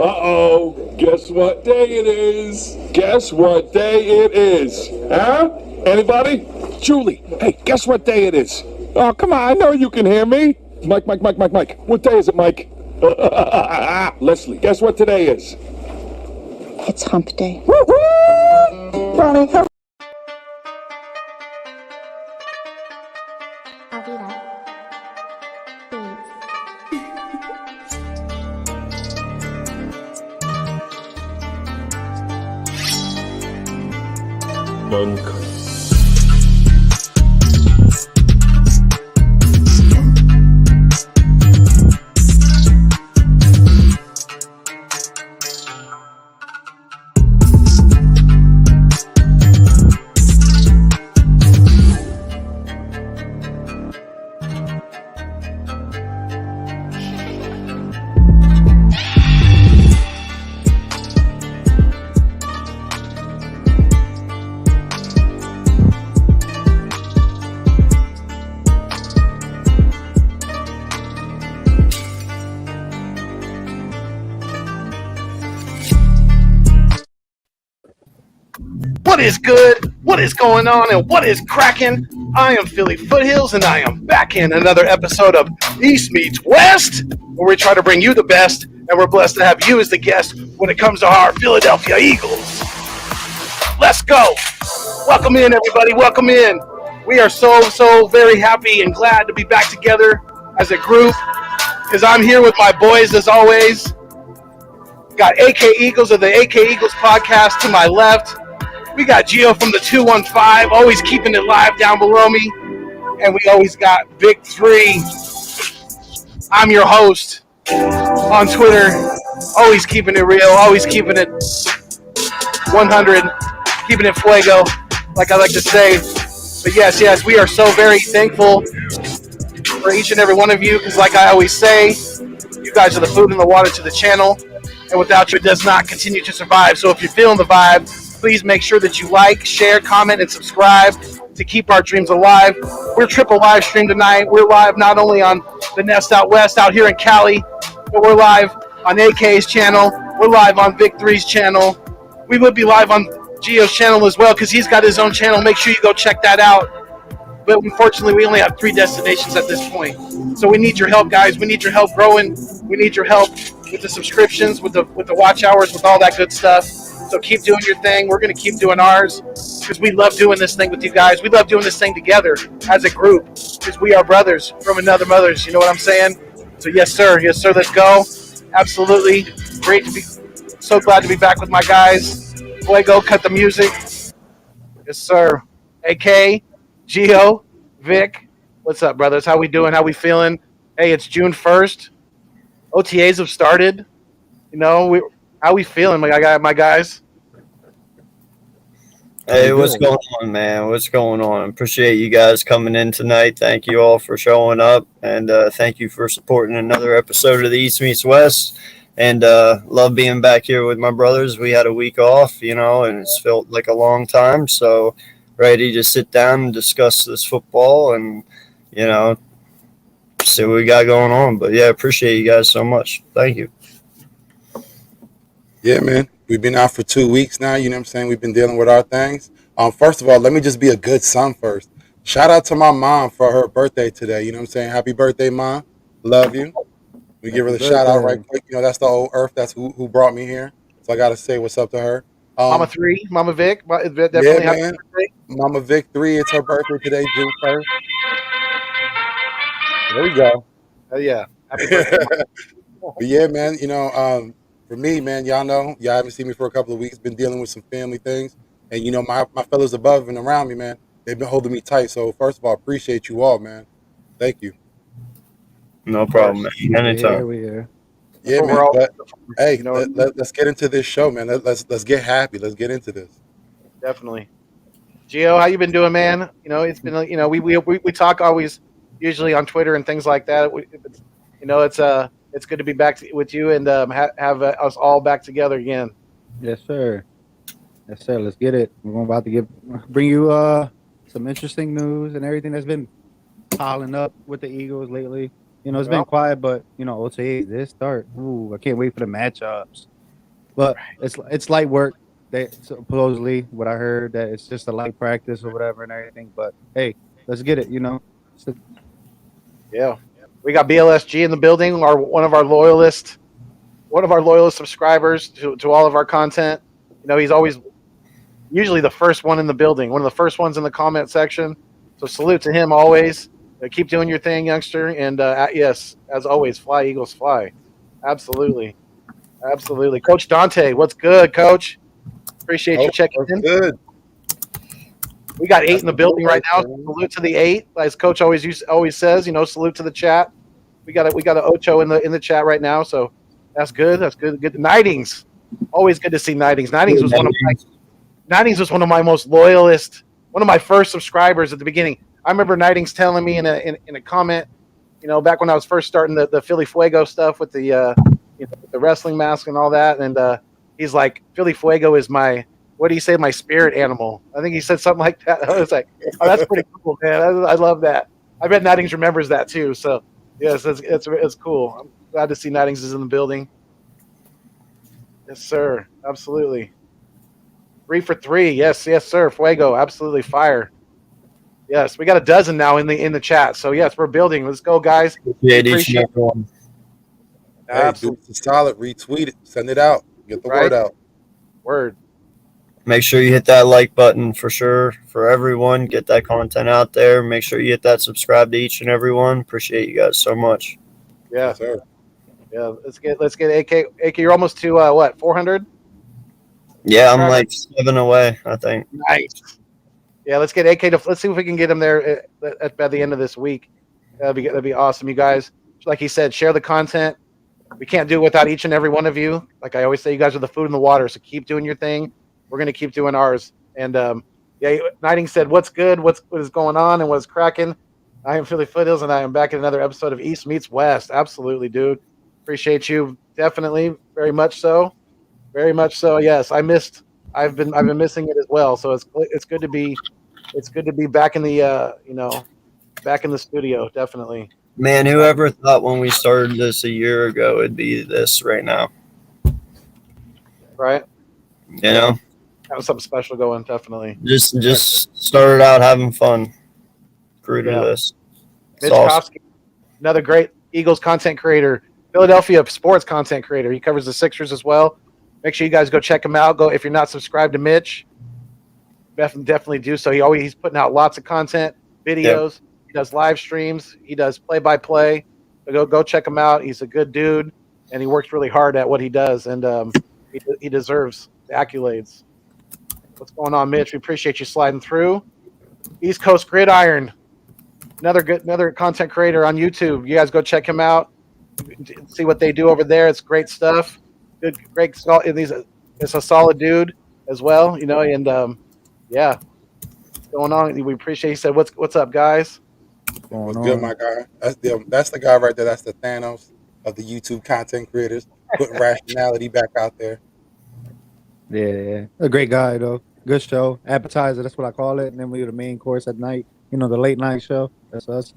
Uh-oh, guess what day it is? Guess what day it is? Huh? Anybody? Julie, hey, guess what day it is? Oh, come on, I know you can hear me. Mike. What day is it, Mike? Leslie, guess what today is? It's hump day. Woo-hoo! Ronnie, hurry. Monk. What is good? What is going on? And what is cracking? I am Philly Foothills, and I am back in another episode of East Meets West, where we try to bring you the best, and we're blessed to have you as the guest when it comes to our Philadelphia Eagles. Let's go. Welcome in, everybody. Welcome in. We are so very happy and glad to be back together as a group, because I'm here with my boys as always. Got AK Eagles of the AK Eagles podcast to my left. We got Gio from the 215, always keeping it live down below me. And we always got Big 3. I'm your host on Twitter, always keeping it real, always keeping it 100, keeping it fuego, like I like to say. But yes, we are so very thankful for each and every one of you, because like I always say, you guys are the food and the water to the channel. And without you, it does not continue to survive. So if you're feeling the vibe, please make sure that you like, share, comment, and subscribe to keep our dreams alive. We're triple live stream tonight. We're live not only on the Nest Out West out here in Cali, but we're live on AK's channel. We're live on Vic 3's channel. We would be live on Gio's channel as well, because he's got his own channel. Make sure you go check that out. But unfortunately, we only have 3 destinations at this point. So we need your help, guys. We need your help growing. We need your help with the subscriptions, with the watch hours, with all that good stuff. So keep doing your thing. We're going to keep doing ours, because we love doing this thing with you guys. We love doing this thing together as a group, because we are brothers from another mothers. You know what I'm saying? So yes, sir. Yes, sir. Let's go. Absolutely. Great to be. So glad to be back with my guys. Fuego, cut the music. Yes, sir. AK, Gio, Vic. What's up, brothers? How we doing? How we feeling? Hey, it's June 1st. OTAs have started. You know, how we feeling, my guys? Hey, what's going on, man? What's going on? Appreciate you guys coming in tonight. Thank you all for showing up, and thank you for supporting another episode of the East Meets West. And love being back here with my brothers. We had a week off, and it's felt like a long time. So ready to sit down and discuss this football and, see what we got going on. But, yeah, appreciate you guys so much. Thank you. Yeah, man. We've been out for 2 weeks now. You know what I'm saying? We've been dealing with our things. First of all, let me just be a good son first. Shout out to my mom for her birthday today. You know what I'm saying? Happy birthday, Mom. Love you. We give her the shout out right quick. That's the old Earth. That's who brought me here. So I got to say what's up to her. Mama 3, Mama Vic. Definitely yeah, happy man. birthday. Mama Vic 3, it's her birthday today, June 1st. There we go. Oh, yeah. Happy birthday. But yeah, man, for me, man, y'all haven't seen me for a couple of weeks, been dealing with some family things. And, my fellas above and around me, man, they've been holding me tight. So, first of all, appreciate you all, man. Thank you. No problem, man. Anytime. Yeah, man. But, hey, let's get into this show, man. Let's get happy. Let's get into this. Definitely. Gio, how you been doing, man? It's been, we talk always, usually on Twitter and things like that. It's good to be back with you and have us all back together again. Yes, sir. Let's get it. We're about to bring you some interesting news and everything that's been piling up with the Eagles lately. It's been quiet, but OTA this start. Ooh, I can't wait for the matchups. but it's light work. They supposedly what I heard that it's just a light practice or whatever and everything. But hey, let's get it. So, Yeah, we got BLSG in the building. One of our loyalist subscribers to all of our content. He's always usually the first one in the building, one of the first ones in the comment section. So salute to him always. Keep doing your thing, youngster. And yes, as always, fly Eagles fly. Absolutely, absolutely. Coach Dante, what's good, Coach? Appreciate you Oh, checking that's in. good. We got 8 That's in the the building goal right now. right there. Salute to the 8, as Coach always says. Salute to the chat. We got an Ocho in the chat right now, so that's good. That's good. Good. Nightings, always good to see Nightings. Nightings was one of my most loyalist, one of my first subscribers at the beginning. I remember Nightings telling me in a comment, back when I was first starting the Philly Fuego stuff with the wrestling mask and all that, and he's like, Philly Fuego is what do you say, my spirit animal? I think he said something like that. I was like, oh, that's pretty cool, man. I love that. I bet Nightings remembers that too. So yes, it's cool. I'm glad to see Nightings is in the building. Yes, sir. Absolutely. 3 for 3. Yes, sir. Fuego. Absolutely fire. Yes, we got a dozen now in the chat. So yes, we're building. Let's go, guys. Appreciate each and every one. Hey, Absolutely. do us a solid. Retweet it. Send it out. Get the Right. word out. Word. Make sure you hit that like button for sure for everyone. Get that content out there. Make sure you hit that subscribe to each and every one. Appreciate you guys so much. Yeah. Yes, sir. Yeah. Let's get AK. AK, you're almost to what? 400. Yeah, I'm like 7 away, I think. Nice. Yeah, let's get AK to. Let's see if we can get him there by the end of this week. That'd be awesome, you guys. Like he said, share the content. We can't do it without each and every one of you. Like I always say, you guys are the food and the water. So keep doing your thing. We're gonna keep doing ours. And yeah, Nighting said, "What's good? What is going on? And what's cracking?" I am Philly Foothills, and I am back in another episode of East Meets West. Absolutely, dude. Appreciate you, definitely, very much so, very much so. Yes, I've been missing it as well. So it's good to be back in the back in the studio. Definitely. Man, whoever thought when we started this a year ago it'd be this right now? Right. You know, Have something special going. Definitely. just started out having fun. Grew to this. It's Mitch awesome. Kofsky, another great Eagles content creator, Philadelphia sports content creator. He covers the Sixers as well. Make sure you guys go check him out. Go if you're not subscribed to Mitch, definitely do so. He's putting out lots of content, videos. Yep. He does live streams. He does play-by-play. So go check him out. He's a good dude, and he works really hard at what he does, and he deserves the accolades. What's going on, Mitch? We appreciate you sliding through. East Coast Gridiron, another content creator on YouTube. You guys go check him out. See what they do over there. It's great stuff. Great. It's a solid dude as well, and yeah, what's going on? We appreciate. He said, "What's up, guys?" What's good, my guy? That's the guy right there. That's the Thanos of the YouTube content creators, putting rationality back out there. Yeah, a great guy though. Good show, appetizer. That's what I call it. And then we do the main course at night. The late night show. That's us.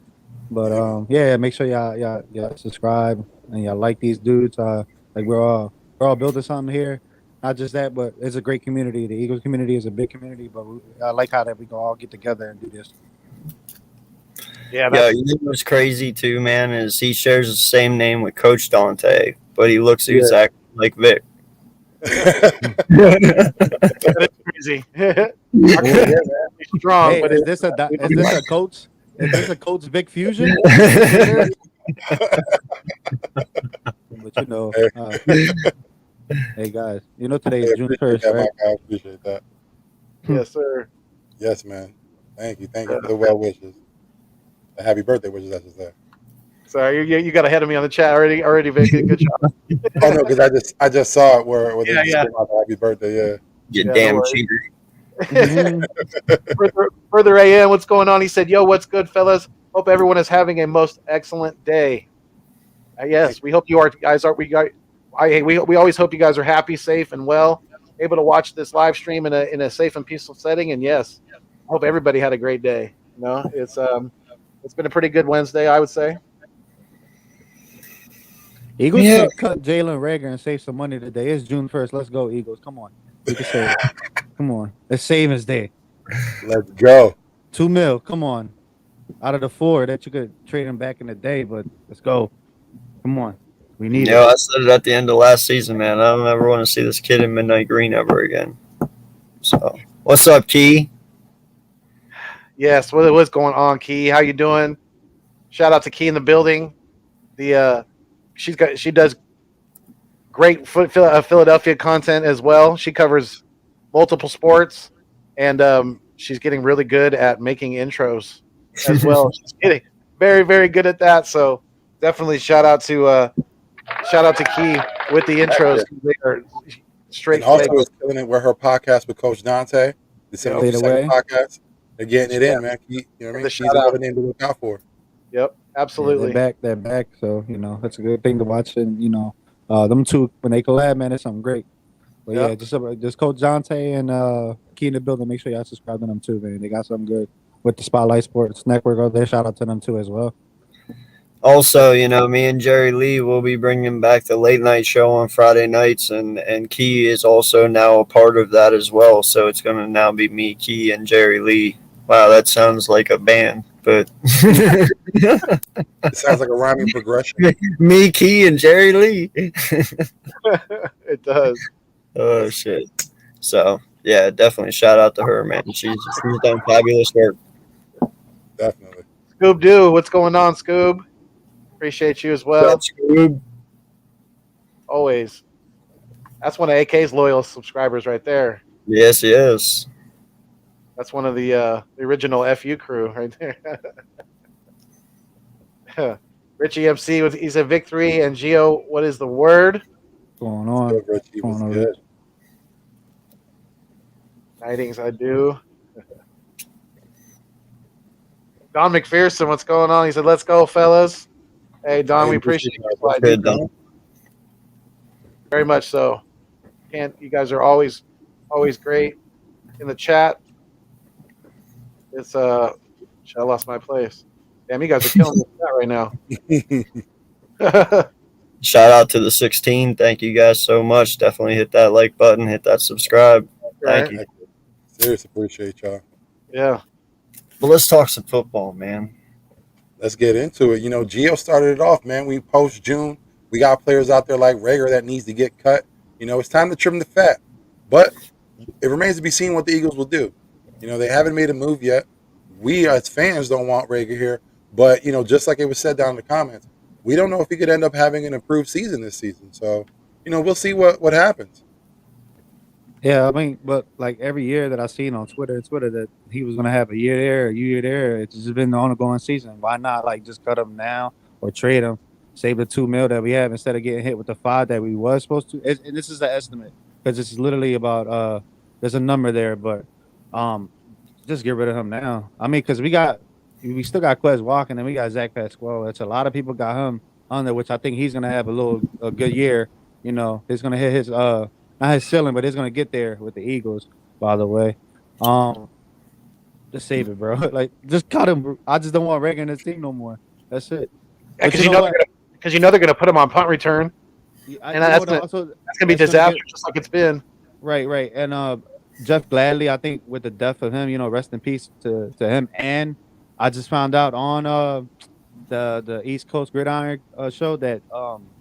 But yeah, make sure y'all subscribe and y'all like these dudes. Like we're all building something here. Not just that, but it's a great community. The Eagles community is a big community, but I like how that we can all get together and do this. Yeah, you know what's crazy too, man, is he shares the same name with Coach Dante, but he looks exactly like Vic. That is crazy. He's strong, hey, but is this a coach? Is this a Coach Vic fusion? But hey guys, today is June 1st, right? I appreciate that. Yes, sir. Yes, man. Thank you for the well wishes. The happy birthday wishes, I should say. Sorry, you got ahead of me on the chat already, Vic. Good job. Oh no, because I just saw it where they just came out the happy birthday. You damn cheater. Further AM, what's going on? He said, "Yo, what's good, fellas? Hope everyone is having a most excellent day." Yes, we hope you are, guys. We always hope you guys are happy, safe, and well, able to watch this live stream in a safe and peaceful setting. And yes, I hope everybody had a great day. It's been a pretty good Wednesday, I would say. Eagles Yeah. should cut Jalen Rager and save some money today. It's June 1st. Let's go, Eagles. Come on. We can save. Come on. It's savings day. Let's go. $2 million. Come on. Out of the 4 that you could trade him back in the day, but let's go. Come on. We need it. I said it at the end of last season, man. I don't ever want to see this kid in midnight green ever again. So, what's up, Key? Yes, what's going on, Key? How you doing? Shout out to Key in the building. She does great Philadelphia content as well. She covers multiple sports, and she's getting really good at making intros as well. She's getting very, very good at that. So definitely shout out to Key with the intros. They are straight. And also flavor. is killing it with her podcast with Coach Dante, the Fade 72nd away. podcast. They're getting it in, man. You know what I mean? The She's shout out. another name to look out for. Yep, absolutely. They're back. So, that's a good thing to watch. And, them two, when they collab, man, it's something great. But Yep. yeah, just Coach Dante and Key in the building. Make sure y'all subscribe to them too, man. They got something good with the Spotlight Sports Network out there. Shout out to them too as well. Also, me and Jerry Lee will be bringing back the late night show on Friday nights, and Key is also now a part of that as well. So it's going to now be me, Key, and Jerry Lee. Wow, that sounds like a band, but It sounds like a rhyming progression. me, Key, and Jerry Lee. It does. Oh shit! So yeah, definitely shout out to her, man. She's done fabulous work. Definitely. Scoob Doo, what's going on, Scoob? Appreciate you as well. That's good. Always. That's one of AK's loyal subscribers right there. Yes, yes. That's one of the original FU crew right there. Richie MC, he said victory, and Gio, what is the word? What's going on? Good, Richie was Going on, good. Tidings I do. Don McPherson, what's going on? He said, let's go, fellas. Hey, Don, we appreciate you. Good, Don. Very much so. You guys are always great in the chat. It's I lost my place. Damn, you guys are killing the chat right now. Shout out to the 16. Thank you guys so much. Definitely hit that like button, hit that subscribe. Thank you. Seriously, appreciate y'all. Yeah. But let's talk some football, man. Let's get into it. Gio started it off, man. We post June. We got players out there like Rager that needs to get cut. It's time to trim the fat. But it remains to be seen what the Eagles will do. They haven't made a move yet. We as fans don't want Rager here. But, just like it was said down in the comments, we don't know if he could end up having an improved season this season. So, we'll see what happens. Yeah, I mean, but like every year that I've seen on Twitter that he was gonna have a year there, a year there. It's just been the ongoing season. Why not just cut him now or trade him, save the $2 million that we have instead of getting hit with the 5 that we was supposed to? And this is an estimate because it's literally about there's a number there, but just get rid of him now. I mean, because we still got Quez Walking and we got Zach Pasquale. It's a lot of people got him on there, which I think he's gonna have a good year. He's gonna hit his not his ceiling, but he's gonna get there with the Eagles. By the way, just save it, bro. Just cut him. Bro. I just don't want Rager in this team no more. That's it. Because they're gonna put him on punt return, and that's gonna be disaster, just like it's been. Right. And Jeff Gladley, I think with the death of him, rest in peace to him. And I just found out on the East Coast Gridiron show that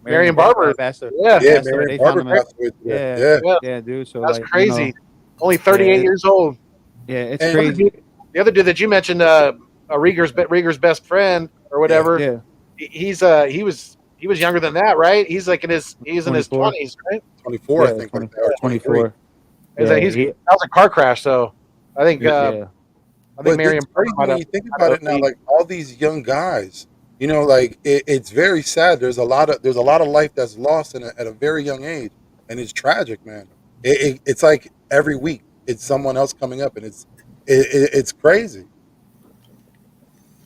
Marion Barber passed her. Yeah, Marion Barber passed away. Yeah, dude. So that's crazy. Only 38 years old. Yeah, it's crazy. The other dude that you mentioned, Rieger's best friend or whatever. Yeah. He was younger than that, right? He's like in his 20s, right? 24, I think. 24. That was a car crash, so I think Marion Barber. When you think about it now, like all these young guys, it's very sad. There's a lot of life that's lost at a very young age, and it's tragic, man. It's like every week it's someone else coming up, and it's crazy.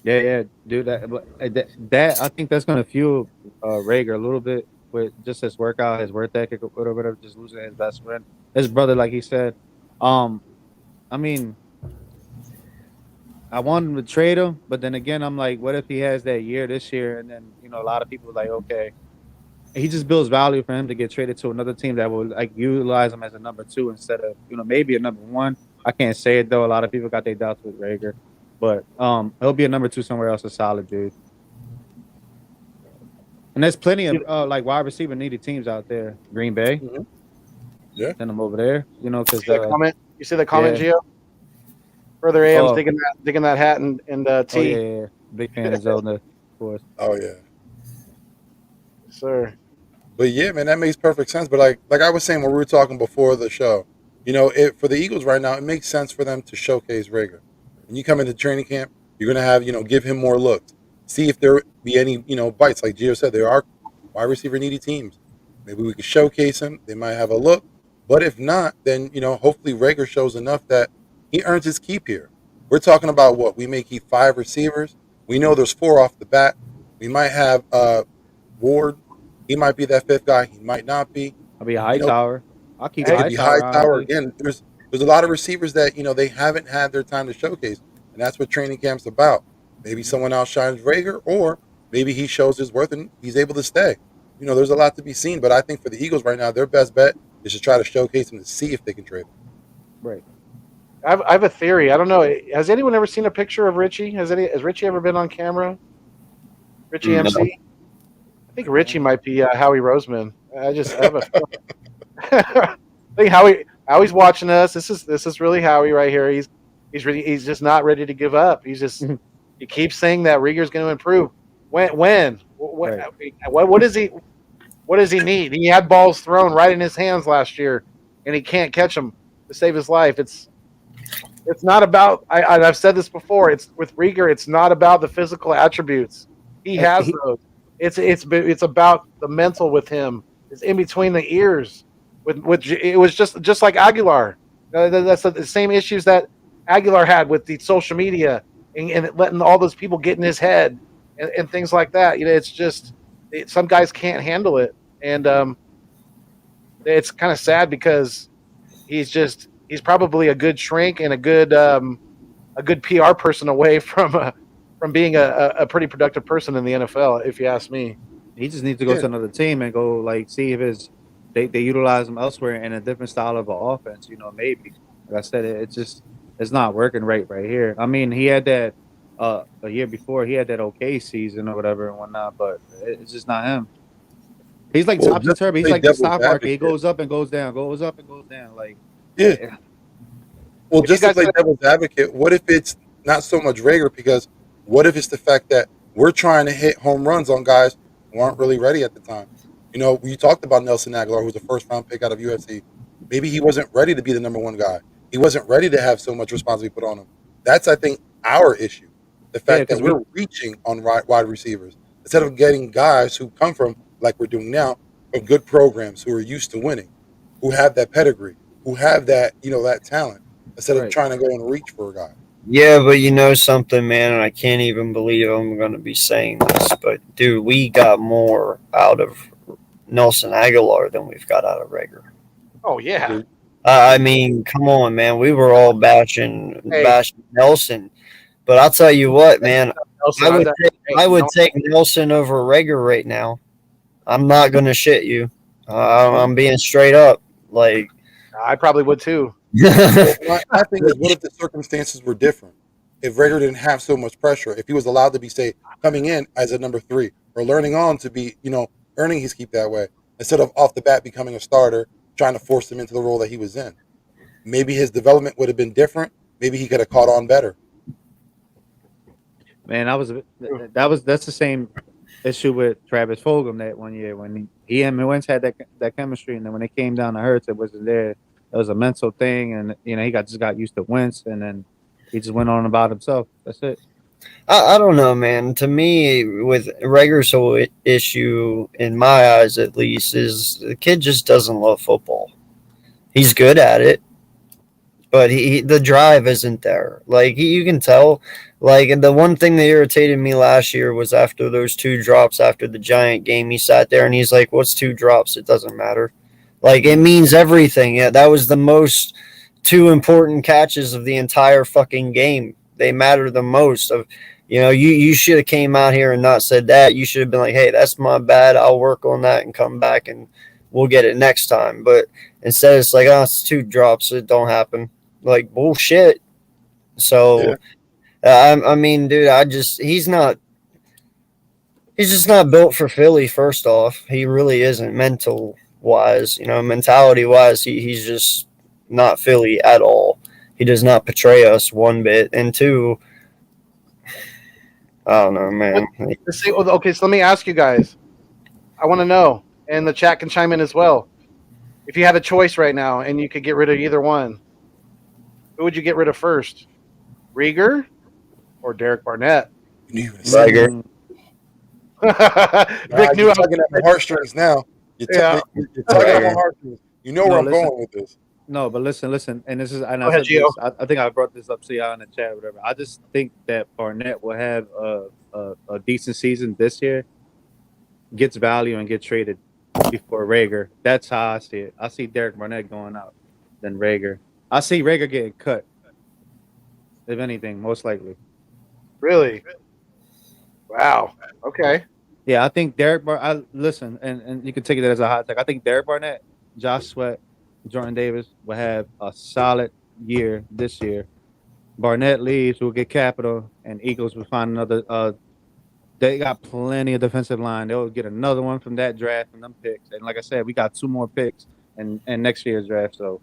Yeah, dude. That I think that's gonna fuel Rager a little bit with just his workout, his work ethic, or whatever. Just losing his best friend, his brother, like he said. I mean, I want him to trade him, but then again, I'm like, what if he has that year this year, and then a lot of people are like, okay, he just builds value for him to get traded to another team that will like utilize him as a number 2 instead of maybe a number 1. I can't say it though. A lot of people got their doubts with Rager, but he'll be a number 2 somewhere else. A solid dude. And there's plenty of like wide receiver needed teams out there. Green Bay, Yeah. send them over there. Because You see the comment, yeah. Gio? Further AM's Oh. digging that hat and oh T. yeah, big fan of Zelda, of course. Oh yeah. Sir. But yeah, man, that makes perfect sense. But like I was saying when we were talking before the show, for the Eagles right now, it makes sense for them to showcase Rager. When you come into training camp, you're gonna have give him more looks, see if there be any bites. Like Gio said, there are wide receiver needy teams. Maybe we could showcase him. They might have a look, but if not, then hopefully Rager shows enough that he earns his keep here. We're talking about what we may keep 5 receivers. We know there's 4 off the bat. We might have Ward. He might be that 5th guy. He might not be. I'll be a Hightower. I'll keep It could be Hightower. Hightower again. There's a lot of receivers that they haven't had their time to showcase, and that's what training camp's about. Maybe someone outshines Rager, or maybe he shows his worth and he's able to stay. There's a lot to be seen, but I think for the Eagles right now, their best bet is to try to showcase him to see if they can trade him. Right. I have a theory. I don't know. Has anyone ever seen a picture of Richie? Has Richie ever been on camera? Richie No. MC? I think Richie might be Howie Roseman. I have a I think Howie's watching us. This is really Howie right here. He's just not ready to give up. He keeps saying that Rieger's going to improve. When? Right. What does he need? He had balls thrown right in his hands last year, and he can't catch them to save his life. It's not about. I've said this before. It's with Rieger. It's not about the physical attributes. He has those. It's about the mental with him. It's in between the ears. It was just like Aguilar. That's the same issues that Aguilar had with the social media and letting all those people get in his head and things like that. It's just some guys can't handle it, and it's kind of sad because he's probably a good shrink and a good PR person away from being a pretty productive person in the NFL, if you ask me. He just needs to go to another team and go see if they utilize him elsewhere in a different style of an offense. Maybe. Like I said, it's not working right here. I mean, he had that a year before. He had that okay season or whatever and whatnot, but it's just not him. He's like topsy turvy. He's like the stock market. He goes up and goes down. Goes up and goes down. Like yeah. Well, just to play devil's advocate, what if it's not so much Rager? Because what if it's the fact that we're trying to hit home runs on guys who aren't really ready at the time? We talked about Nelson Aguilar, who was a first-round pick out of UFC. Maybe he wasn't ready to be the number 1 guy. He wasn't ready to have so much responsibility put on him. That's, I think, our issue. The fact that we're reaching on wide receivers instead of getting guys who come from, like we're doing now, from good programs who are used to winning, who have that pedigree, who have that, that talent, instead of trying to go and reach for a guy. Yeah, but something, man, and I can't even believe I'm going to be saying this, but, dude, we got more out of Nelson Aguilar than we've got out of Rager. Oh, yeah. I mean, come on, man. We were all bashing Nelson. But I'll tell you what, man, I would take Nelson over Rager right now. I'm not going to shit you. I'm being straight up. Like, I probably would too. My thing is, what if the circumstances were different? If Rager didn't have so much pressure, if he was allowed to be, say, coming in as a number 3 or learning on to be, earning his keep that way, instead of off the bat becoming a starter, trying to force him into the role that he was in. Maybe his development would have been different. Maybe he could have caught on better. Man, that's the same issue with Travis Fulgham that one year when he and Wentz had that chemistry, and then when it came down to Hurts, it wasn't there. It was a mental thing, and he just got used to Wentz, and then he just went on about himself. That's it. I don't know, man. To me, with Rager's whole issue, in my eyes at least, is the kid just doesn't love football. He's good at it, but the drive isn't there. Like, you can tell. Like, and the one thing that irritated me last year was after those 2 drops after the Giant game, he sat there and he's like, what's 2 drops? It doesn't matter. Like, it means everything. Yeah, that was the most 2 important catches of the entire fucking game. They matter the most. You should have came out here and not said that. You should have been like, hey, that's my bad. I'll work on that and come back and we'll get it next time. But instead, it's like, oh, it's 2 drops. It don't happen. Like, bullshit. So, I mean, dude, he's just not built for Philly, first off. He really isn't mentality-wise. He's just not Philly at all. He does not portray us one bit. And 2, I don't know, man. Okay, so let me ask you guys. I want to know, and the chat can chime in as well. If you had a choice right now and you could get rid of either one, who would you get rid of first? Rieger or Derek Barnett? Rieger. Vic knew you're tugging at my heartstrings now. You're tugging at my heartstrings. You know where I'm going with this. No, but listen, and this is, and Go ahead, Gio. I think I brought this up to y'all in the chat or whatever. I just think that Barnett will have a decent season this year, gets value and get traded before Rieger. That's how I see it. I see Derek Barnett going out than Rieger. I see Rieger getting cut, if anything, most likely. Really? Wow. Okay. Yeah, I think listen, and you can take it as a hot take. I think Derek Barnett, Josh Sweat, Jordan Davis will have a solid year this year. Barnett leaves, we'll get capital, and Eagles will find another. They got plenty of defensive line. They'll get another one from that draft and them picks. And like I said, we got 2 more picks in next year's draft. So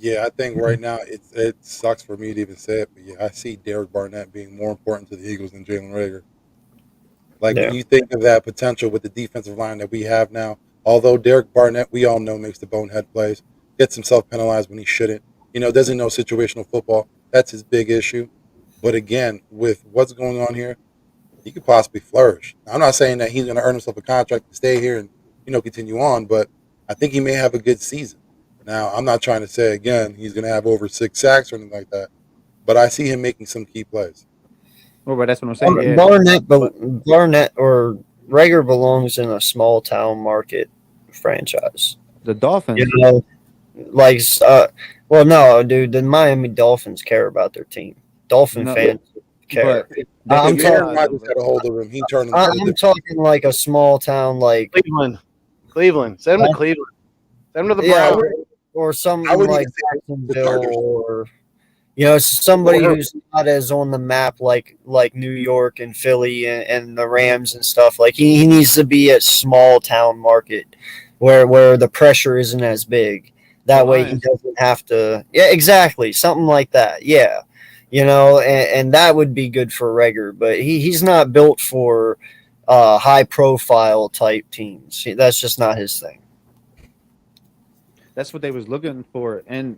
yeah, I think right now it sucks for me to even say it, but yeah, I see Derek Barnett being more important to the Eagles than Jalen Rieger. Like when you think of that potential with the defensive line that we have now, although Derek Barnett, we all know, makes the bonehead plays, gets himself penalized when he shouldn't, doesn't know situational football. That's his big issue. But again, with what's going on here, he could possibly flourish. I'm not saying that he's going to earn himself a contract to stay here and, continue on, but I think he may have a good season. Now, I'm not trying to say, again, he's going to have over 6 sacks or anything like that, but I see him making some key plays. well, but that's what I'm saying. Yeah. Barnett or Rieger belongs in a small town market franchise. The Dolphins. No, dude, the Miami Dolphins care about their team. Dolphin fans care. I'm talking Rodgers had a hold of him. He turned him. I'm talking like a small town, like Cleveland. Send him to Cleveland. Send him to the Browns. Or something like Jacksonville, or somebody who's not as on the map like New York and Philly and the Rams and stuff. Like he needs to be a small town market where the pressure isn't as big. That way he doesn't have to. Yeah, exactly. Something like that. Yeah. And that would be good for Rieger, but he's not built for high profile type teams. That's just not his thing. That's what they was looking for in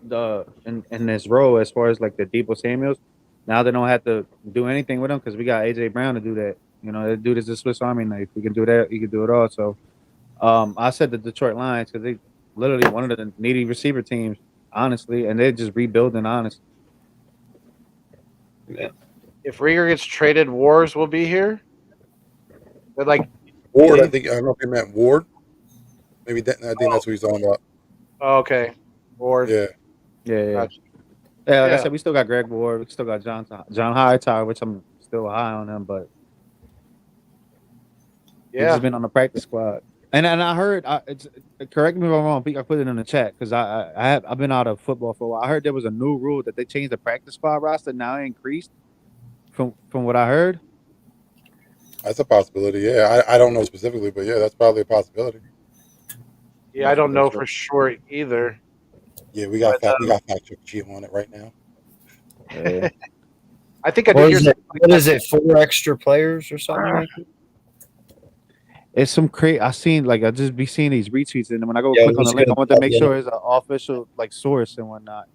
this role as far as like the Deebo Samuels. Now they don't have to do anything with him because we got AJ Brown to do that. That dude is a Swiss Army knife. We can do that. He can do it all. So I said the Detroit Lions because they literally one of the needy receiver teams, honestly, and they're just rebuilding, honestly. Yeah. If Rieger gets traded, Wars will be here. But like Ward, I don't know if he meant Ward. Maybe I think that's what he's talking about. Oh, okay. Ward. Yeah. Gotcha. Yeah, like I said, we still got Greg Ward. We still got John Hightower, which I'm still high on him, but he's just been on the practice squad. And I heard, correct me if I'm wrong, Pete, I put it in the chat because I've been out of football for a while. I heard there was a new rule that they changed the practice squad roster now increased from what I heard. That's a possibility. Yeah, I don't know specifically, but yeah, that's probably a possibility. Yeah, I don't know for sure either. Yeah, we got fact check Gio on it right now. I think I did hear. What is it? 4 extra players or something like that? It's some crazy. I just be seeing these retweets, and when I go click on the link, I want to make sure it's an official source and whatnot.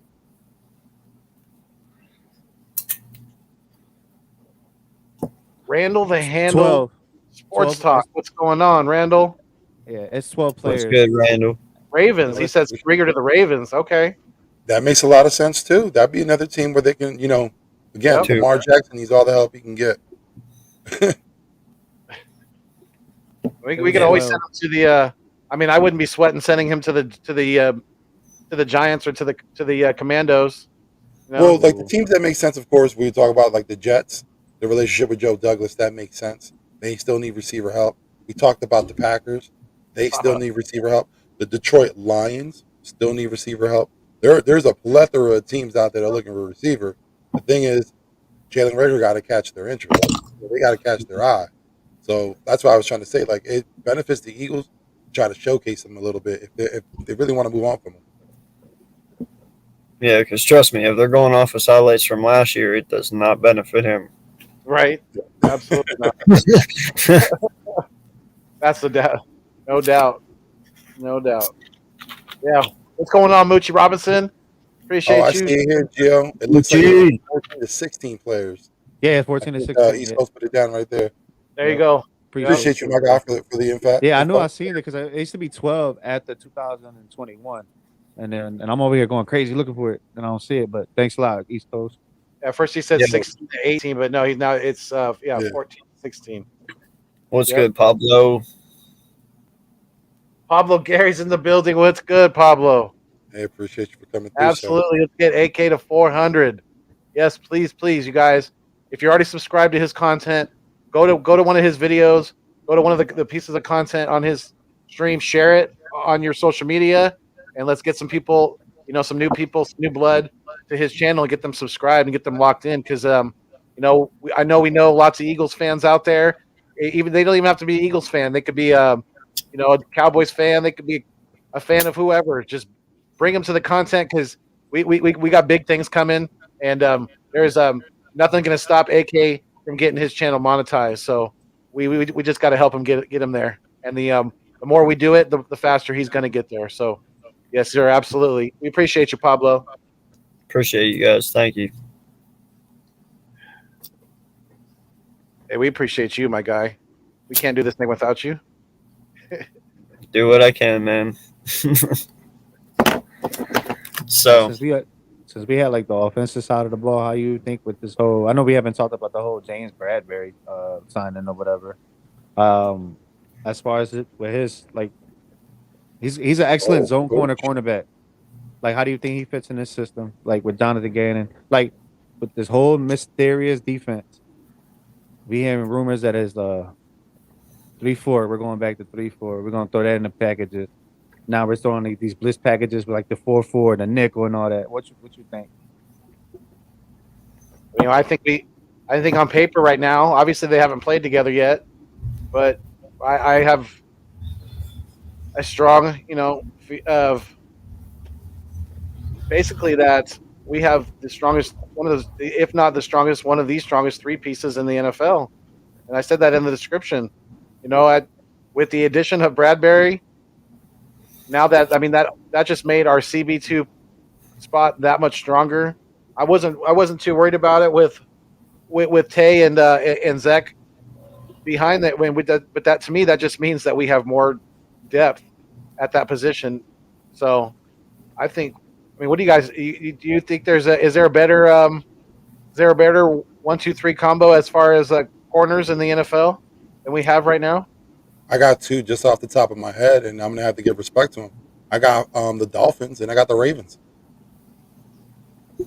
Randall the Handle 12 Talk. What's going on, Randall? Yeah, it's 12 players. That's good, Randall. Ravens. He says Rieger to the Ravens. Okay. That makes a lot of sense too. That'd be another team where they can, again, Lamar Jackson needs all the help he can get. We can always send him to the. I wouldn't be sweating sending him to the Giants or to the Commandos. You Well, know? like the teams that make sense, of course, we talk about like the Jets, the relationship with Joe Douglas, that makes sense. They still need receiver help. We talked about the Packers. They still need receiver help. The Detroit Lions still need receiver help. There's a plethora of teams out there that are looking for a receiver. The thing is, Jalen Rager got to catch their interest. They got to catch their eye. So that's why I was trying to say, like, it benefits the Eagles to try to showcase them a little bit if they really want to move on from them. Yeah, because trust me, if they're going off his highlights from last year, it does not benefit him. Right? Absolutely not. That's the doubt. No doubt. No doubt. Yeah. What's going on, Moochie Robinson? Oh, Appreciate I you. see it here, Gio. It looks like Gee. 14 to 16 players. Yeah, I 14 to think 16. East Yeah, Coast put it down right there. There you go. Appreciate you, my guy, for the info. Yeah, I knew I seen it because it used to be 12 at the 2021, and I'm over here going crazy looking for it, and I don't see it. But thanks a lot, East Coast. At first he said Yeah. 16 to 18, but no, he's now it's Yeah. 14 to 16. What's Yep. good, Pablo? Pablo Gary's in the building. What's good, Pablo? I appreciate you for coming through. Absolutely. Let's get AK to 400. Yes, please, please, you guys. If you're already subscribed to his content, go to one of his videos, go to one of the pieces of content on his stream, share it on your social media, and let's get some people, some new people, some new blood to his channel and get them subscribed and get them locked in. Because I know we know lots of Eagles fans out there. Even they don't even have to be an Eagles fan. They could be a Cowboys fan. They could be a fan of whoever. Just bring them to the content because we got big things coming, and there's nothing going to stop AK from getting his channel monetized. So we just got to help him get him there. And the more we do it, the faster he's going to get there. So yes, sir, absolutely. We appreciate you, Pablo. Appreciate you guys. Thank you. Hey, we appreciate you, my guy. We can't do this thing without you. Do what I can, man. So Since we had like the offensive side of the ball, how you think with this whole? I know we haven't talked about the whole James Bradbury signing or whatever. As far as with his like, he's an excellent zone cornerback. Like, how do you think he fits in this system? Like with Jonathan Gannon, like with this whole mysterious defense. We hearing rumors that is 3-4. We're going back to 3-4. We're gonna throw that in the packages. Now we're throwing these blitz packages with like the 4-4, the nickel, and all that. What you think? I think on paper right now, obviously they haven't played together yet, but I have a strong, of basically that we have the strongest, one of those, if not the strongest, one of the strongest three pieces in the NFL. And I said that in the description. With the addition of Bradbury, now that that just made our CB2 spot that much stronger. I wasn't too worried about it with Tay and Zach behind that. But that to me that just means that we have more depth at that position. So I think. What do you guys? Do you think is there a better 1-2-3 combo as far as corners in the NFL than we have right now? I got two just off the top of my head, and I'm gonna have to give respect to them. I got the Dolphins and I got the Ravens.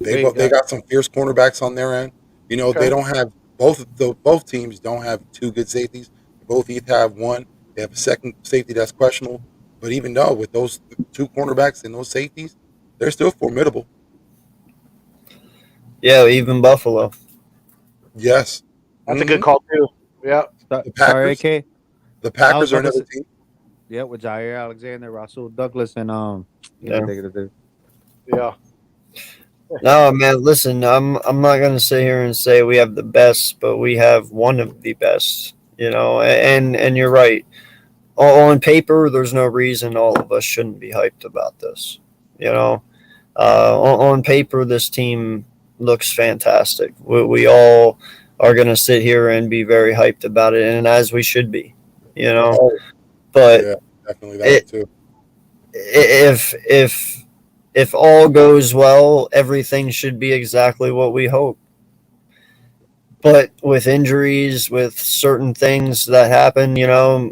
They got some fierce cornerbacks on their end. Okay. They don't have both teams don't have two good safeties. Both each have one. They have a second safety that's questionable. But even though with those two cornerbacks and those safeties, they're still formidable. yeah, even Buffalo. Yes, That's a good call too. Yeah. The Sorry, Packers. AK. The Packers are about to another team. Yeah, with Jair Alexander, Russell Douglas, and Yeah. Yeah. No, man. Listen, I'm not gonna sit here and say we have the best, but we have one of the best. And you're right. On paper, there's no reason all of us shouldn't be hyped about this. On paper, this team looks fantastic. We all are going to sit here and be very hyped about it, and as we should be, But Yeah, definitely that too. if all goes well, everything should be exactly what we hope. But with injuries, with certain things that happen,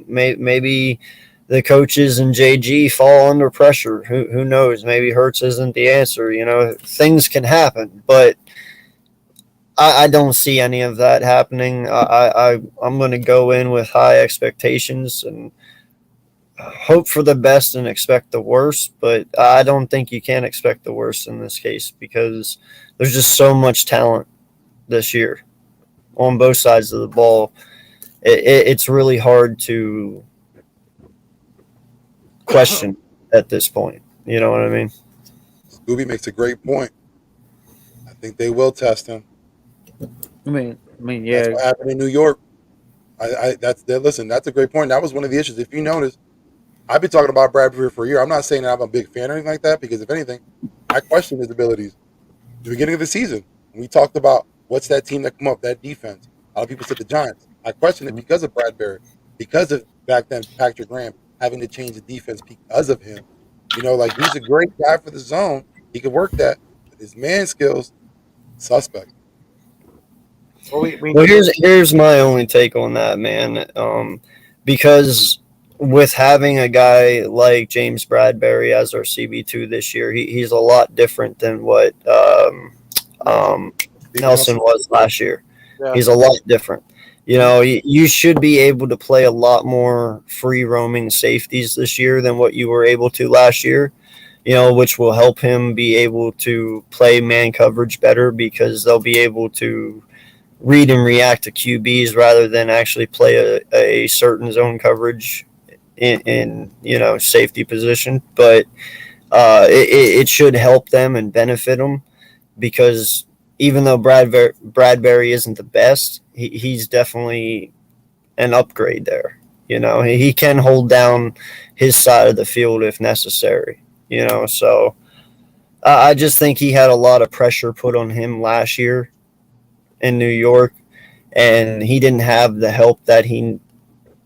maybe the coaches and JG fall under pressure. Who knows? Maybe Hurts isn't the answer. Things can happen, but I don't see any of that happening. I'm going to go in with high expectations and hope for the best and expect the worst, but I don't think you can expect the worst in this case because there's just so much talent this year on both sides of the ball. It's really hard to question at this point. You know what I mean? Scooby makes a great point. I think they will test him. I mean, That's yeah. what happened in New York. Listen, that's a great point. That was one of the issues. If you notice, I've been talking about Bradbury for a year. I'm not saying that I'm a big fan or anything like that because, if anything, I question his abilities. At the beginning of the season, when we talked about what's that team that come up, that defense, a lot of people said the Giants. I questioned it because of Bradbury, because of back then Patrick Graham having to change the defense because of him. He's a great guy for the zone. He could work that, but his man skills, suspect. Well, here's my only take on that, man. Because with having a guy like James Bradbury as our CB2 this year, he's a lot different than what Nelson was last year. Yeah. He's a lot different. You should be able to play a lot more free roaming safeties this year than what you were able to last year, which will help him be able to play man coverage better because they'll be able to read and react to QBs rather than actually play a certain zone coverage in safety position. But it should help them and benefit them because even though Bradbury isn't the best, he's definitely an upgrade there. He can hold down his side of the field if necessary. So I just think he had a lot of pressure put on him last year in New York, and he didn't have the help that he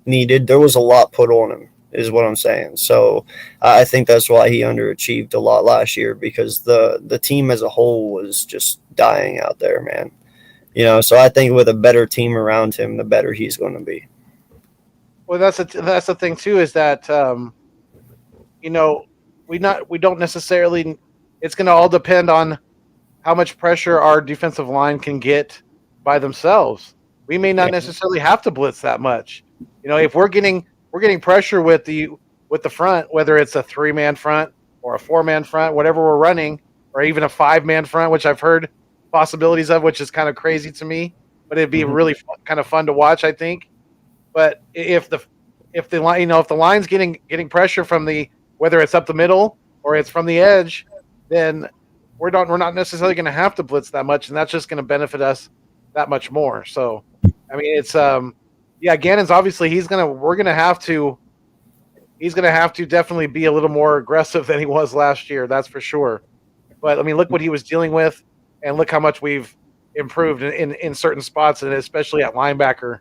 needed. There was a lot put on him, is what I'm saying. So I think that's why he underachieved a lot last year because the team as a whole was just dying out there, man. So I think with a better team around him, the better he's going to be. Well, that's the thing too is that we don't necessarily. It's going to all depend on how much pressure our defensive line can get by themselves. We may not necessarily have to blitz that much. If we're getting pressure with the front, whether it's a 3-man front or a 4-man front, whatever we're running, or even a 5-man front, which I've heard possibilities of, which is kind of crazy to me, but it'd be really kind of fun to watch, I think. But if the line's getting pressure from whether it's up the middle or it's from the edge, then we're not necessarily going to have to blitz that much, and that's just going to benefit us that much more. So, I mean, it's Gannon's obviously he's going to have to definitely be a little more aggressive than he was last year. That's for sure. But I mean, look what he was dealing with, and look how much we've improved in certain spots, and especially at linebacker.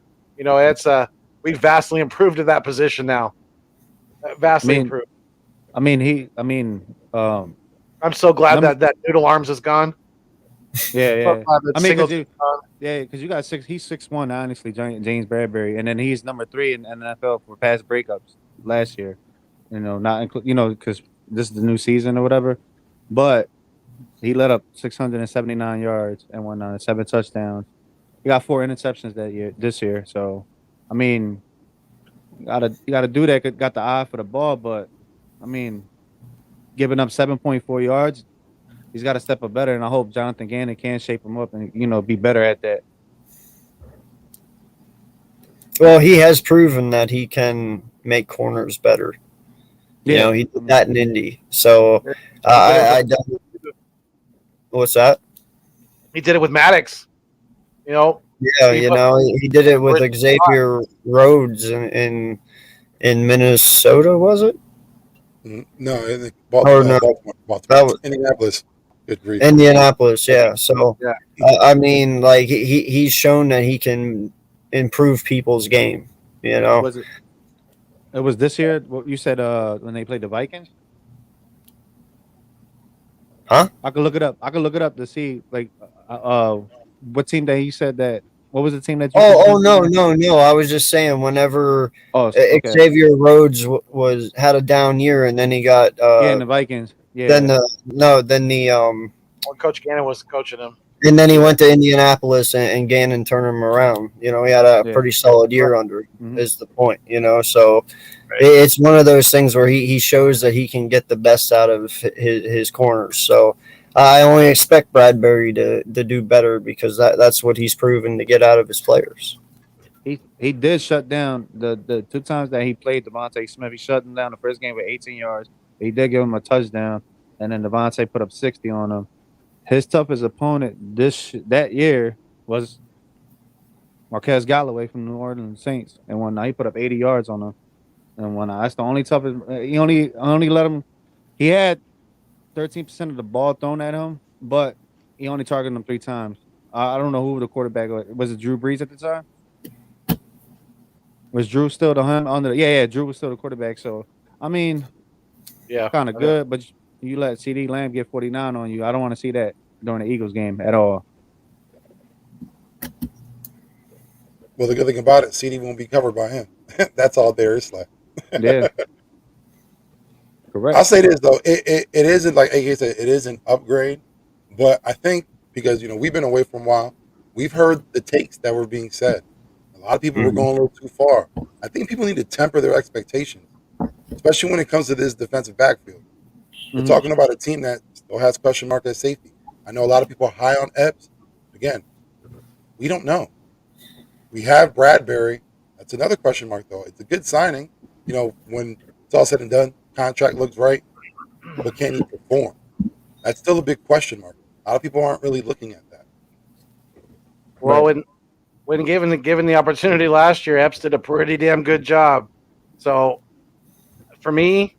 We've vastly improved at that position now. Vastly improved. I'm so glad that Noodle Arms is gone. Yeah. Because you got he's 6'1", honestly, James Bradbury, and then he's number 3 in NFL for pass breakups last year. Because this is the new season or whatever, but he let up 679 yards and won 7 touchdowns. He got 4 interceptions this year. So, I mean, you gotta do that. Got the eye for the ball, but I mean, giving up 7.4 yards, he's got to step up better. And I hope Jonathan Gannon can shape him up and be better at that. Well, he has proven that he can make corners better. He did that in Indy. So I don't. What's that? He did it with Maddox. Yeah, he did it with Xavier Rhodes in Minnesota, was it? No, Baltimore. Indianapolis. Good grief. Indianapolis, yeah. So, I mean, like he's shown that he can improve people's game. Was it? It was this year. What you said when they played the Vikings? Huh? I could look it up. To see what team that he said that What was the team that you? Oh, no. I was just saying, whenever Oh, okay. Xavier Rhodes had a down year, and then he got Yeah, and the Vikings. Yeah. then the When Coach Gannon was coaching him. and then he went to Indianapolis, and Gannon turned him around. You know, he had a pretty solid year under him, Mhm. is the point. You know, so Right. it's one of those things where he shows that he can get the best out of his corners. So I only expect Bradbury to do better, because that's what he's proven to get out of his players. He did shut down the 2 times that he played Devontae Smith. He shut him down the first game with 18 yards. He did give him a touchdown, and then Devontae put up 60 on him. His toughest opponent that year was Marquez Galloway from New Orleans Saints, and when he put up 80 yards on him, and when that's the only toughest. He only let him. He had 13% of the ball thrown at him, but he only targeted him 3 times. I don't know who the quarterback was. It Drew Brees at the time? Was Drew still the hunt on the? Yeah. Drew was still the quarterback. So I mean, Yeah. kind of good, but you let CD Lamb get 49 on you. I don't want to see that during the Eagles game at all. Well, the good thing about it, CD won't be covered by him. That's all there is left. Yeah. Correct. I'll say this though, it isn't like AK said, it is an upgrade, but I think because we've been away for a while, we've heard the takes that were being said. A lot of people were going a little too far. I think people need to temper their expectations, especially when it comes to this defensive backfield. We're talking about a team that still has question mark at safety. I know a lot of people are high on Epps. Again, we don't know. We have Bradbury. That's another question mark, though. It's a good signing. When it's all said and done, contract looks right, but can he perform? That's still a big question mark. A lot of people aren't really looking at that. Well, when given the opportunity last year, Epps did a pretty damn good job. So for me,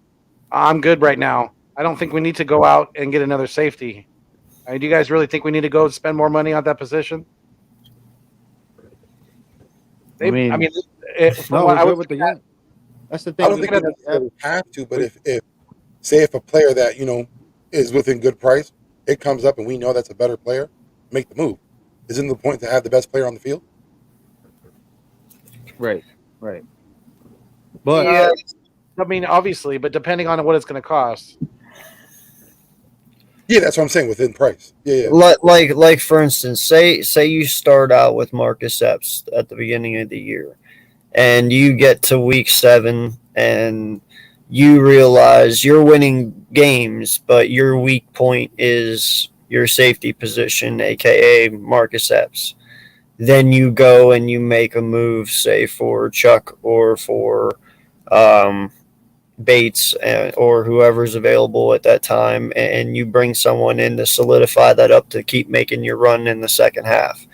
I'm good right now. I don't think we need to go out and get another safety. Do you guys really think we need to go spend more money on that position? I mean, from no, what we're I good was with the looking at, young. That's the I thing. don't think we necessarily have to, but if a player that is within good price, it comes up and we know that's a better player, make the move. Isn't the point to have the best player on the field? Right. But yeah, I mean, obviously, but depending on what it's going to cost. Yeah, that's what I'm saying, within price. Yeah. Like for instance, say you start out with Marcus Epps at the beginning of the year, and you get to week 7 and you realize you're winning games, but your weak point is your safety position, aka Marcus Epps. Then you go and you make a move, say for Chuck or for Bates or whoever's available at that time, and you bring someone in to solidify that up to keep making your run in the second half.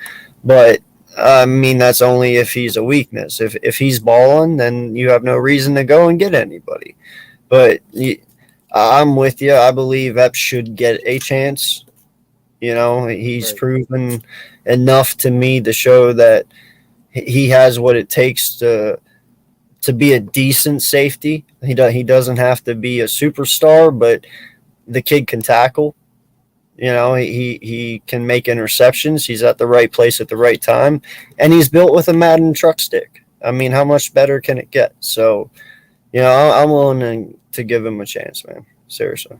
But I mean, that's only if he's a weakness. If he's balling, then you have no reason to go and get anybody. But I'm with you. I believe Epps should get a chance. He's proven enough to me to show that he has what it takes to be a decent safety. He doesn't have to be a superstar, but the kid can tackle. He can make interceptions. He's at the right place at the right time, and he's built with a Madden truck stick. I mean, how much better can it get? So, I'm willing to give him a chance, man. Seriously.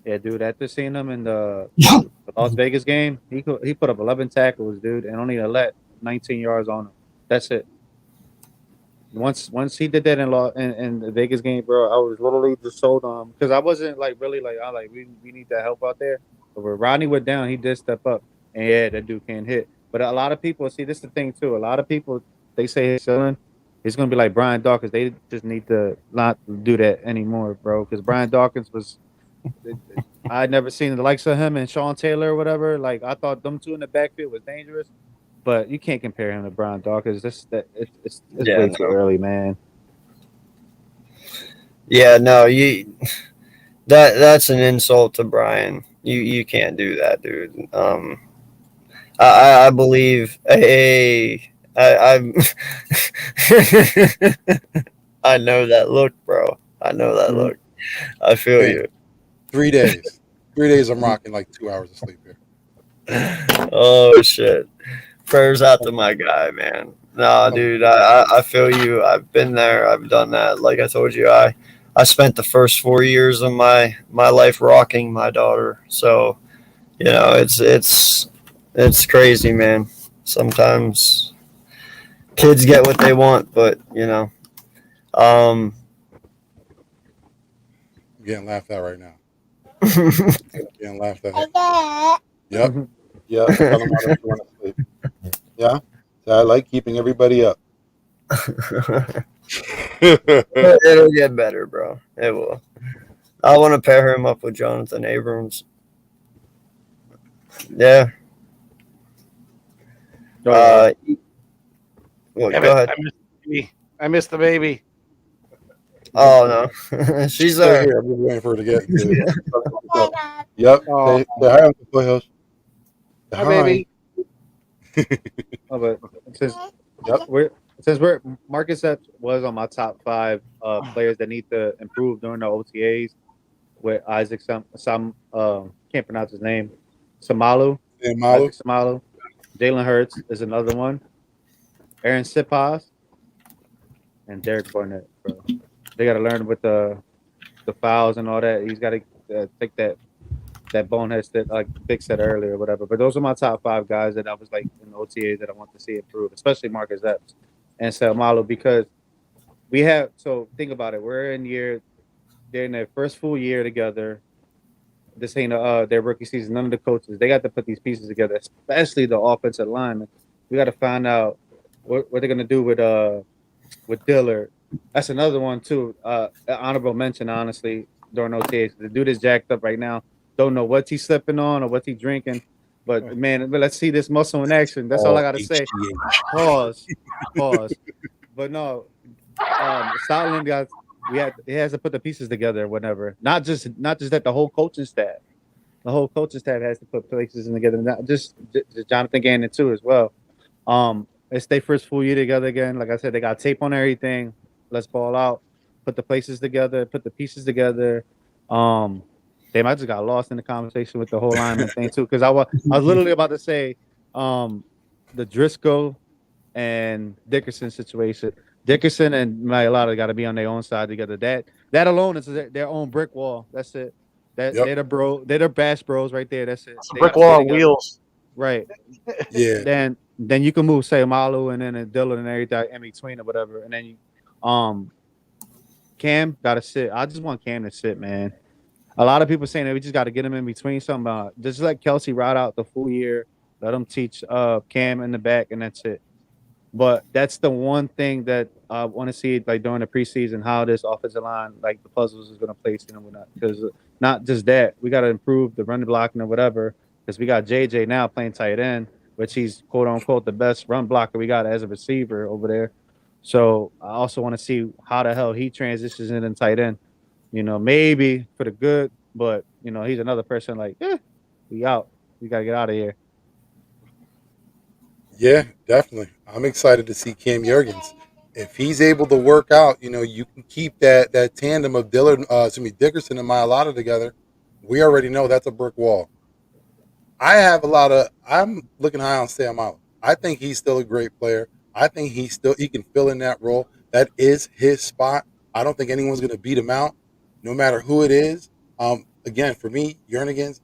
yeah, dude. After seeing him in the Las Vegas game, he put up 11 tackles, dude, and only let 19 yards on him. That's it. Once he did that in the Vegas game, bro, I was literally just sold on him because I wasn't really we need that help out there. But when Rodney went down, he did step up, and yeah, that dude can't hit. But a lot of people see this is the thing too. A lot of people they say his ceiling is gonna be like Brian Dawkins. They just need to not do that anymore, bro. Because Brian Dawkins was. I'd never seen the likes of him and Sean Taylor or whatever. Like I thought them two in the backfield was dangerous. But you can't compare him to Brian Dawkins. It's way too early, man. Yeah, no, that's an insult to Brian. You can't do that, dude. I believe I know that look, bro. I know that look. I feel you. 3 days. 3 days I'm rocking like 2 hours of sleep here. Oh shit. Prayers out to my guy, man. Nah, dude, I feel you. I've been there. I've done that. Like I told you, I spent the first 4 years of my life rocking my daughter. So it's crazy, man. Sometimes kids get what they want, but um, I'm getting laughed at right now. Getting laughed at. Yep. Yep. Tell them why don't you want to sleep. Yeah. So I like keeping everybody up. it'll get better, bro. It will. I want to pair him up with Jonathan Abrams. Yeah. Well, go ahead. I missed the baby. Oh no, she's Right there. here. I'm just waiting for her to get to. Yep. Say hi, Uncle Foothills. Say Hi, baby. Oh, but since Marcus Epps was on my top 5 players that need to improve during the OTAs with Isaac can't pronounce his name. Samalu. E.M.W. Isaac Samalu. Jalen Hurts is another one. Aaron Sipas and Derek Barnett, bro. They got to learn with the fouls and all that. He's got to take that bonehead that like Vic said earlier or whatever. But those are my top 5 guys that I was like in the OTAs that I want to see improve, especially Marcus Epps and Salmalo, because we have. So think about it. They're in their first full year together. This ain't their rookie season. None of the coaches, they got to put these pieces together, especially the offensive lineman. We got to find out what they're gonna do with Dillard. That's another one too. Honorable mention, honestly, during OTAs. The dude is jacked up right now. Don't know what he's slipping on or what he's drinking. But man, let's see this muscle in action. That's all I gotta say. Pause. But no, Stoutland got. He has to put the pieces together, whatever. Not just that. The whole coaching staff has to put pieces together. Not just Jonathan Gannon too as well. It's their first full year together again. Like I said, they got tape on everything. Let's ball out. Put the places together. Put the pieces together. Damn, I just got lost in the conversation with the whole lineman thing too, because I was literally about to say, the Driscoll and Dickerson situation. Dickerson and Mailata got to be on their own side together. That alone is their own brick wall. That's it. They're the bash bros right there. That's it. It's a brick wall on wheels. Right. Yeah. Then you can move, say, Malu and then Dylan and everything in between or whatever. And then Cam got to sit. I just want Cam to sit, man. A lot of people saying that we just got to get him in between something. Just let Kelsey ride out the full year. Let him teach Cam in the back, and that's it. But that's the one thing that I want to see, like during the preseason, how this offensive line, like the puzzles, is going to place in and whatnot. Because not just that, we got to improve the run blocking or whatever. Because we got JJ now playing tight end, which he's quote unquote the best run blocker we got as a receiver over there. So I also want to see how the hell he transitions in tight end. Maybe for the good, but he's another person like, we out. We got to get out of here. Yeah, definitely. I'm excited to see Cam Jurgens. If he's able to work out, you can keep that tandem of Dickerson and Mailata together. We already know that's a brick wall. I'm looking high on Sam Allen. I think he's still a great player. I think he can fill in that role. That is his spot. I don't think anyone's going to beat him out, no matter who it is. Again, for me, Jurgens,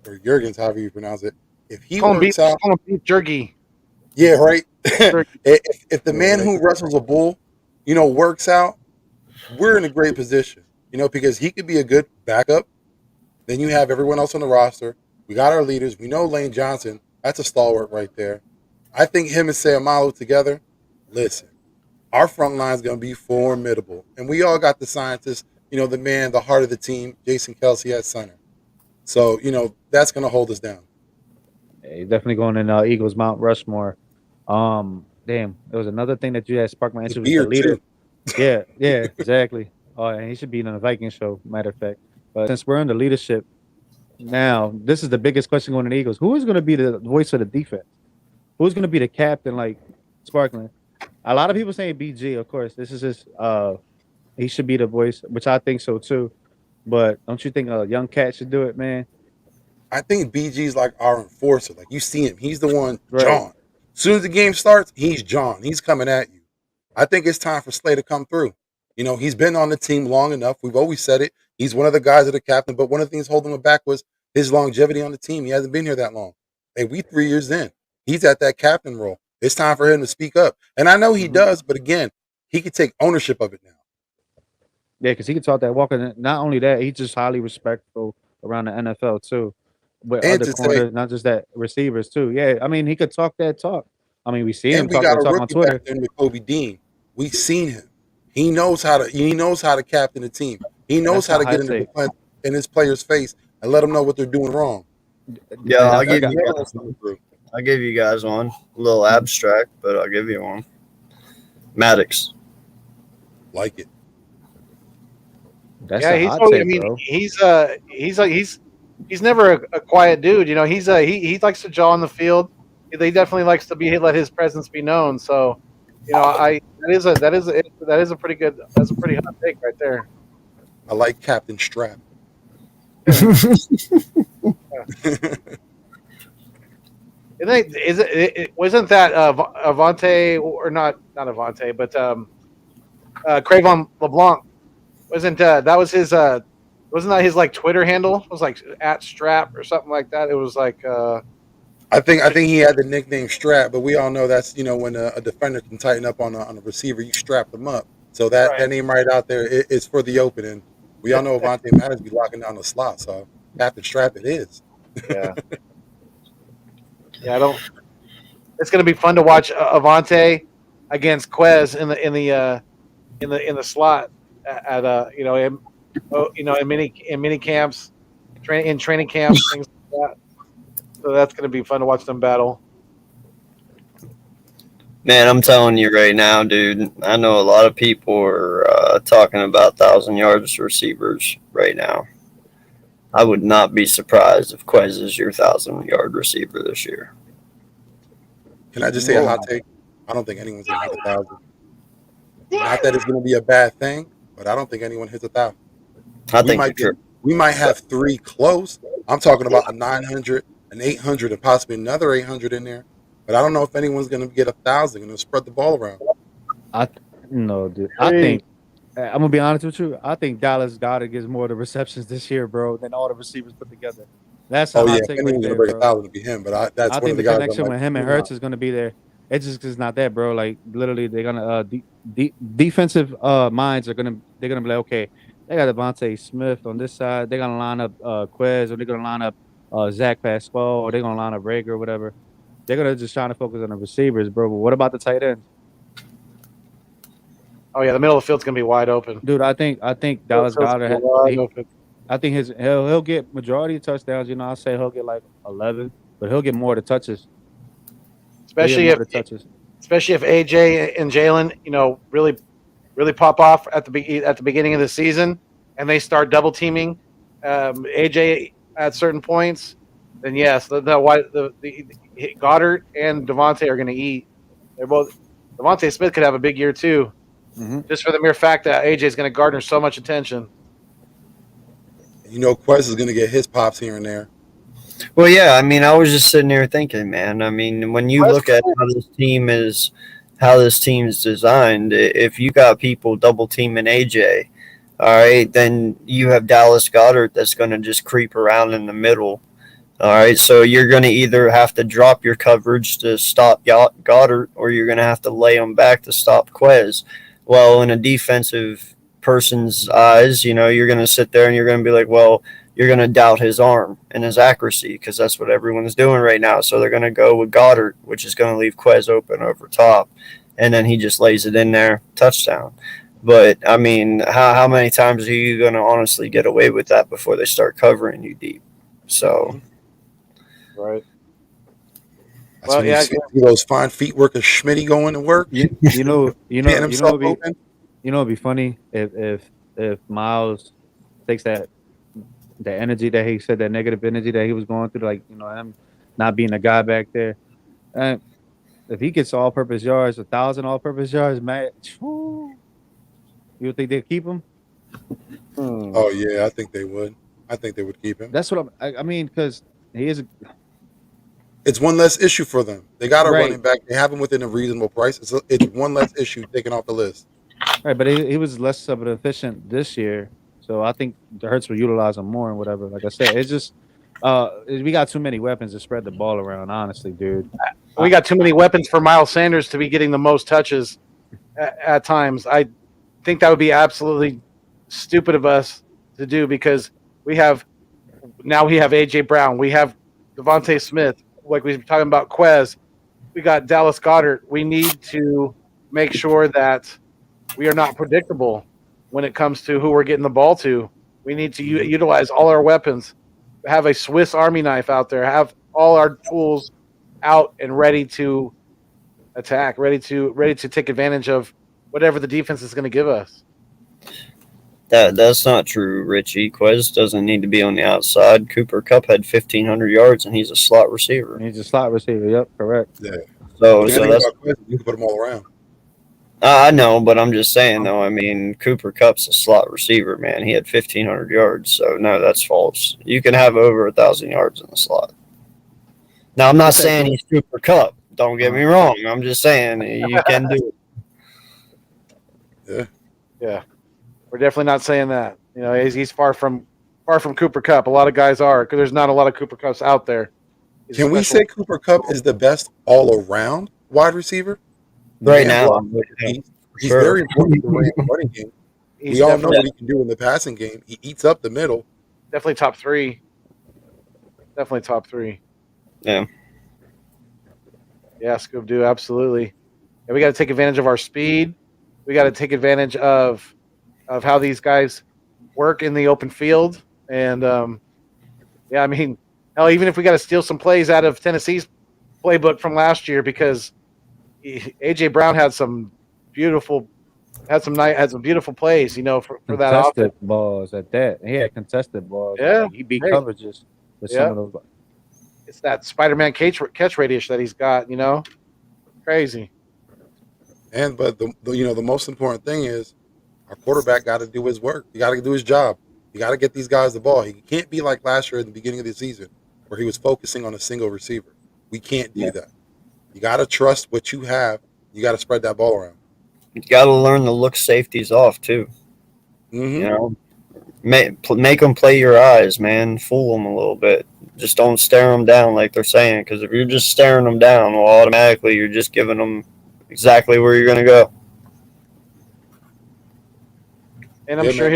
Jurgens, however you pronounce it, if he works out, beef jerky. Yeah, right. if the man who wrestles a bull, works out, we're in a great position, because he could be a good backup. Then you have everyone else on the roster. We got our leaders. We know Lane Johnson. That's a stalwart right there. I think him and Sayamalu together, listen, our front line is going to be formidable. And we all got the scientists, the man, the heart of the team, Jason Kelsey at center. So, that's going to hold us down. Yeah, he's definitely going in Eagles Mount Rushmore. Damn, there was another thing that you had sparked my interest. The leader. Yeah, exactly. Oh, and he should be in a Viking show, matter of fact. But since we're in the leadership now, this is the biggest question going to the Eagles. Who is going to be the voice of the defense? Who's going to be the captain, like Sparkling? A lot of people saying BG, of course. This is his. He should be the voice, which I think so too. But don't you think a young cat should do it, man? I think BG's like our enforcer. Like you see him, he's the one. Right. John, As soon as the game starts, he's John. He's coming at you. I think it's time for Slay to come through. You know, he's been on the team long enough. We've always said it. He's one of the guys that are captain, but one of the things holding him back was his longevity on the team. He hasn't been here that long. Hey, we 3 years in. He's at that captain role. It's time for him to speak up. And I know he does, but again, he can take ownership of it now. Yeah, because he can talk that walk. And not only that, he's just highly respectful around the NFL too. With And other to say, corners, not just that receivers too. Yeah, I mean, he could talk that talk. I mean, we see him and we talk got that a talk on rookie Twitter. back there with Kobe Dean. We've seen him. He knows how to captain the team. He knows how to get in his players' face and let them know what they're doing wrong. Yeah, And I'll give you guys one. A little abstract, but I'll give you one. Maddox. Like it. That's Yeah, a he's. hot Always, take, I mean, bro. he's never a quiet dude. You know, he likes to jaw on the field. He definitely likes to let his presence be known. So, you know, that is a pretty hot take right there. I like Captain Strap. Wasn't that Avante or not Avante, but Cravon LeBlanc? Wasn't that was his? Wasn't that his like Twitter handle? It was like @strap or something like that. It was like. I think he had the nickname Strap, but we all know that's when a defender can tighten up on a receiver, you strap them up. So that name right out there is for the open, and we all know Avante Maddox be locking down the slot. So Captain Strap it is. Yeah. Yeah, I don't. It's going to be fun to watch Avante against Quez in the slot at in mini camps, training camps, things like that. So that's going to be fun to watch them battle. Man, I'm telling you right now, dude. I know a lot of people are talking about 1,000 yards receivers right now. I would not be surprised if Quez is your 1,000-yard receiver this year. Can I just say a hot take? I don't think anyone's going to hit 1,000. Not that it's going to be a bad thing, but I don't think anyone hits 1,000. We might have 3 close. I'm talking about a 900, an 800, and possibly another 800 in there. But I don't know if anyone's going to get 1,000 and spread the ball around. No, dude. I think I'm gonna be honest with you. I think Dallas Goedert gets more of the receptions this year, bro, than all the receivers put together. That's a hot take right there, break bro. 1,000 to be him, but that's I one think of the the guys. connection with him and Hurts is gonna be there. It's just cause it's not that, bro. Like literally, they're gonna defensive minds they're gonna be like, okay, they got Devontae Smith on this side. They're gonna line up Quez, or they're gonna line up Zach Pascal, or they're gonna line up Rager or whatever. They're gonna just trying to focus on the receivers, bro. But what about the tight ends? Oh yeah, the middle of the field's gonna be wide open. Dude, I think Dallas Goedert. I think he'll get majority of touchdowns. You know, I'll say he'll get like 11, but he'll get more of the touches. Especially if AJ and Jalen, really pop off at the beginning of the season, and they start double teaming AJ at certain points. Then yes, the Goddard and Devontae are going to eat. They're both. Devontae Smith could have a big year too, just for the mere fact that AJ is going to garner so much attention. Quez is going to get his pops here and there. Well, yeah. I mean, I was just sitting there thinking, man. I mean, when you look at how this team's designed, if you got people double teaming AJ, all right, then you have Dallas Goedert that's going to just creep around in the middle. All right, so you're going to either have to drop your coverage to stop Goddard, or you're going to have to lay him back to stop Quez. Well, in a defensive person's eyes, you're going to sit there and you're going to be like, well, you're going to doubt his arm and his accuracy because that's what everyone's doing right now. So they're going to go with Goddard, which is going to leave Quez open over top, and then he just lays it in there, touchdown. But, I mean, how many times are you going to honestly get away with that before they start covering you deep? So... Right. That's when you see those fine feet working Schmitty going to work. It'd be funny if Miles takes that energy that he said, that negative energy that he was going through, like him not being a guy back there, and if he gets all-purpose yards, 1,000 all-purpose yards, man, you think they'd keep him? Oh yeah, I think they would. I think they would keep him. That's what I mean, because he is. It's one less issue for them. They got a Right. running back. They have him within a reasonable price. It's one less issue taken off the list. Right, but he was less of an efficient this year, so I think the Hurts will utilize him more and whatever. Like I said, it's just we got too many weapons to spread the ball around. Honestly, dude. We got too many weapons for Miles Sanders to be getting the most touches at times. I think that would be absolutely stupid of us to do because we have A.J. Brown, we have Devontae Smith, like we were talking about Quez, we got Dallas Goedert. We need to make sure that we are not predictable when it comes to who we're getting the ball to. We need to utilize all our weapons, have a Swiss Army knife out there, have all our tools out and ready to attack, ready to take advantage of whatever the defense is going to give us. That's not true, Richie. Quez doesn't need to be on the outside. Cooper Kupp had 1,500 yards, and he's a slot receiver. He's a slot receiver. Yep, correct. Yeah. So You that's. can put them all around. I know, but I'm just saying, though. I mean, Cooper Kupp's a slot receiver, man. He had 1,500 yards, so no, that's false. You can have over 1,000 yards in the slot. Now, I'm not saying he's Cooper Kupp. Don't get me wrong. I'm just saying you can do it. Yeah. We're definitely not saying that. You know, he's far from Cooper Kupp. A lot of guys are because there's not a lot of Cooper Kupps out there. Can we say Cooper Kupp is the best all-around wide receiver? Right now. He's very important in the running game. We all know what he can do in the passing game. He eats up the middle. Definitely top three. Definitely top three. Yeah. Yeah, Scoob-Doo, absolutely. And we got to take advantage of our speed. We got to take advantage of how these guys work in the open field. And, yeah, I mean, hell, even if we got to steal some plays out of Tennessee's playbook from last year because A.J. Brown had some beautiful plays, you know, for that contested offense. balls at that. He had contested balls. Yeah. Like, he beat coverages with some of those. It's that Spider-Man catch radius that he's got, you know, crazy. But the most important thing is our quarterback got to do his work. He got to do his job. You got to get these guys the ball. He can't be like last year at the beginning of the season where he was focusing on a single receiver. We can't do that. You got to trust what you have. You got to spread that ball around. You got to learn to look safeties off too. Mm-hmm. You know, make them play your eyes, man. Fool them a little bit. Just don't stare them down like they're saying. Because if you're just staring them down, well, automatically you're just giving them exactly where you're going to go. And I'm sure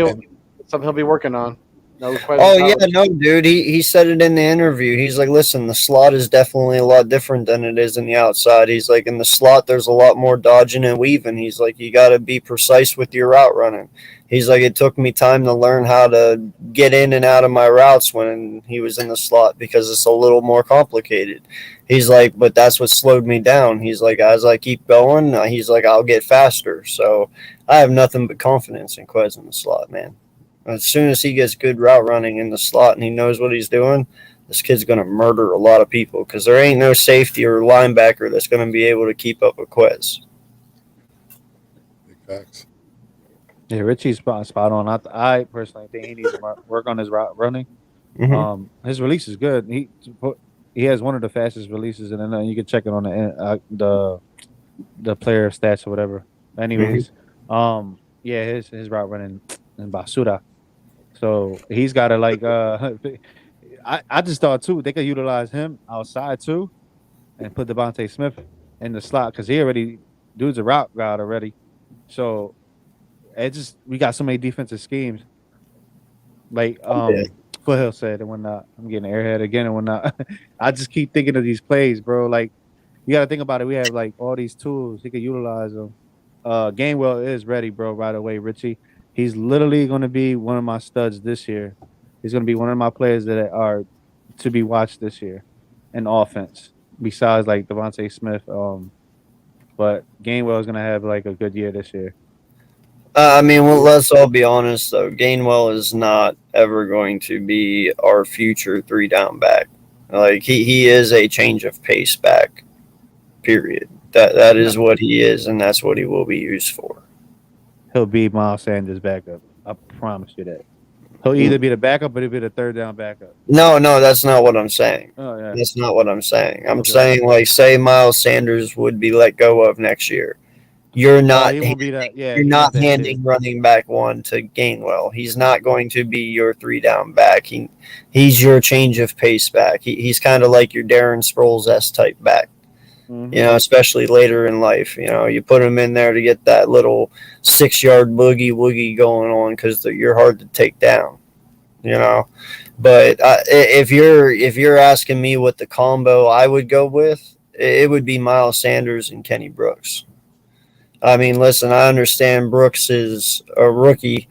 something he'll be working on. No question. Oh, yeah, no, dude. He said it in the interview. He's like, listen, the slot is definitely a lot different than it is in the outside. He's like, in the slot, there's a lot more dodging and weaving. He's like, you got to be precise with your route running. He's like, it took me time to learn how to get in and out of my routes when he was in the slot because it's a little more complicated. He's like, but that's what slowed me down. He's like, as I keep going, he's like, I'll get faster. So I have nothing but confidence in Quez in the slot, man. As soon as he gets good route running in the slot and he knows what he's doing, this kid's going to murder a lot of people because there ain't no safety or linebacker that's going to be able to keep up with Quez. Big facts. Yeah, Richie's spot on. I personally think he needs to work on his route running. Mm-hmm. His release is good. He has one of the fastest releases, and then you can check it on the player stats or whatever. Anyways, yeah, his route running in basura. So he's got to like. I just thought too they could utilize him outside too, and put Devontae Smith in the slot because dude's a route guy already. So we got so many defensive schemes. Like Foothill said and whatnot. I'm getting airhead again and whatnot. I just keep thinking of these plays, bro. Like you got to think about it. We have like all these tools. He could utilize them. Gainwell is ready, bro. Right away, Richie. He's literally going to be one of my studs this year. He's going to be one of my players that are to be watched this year in offense. Besides like Devontae Smith, but Gainwell is going to have like a good year this year. I mean, well, let's all be honest, though. Gainwell is not ever going to be our future 3-down back. Like, he is a change of pace back, period. That is what he is, and that's what he will be used for. He'll be Miles Sanders' backup. I promise you that. He'll either be the backup or he'll be the third down backup. No, that's not what I'm saying. Oh yeah. That's not what I'm saying. I'm Okay. saying, like, say Miles Sanders would be let go of next year. You're not he won't be that. Yeah, you're he's not not that handing running back one to Gainwell. He's not going to be your 3-down back. He's your change of pace back. He's kind of like your Darren Sproles-esque type back. Mm-hmm. You know, especially later in life. You know, you put him in there to get that little 6-yard boogie woogie going on because you're hard to take down. You know, but if you're asking me what the combo I would go with, it would be Miles Sanders and Kenny Brooks. I mean, listen, I understand Brooks is a rookie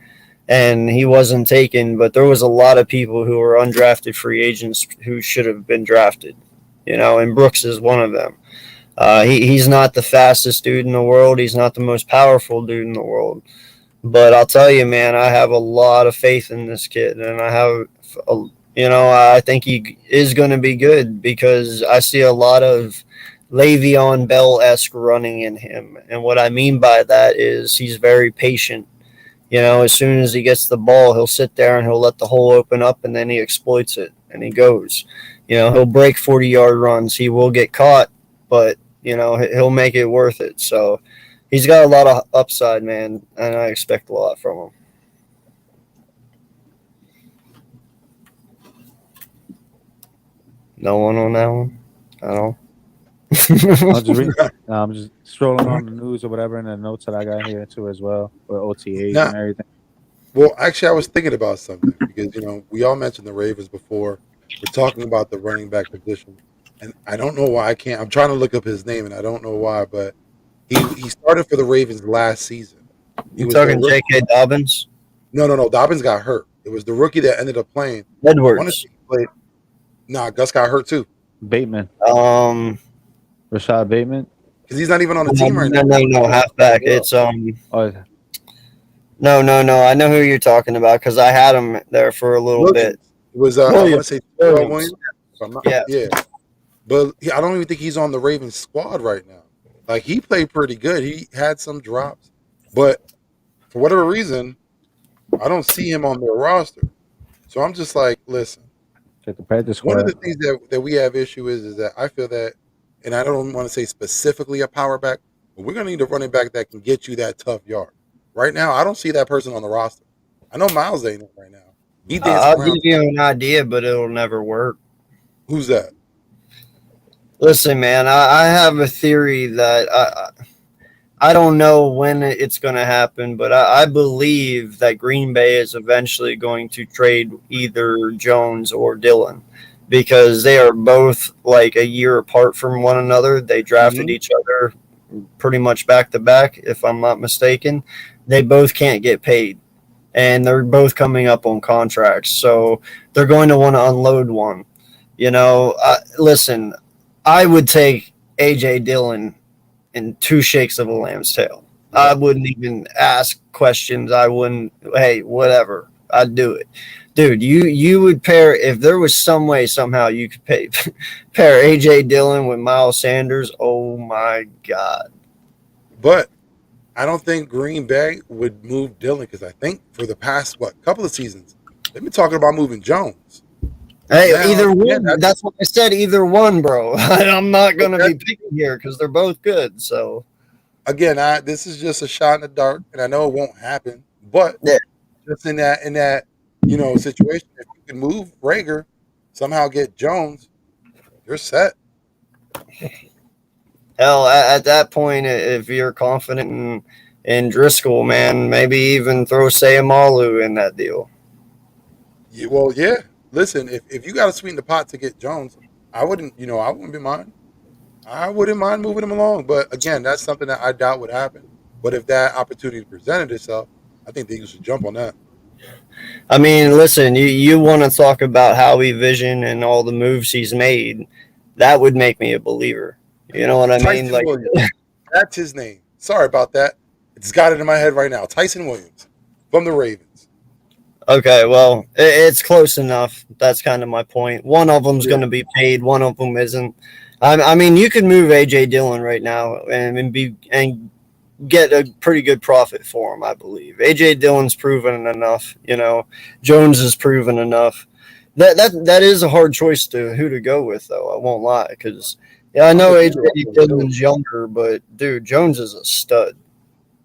and he wasn't taken, but there was a lot of people who were undrafted free agents who should have been drafted, you know, and Brooks is one of them. He's not the fastest dude in the world. He's not the most powerful dude in the world. But I'll tell you, man, I have a lot of faith in this kid, and I think he is going to be good because I see a lot of Le'Veon Bell-esque running in him. And what I mean by that is he's very patient. You know, as soon as he gets the ball, he'll sit there and he'll let the hole open up, and then he exploits it, and he goes. You know, he'll break 40-yard runs. He will get caught, but, you know, he'll make it worth it. So he's got a lot of upside, man, and I expect a lot from him. No one on that one? I don't know. I'm just strolling on the news or whatever, and the notes that I got here too as well, with OTAs and everything. Well, actually, I was thinking about something because, you know, we all mentioned the Ravens before. We're talking about the running back position, and I don't know why I can't. I'm trying to look up his name, and I don't know why, but he started for the Ravens last season. You talking J.K. Dobbins? No. Dobbins got hurt. It was the rookie that ended up playing. Edwards. Gus got hurt too. Bateman. Rashad Bateman. Because he's not even on the team right now. No, halfback. It's No. I know who you're talking about because I had him there for a little bit. It was I want to say Williams. Yeah. But I don't even think he's on the Ravens squad right now. Like, he played pretty good. He had some drops, but for whatever reason, I don't see him on their roster. So I'm just like, listen. Check the practice squad. One of the things that we have issue is that I feel that, and I don't want to say specifically a power back, but we're going to need a running back that can get you that tough yard. Right now, I don't see that person on the roster. I know Miles ain't it right now. I'll give you an idea, but it'll never work. Who's that? Listen, man, I have a theory that I don't know when it's going to happen, but I believe that Green Bay is eventually going to trade either Jones or Dillon because they are both like a year apart from one another. They drafted each other pretty much back to back, if I'm not mistaken. They both can't get paid, and they're both coming up on contracts, so they're going to want to unload one. You know, listen, I would take A.J. Dillon in 2 shakes of a lamb's tail. I wouldn't even ask questions. I wouldn't, hey, whatever. I'd do it. Dude, you would pair, if there was some way somehow you could pair A.J. Dillon with Miles Sanders, oh my God. But I don't think Green Bay would move Dillon because I think for the past, couple of seasons, they've been talking about moving Jones. Hey, now, either one. That's what I said. Either one, bro. I'm not going to be picky here because they're both good. So, again, this is just a shot in the dark, and I know it won't happen. But just in that situation, if you can move Rager, somehow get Jones, you're set. Hell, at that point, if you're confident in Driscoll, man, maybe even throw Sayamalu in that deal. Yeah, well, yeah. Listen, if you got to sweeten the pot to get Jones, I wouldn't be mind. I wouldn't mind moving him along. But again, that's something that I doubt would happen. But if that opportunity presented itself, I think the Eagles should jump on that. I mean, listen, you want to talk about Howie Vision and all the moves he's made. That would make me a believer. You know what I mean? Like, that's his name. Sorry about that. It's got it in my head right now. Tyson Williams from the Ravens. Okay, well, it's close enough. That's kind of my point. One of them's going to be paid. One of them isn't. I mean, you could move A.J. Dillon right now and get a pretty good profit for him, I believe. AJ Dillon's proven enough, Jones has proven enough. That is a hard choice to who to go with, though. I won't lie, because I know AJ Dillon's younger, but dude, Jones is a stud.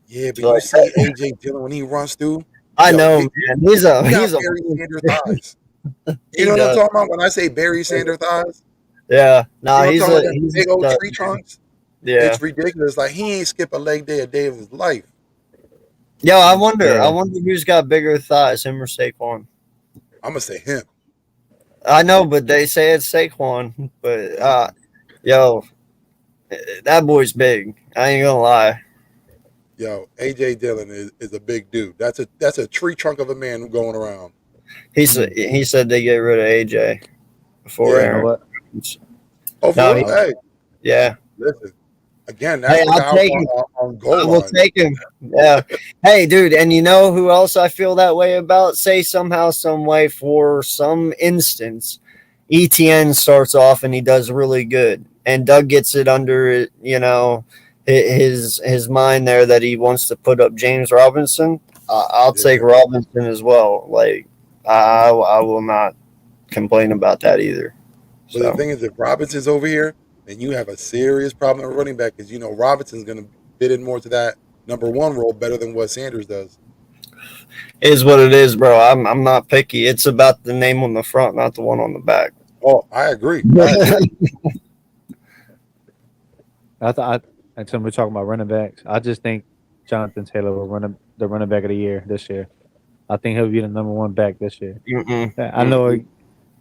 Yeah, but you see AJ Dillon when he runs through. I know, man. He's a Barry Sanders eyes. You know what I'm talking about when I say Barry Sanders eyes? Yeah, no, he's big old stud. tree trunks. Yeah, it's ridiculous. Like he ain't skip a leg day a day of his life. Yeah, I wonder who's got bigger thighs, him or Saquon. I'm gonna say him. I know, but they say it's Saquon. But yo, that boy's big. I ain't gonna lie. Yo, AJ Dillon is a big dude. That's a tree trunk of a man going around. He said they get rid of AJ before Aaron. What? Oh, for real? Hey. Yeah. Listen. Again, that's I'll take him. On goal I will take him. Yeah. Hey, dude, and you know who else I feel that way about? Say somehow, some way, for some instance, ETN starts off and he does really good, and Doug gets it under his mind there that he wants to put up James Robinson. I'll take Robinson as well. Like I will not complain about that either. But the thing is, if Robinson's over here, then you have a serious problem at running back, because Robinson's going to fit in more to that number one role better than what Sanders does. Is what it is, bro. I'm not picky. It's about the name on the front, not the one on the back. Oh, I agree. Until we're talking about running backs, I just think Jonathan Taylor will run the running back of the year this year. I think he'll be the number one back this year. I know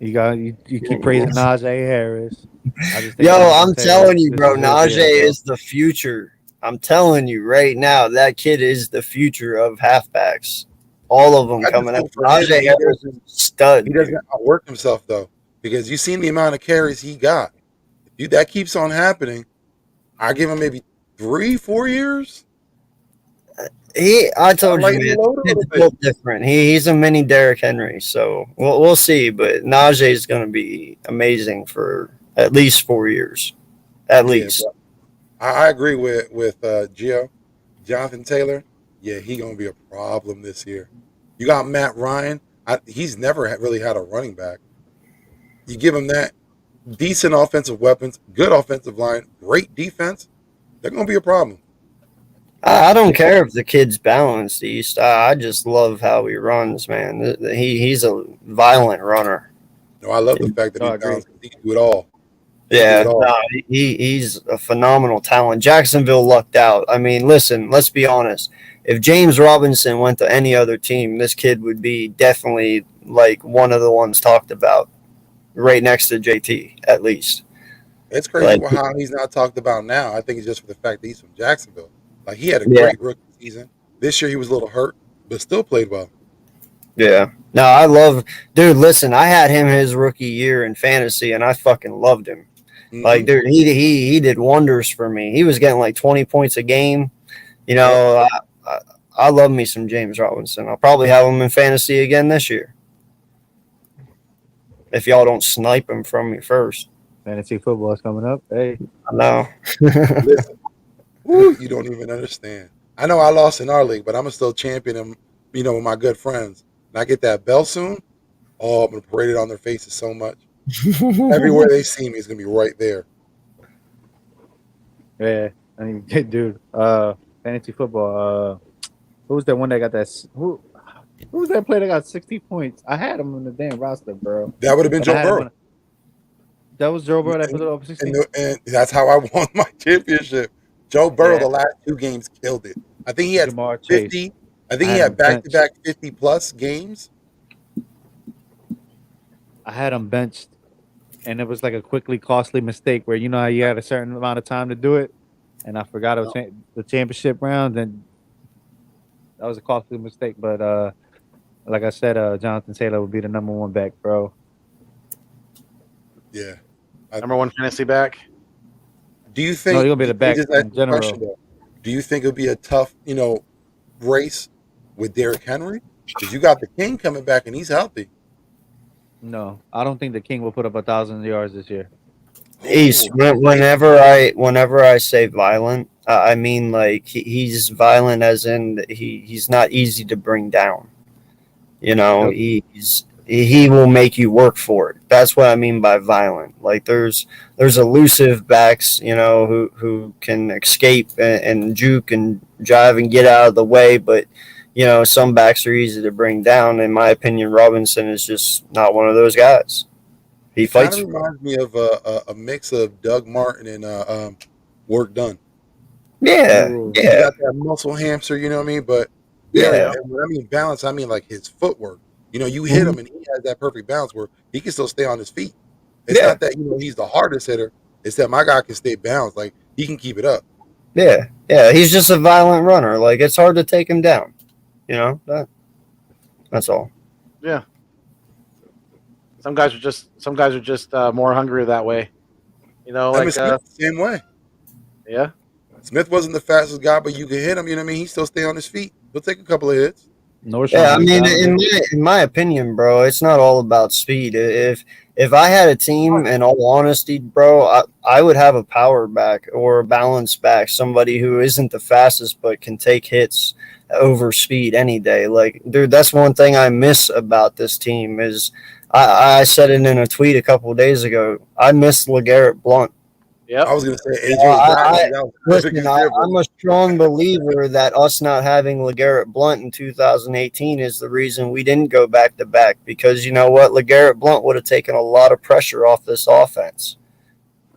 you keep praising Najee Harris. I'm telling you, bro, Najee is the future. I'm telling you right now, that kid is the future of halfbacks. All of them coming up. Najee Harris is a stud. He doesn't outwork himself, though, because you've seen the amount of carries he got. If that keeps on happening, I give him maybe 3-4 years. I told you, man, it's built different. He's a mini Derrick Henry, so we'll see. But Najee is going to be amazing for at least 4 years, at least. I agree with Gio, Jonathan Taylor. Yeah, he's going to be a problem this year. You got Matt Ryan. He's never really had a running back. You give him that, decent offensive weapons, good offensive line, great defense, they're going to be a problem. I don't care if the kid's balanced, East. I just love how he runs, man. He's a violent runner. No, I love the fact that he's balanced. He can do it all. Yeah, he's a phenomenal talent. Jacksonville lucked out. I mean, listen, let's be honest. If James Robinson went to any other team, this kid would be definitely like one of the ones talked about, right next to JT, at least. It's crazy how he's not talked about now. I think it's just for the fact that he's from Jacksonville. Like, he had a great rookie season. This year he was a little hurt, but still played well. Yeah. No, dude, listen, I had him his rookie year in fantasy, and I fucking loved him. Mm-hmm. Like, dude, he did wonders for me. He was getting like 20 points a game. I love me some James Robinson. I'll probably have him in fantasy again this year, if y'all don't snipe him from me first. Fantasy football is coming up. Hey. I know. Listen. Woo, you don't even understand. I know I lost in our league, but I'm going to still champion him, with my good friends. And I get that bell soon. Oh, I'm going to parade it on their faces so much. Everywhere they see me is going to be right there. Yeah. I mean, dude, fantasy football. Who was that one that got that? Who was that player that got 60 points? I had him on the damn roster, bro. That would have been Joe Burrow. That was Joe Burrow that put it up 16. And that's how I won my championship. Joe Burrow, the last 2 games, killed it. I think he had 50. I think he had back-to-back 50-plus games. I had him benched, and it was like a quickly costly mistake where you had a certain amount of time to do it, and I forgot it was the championship round, and that was a costly mistake. But like I said, Jonathan Taylor would be the number one back, bro. Yeah. Number one fantasy back? Do you think he'll be the back in general? Do you think it'll be a tough, race with Derrick Henry? Because you got the King coming back and he's healthy. No, I don't think the King will put up 1,000 yards this year. East, whenever I say violent, I mean, like he's violent, as in he's not easy to bring down. You know, he will make you work for it. That's what I mean by violent. Like there's elusive backs, you know, who can escape and juke and jive and get out of the way, but you know, some backs are easy to bring down. In my opinion, Robinson is just not one of those guys. He Kind fights. of reminds me of a mix of Doug Martin and Work Done. Yeah, Ooh. He yeah, got that muscle hamster, you know what I mean? But yeah. and when I mean balance, I mean like his footwork. You know, you hit him and he has that perfect balance where he can still stay on his feet. It's Yeah, not that, you know, he's the hardest hitter. It's that my guy can stay balanced. Like he can keep it up. yeah, yeah. He's just a violent runner. Like it's hard to take him down. You know that's all. Yeah. Some guys are just more hungry that way. You know, I mean, like Smith the same way. yeah. Smith wasn't the fastest guy, but you can hit him. You know what I mean? He still stay on his feet. He'll take a couple of hits. Yeah, I Nordstrom is mean, down there. in my opinion, bro, it's not all about speed. If I had a team, in all honesty, bro, I would have a power back or a balance back, somebody who isn't the fastest but can take hits over speed any day. Like, dude, that's one thing I miss about this team is I said it in a tweet a couple of days ago. I miss LeGarrette Blunt. Yep. I was gonna say AJ I, Brown. That was a perfect listen, example. I'm a strong believer that us not having LeGarrette Blunt in 2018 is the reason we didn't go back to back because you know what? LeGarrette Blunt would have taken a lot of pressure off this offense.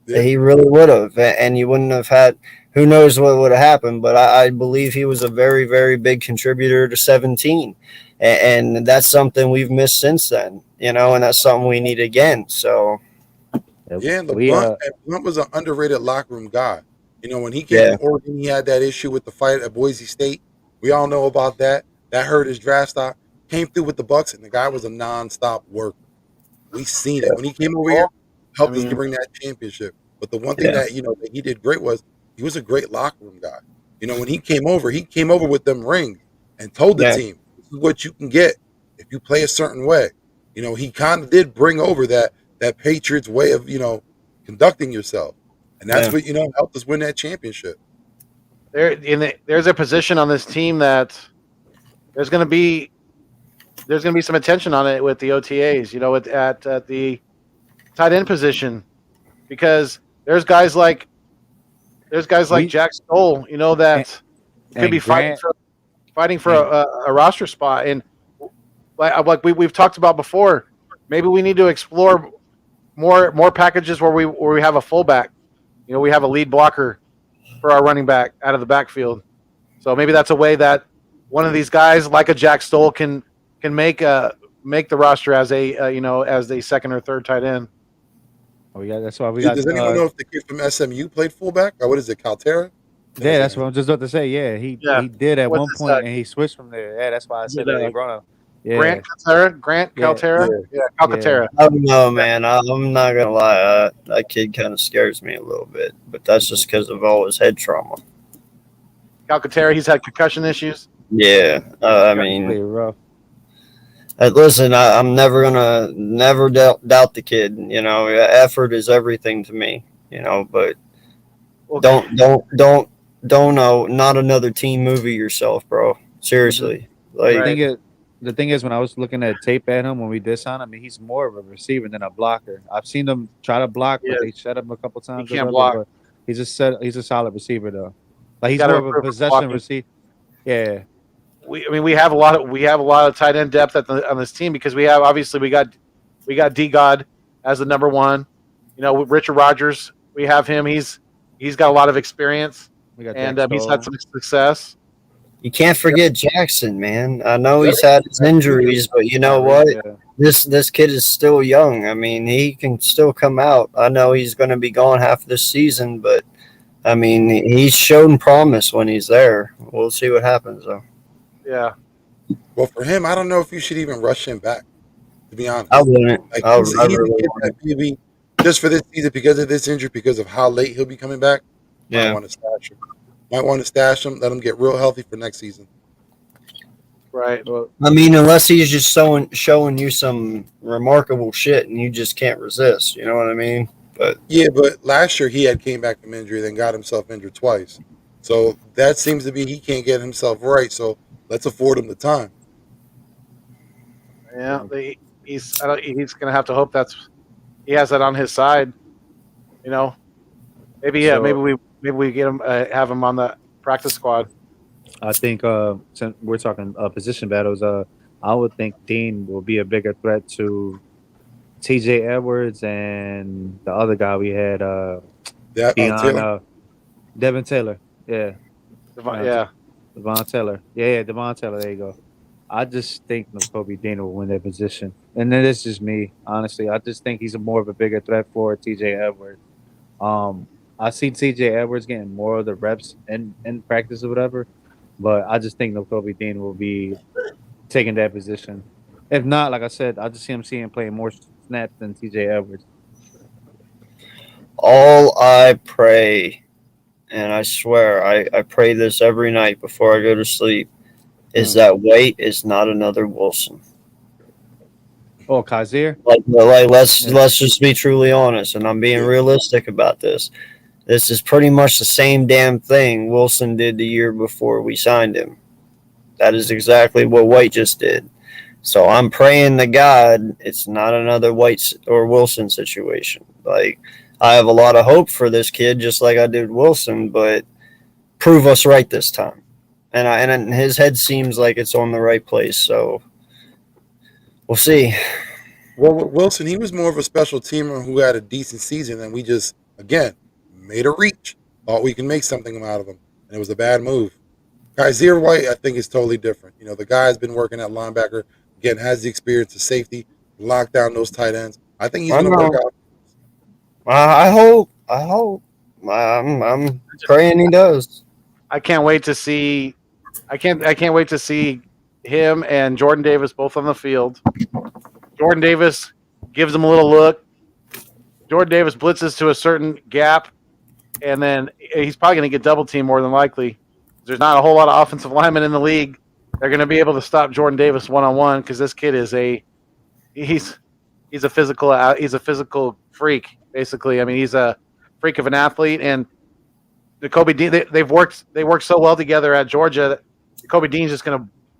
Yeah. He really would have, and you wouldn't have had. Who knows what would have happened? But I believe he was a very, very big contributor to 17, and that's something we've missed since then. You know, and that's something we need again. So Yeah, and We Blunt was an underrated locker room guy. You know, when he came yeah, from Oregon, he had that issue with the fight at Boise State. We all know about that. That hurt his draft stock. Came through with the Bucks, and the guy was a nonstop worker. We seen it when he came over here. I Helped us to mean, bring that championship. But the one thing yeah, that that he did great was he was a great locker room guy. You know, when he came over with them rings and told the yeah, team, "This is what you can get if you play a certain way." You know, he kind of did bring over that Patriots way of conducting yourself, and that's yeah. what helped us win that championship. there's a position on this team that there's going to be some attention on it with the OTAs. You know, at the tight end position because there's guys like we Jack Stoll. You know and, that could be and Grant fighting for and a roster spot and like we've talked about before. Maybe we need to explore more packages where we have a fullback. You know, we have a lead blocker for our running back out of the backfield. So maybe that's a way that one of these guys, like a Jack Stoll, can make the roster as as the second or third tight end. that's why we Dude, got does anyone know if the kid from SMU played fullback? Or what is it, Caltera? That yeah, was that's his what name. I'm just about to say. Yeah, he Yeah. he did at What's one his point and he switched from there. Yeah, that's why I is said it, that they brought him. Yeah, Grant yeah, Caltera? Yeah. Yeah, yeah. Calcaterra. I don't know, man. I'm not gonna lie. That kid kind of scares me a little bit, but that's just because of all his head trauma. Calcaterra, he's had concussion issues. Yeah, I mean, Pretty rough. listen, I'm never doubt the kid. You know, effort is everything to me. You know, but Okay. don't know. Not another teen movie yourself, bro. But the, Seriously, the like Right. thing is, the thing is, when I was looking at tape at him when we did sign him, I mean, he's more of a receiver than a blocker. I've seen him try to block, Yeah, but they shut him a couple he times or can't whatever. block. But he's a solid receiver though. Like He's he's got to more of a improve his possession blocking. receiver. Yeah, We have a lot of tight end depth on this team because we got D God as the number one. You know, with Richard Rodgers, we have him. He's got a lot of experience we got and Jack he's had Stoll. some success. you can't forget Jackson, man. I know Yep. he's had his injuries, but you know what? Yeah. This kid is still young. I mean, he can still come out. I know he's going to be gone half this season, but I mean, he's shown promise when he's there. We'll see what happens, though. Yeah, Well, for him, I don't know if you should even rush him back. To be honest, I wouldn't. like I he's a really kid wouldn't. that maybe just for this season because of this injury, because of how late he'll be coming back. Might Yeah. want to stash him. Might want to stash him. Let him get real healthy for next season. right. Well, I mean, unless he's just showing you some remarkable shit and you just can't resist. You know what I mean? But Yeah, but last year he had came back from injury, then got himself injured twice. So that seems to be he can't get himself right. So let's afford him the time. Yeah, he's going to have to hope he has that on his side. You know, maybe So we get him have him on the practice squad. I think since we're talking position battles, I would think Dean will be a bigger threat to T.J. Edwards and the other guy we had, That Dion Taylor. Devin Taylor. Yeah, Yeah, Devon Taylor. Yeah, Devon Taylor. There you go. I just think Kobe Dean will win that position, and then it's just me. Honestly, I just think he's more of a bigger threat for T.J. Edwards. Um, I see T.J. Edwards getting more of the reps in practice or whatever, but I just think Kobe Dean will be taking that position. If not, like I said, I just see him playing more snaps than T.J. Edwards. All I pray, and I swear I pray this every night before I go to sleep, is that White is not another Wilson. Oh, Kaiser. Let's just be truly honest, and I'm being realistic about this. This is pretty much the same damn thing Wilson did the year before we signed him. That is exactly what White just did. So I'm praying to God it's not another White or Wilson situation. Like, I have a lot of hope for this kid, just like I did Wilson, but prove us right this time. And his head seems like it's on the right place. So we'll see. Well, with Wilson, he was more of a special teamer who had a decent season, and we just again made a reach, thought we can make something out of him, and it was a bad move. Kaiser White, I think, is totally different. You know, the guy's been working at linebacker, again, has the experience of safety, lock down those tight ends. I think he's I going to work know. out. I hope. I hope. I'm praying he does. I can't wait to see. I can't wait to see him and Jordan Davis both on the field. Jordan Davis gives him a little look. Jordan Davis blitzes to a certain gap, and then he's probably going to get double teamed more than likely. There's not a whole lot of offensive linemen in the league. They're going to be able to stop Jordan Davis one on one because this kid is he's a physical freak basically. I mean, he's a freak of an athlete, and the Kobe Dean they worked so well together at Georgia. That Kobe Dean's just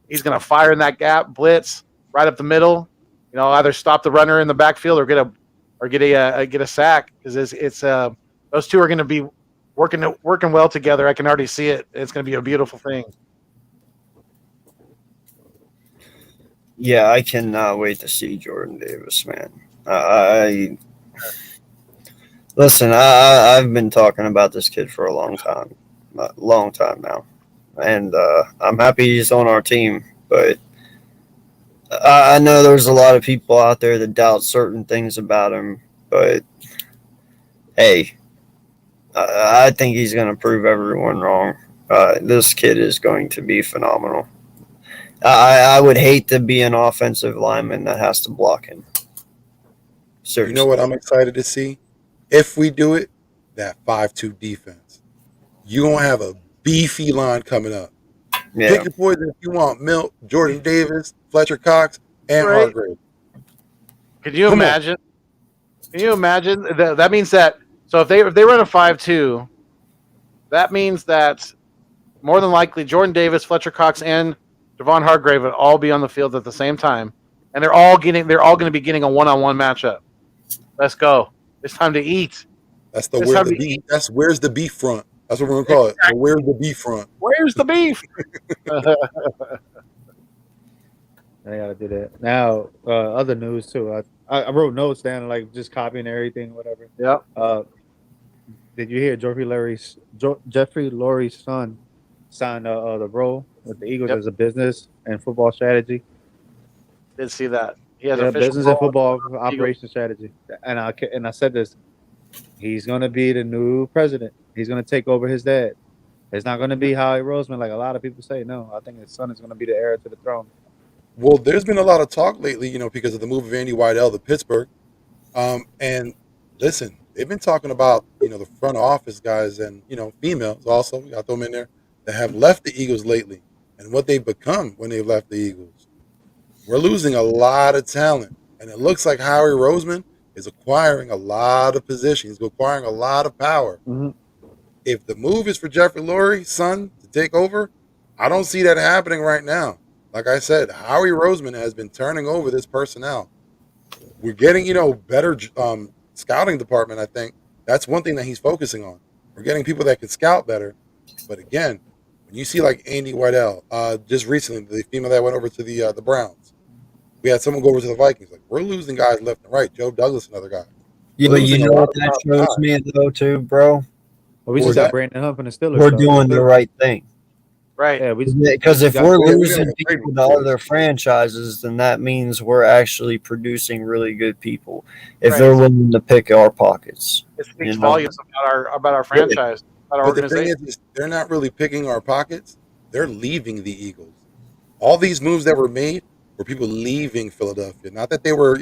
he's gonna fire in that gap, blitz right up the middle. You know, either stop the runner in the backfield or get a sack because it's those two are going to be working well together. I can already see it. It's going to be a beautiful thing. Yeah, I cannot wait to see Jordan Davis, man. I listen. I've been talking about this kid for a long time now, and I'm happy he's on our team. But I know there's a lot of people out there that doubt certain things about him. But hey, I think he's going to prove everyone wrong. This kid is going to be phenomenal. I would hate to be an offensive lineman that has to block him. Seriously. You know what I'm excited to see? If we do it, that 5-2 defense. You're going to have a beefy line coming up. Yeah. Pick your poison if you want. Milt, Jordan Davis, Fletcher Cox, and Right. Hargrave. Can you imagine? Can you imagine? That means that so if they run a 5-2, that means that more than likely Jordan Davis, Fletcher Cox, and Javon Hargrave would all be on the field at the same time, and they're all going to be getting a one-on-one matchup. Let's go! It's time to eat. That's the beef. That's where's the beef front. That's what we're gonna call it. So where's the beef front? Where's the beef? I gotta do that. Now, other news too. I wrote notes down, like just copying everything, whatever. Yeah. Did you hear Jeffrey Lurie's son signed the role with the Eagles as a business and football strategy? Did see that. He has a business and football Eagles. operation strategy. And I said this. He's gonna be the new president. He's gonna take over his dad. It's not gonna be Howie Roseman like a lot of people say. No, I think his son is gonna be the heir to the throne. Well, there's been a lot of talk lately, you know, because of the move of Andy Weidel to Pittsburgh. And listen, they've been talking about, you know, the front office guys and, you know, females also, we got them in there, that have left the Eagles lately and what they've become when they've left the Eagles. We're losing a lot of talent. And it looks like Howie Roseman is acquiring a lot of positions, acquiring a lot of power. Mm-hmm. if the move is for Jeffrey Lurie's son to take over, I don't see that happening right now. Like I said, Howie Roseman has been turning over this personnel. We're getting, better scouting department. I think that's one thing that he's focusing on. We're getting people that can scout better. But again, when you see like Andy Waddell, just recently, the female that went over to the Browns, we had someone go over to the Vikings. Like we're losing guys left and right. Joe Douglas, another guy. Yeah, We're but you losing a know lot what of that top shows guys. me though, too, bro. Well, we What just was got that? Brandon Huff and the Steelers. We're though. doing the right thing. Right. Yeah, we Because if got- we're we losing gotta trade people him to for other franchises, then that means we're actually producing really good people. If Right. they're willing to pick our pockets, It speaks you know? volumes about our franchise, about our But the thing organization. is, they're not really picking our pockets. They're leaving the Eagles. All these moves that were made were people leaving Philadelphia. Not that they were,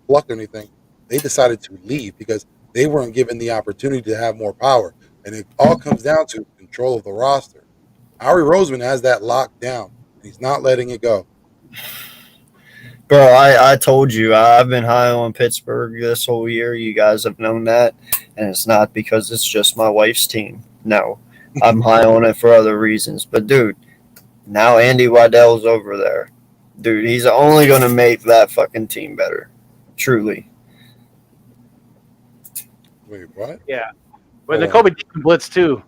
plucked or anything. They decided to leave because they weren't given the opportunity to have more power. And it all comes down to control of the roster. Howie Roseman has that locked down, and he's not letting it go. Bro, I told you I've been high on Pittsburgh this whole year. You guys have known that. And it's not because it's just my wife's team. No, I'm high on it for other reasons. But, dude, now Andy Waddell's over there. Dude, he's only going to make that fucking team better. Truly. Wait, what? Yeah, but Hold Nakobe Dean can blitz too.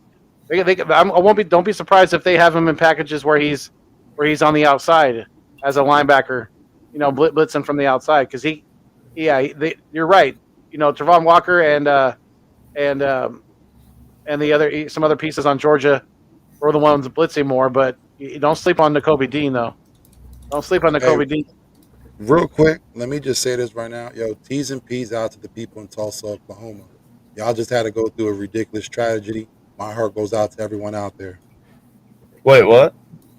Don't be surprised if they have him in packages where he's on the outside as a linebacker, blitzing from the outside because you're right. Travon Walker and the other some other pieces on Georgia were the ones blitzing more, but you don't sleep on Nakobe Dean though. Don't sleep on Nakobe Dean. Real quick, let me just say this right now. Yo, T's and P's out to the people in Tulsa, Oklahoma. Y'all just had to go through a ridiculous tragedy. My heart goes out to everyone out there. Wait, what?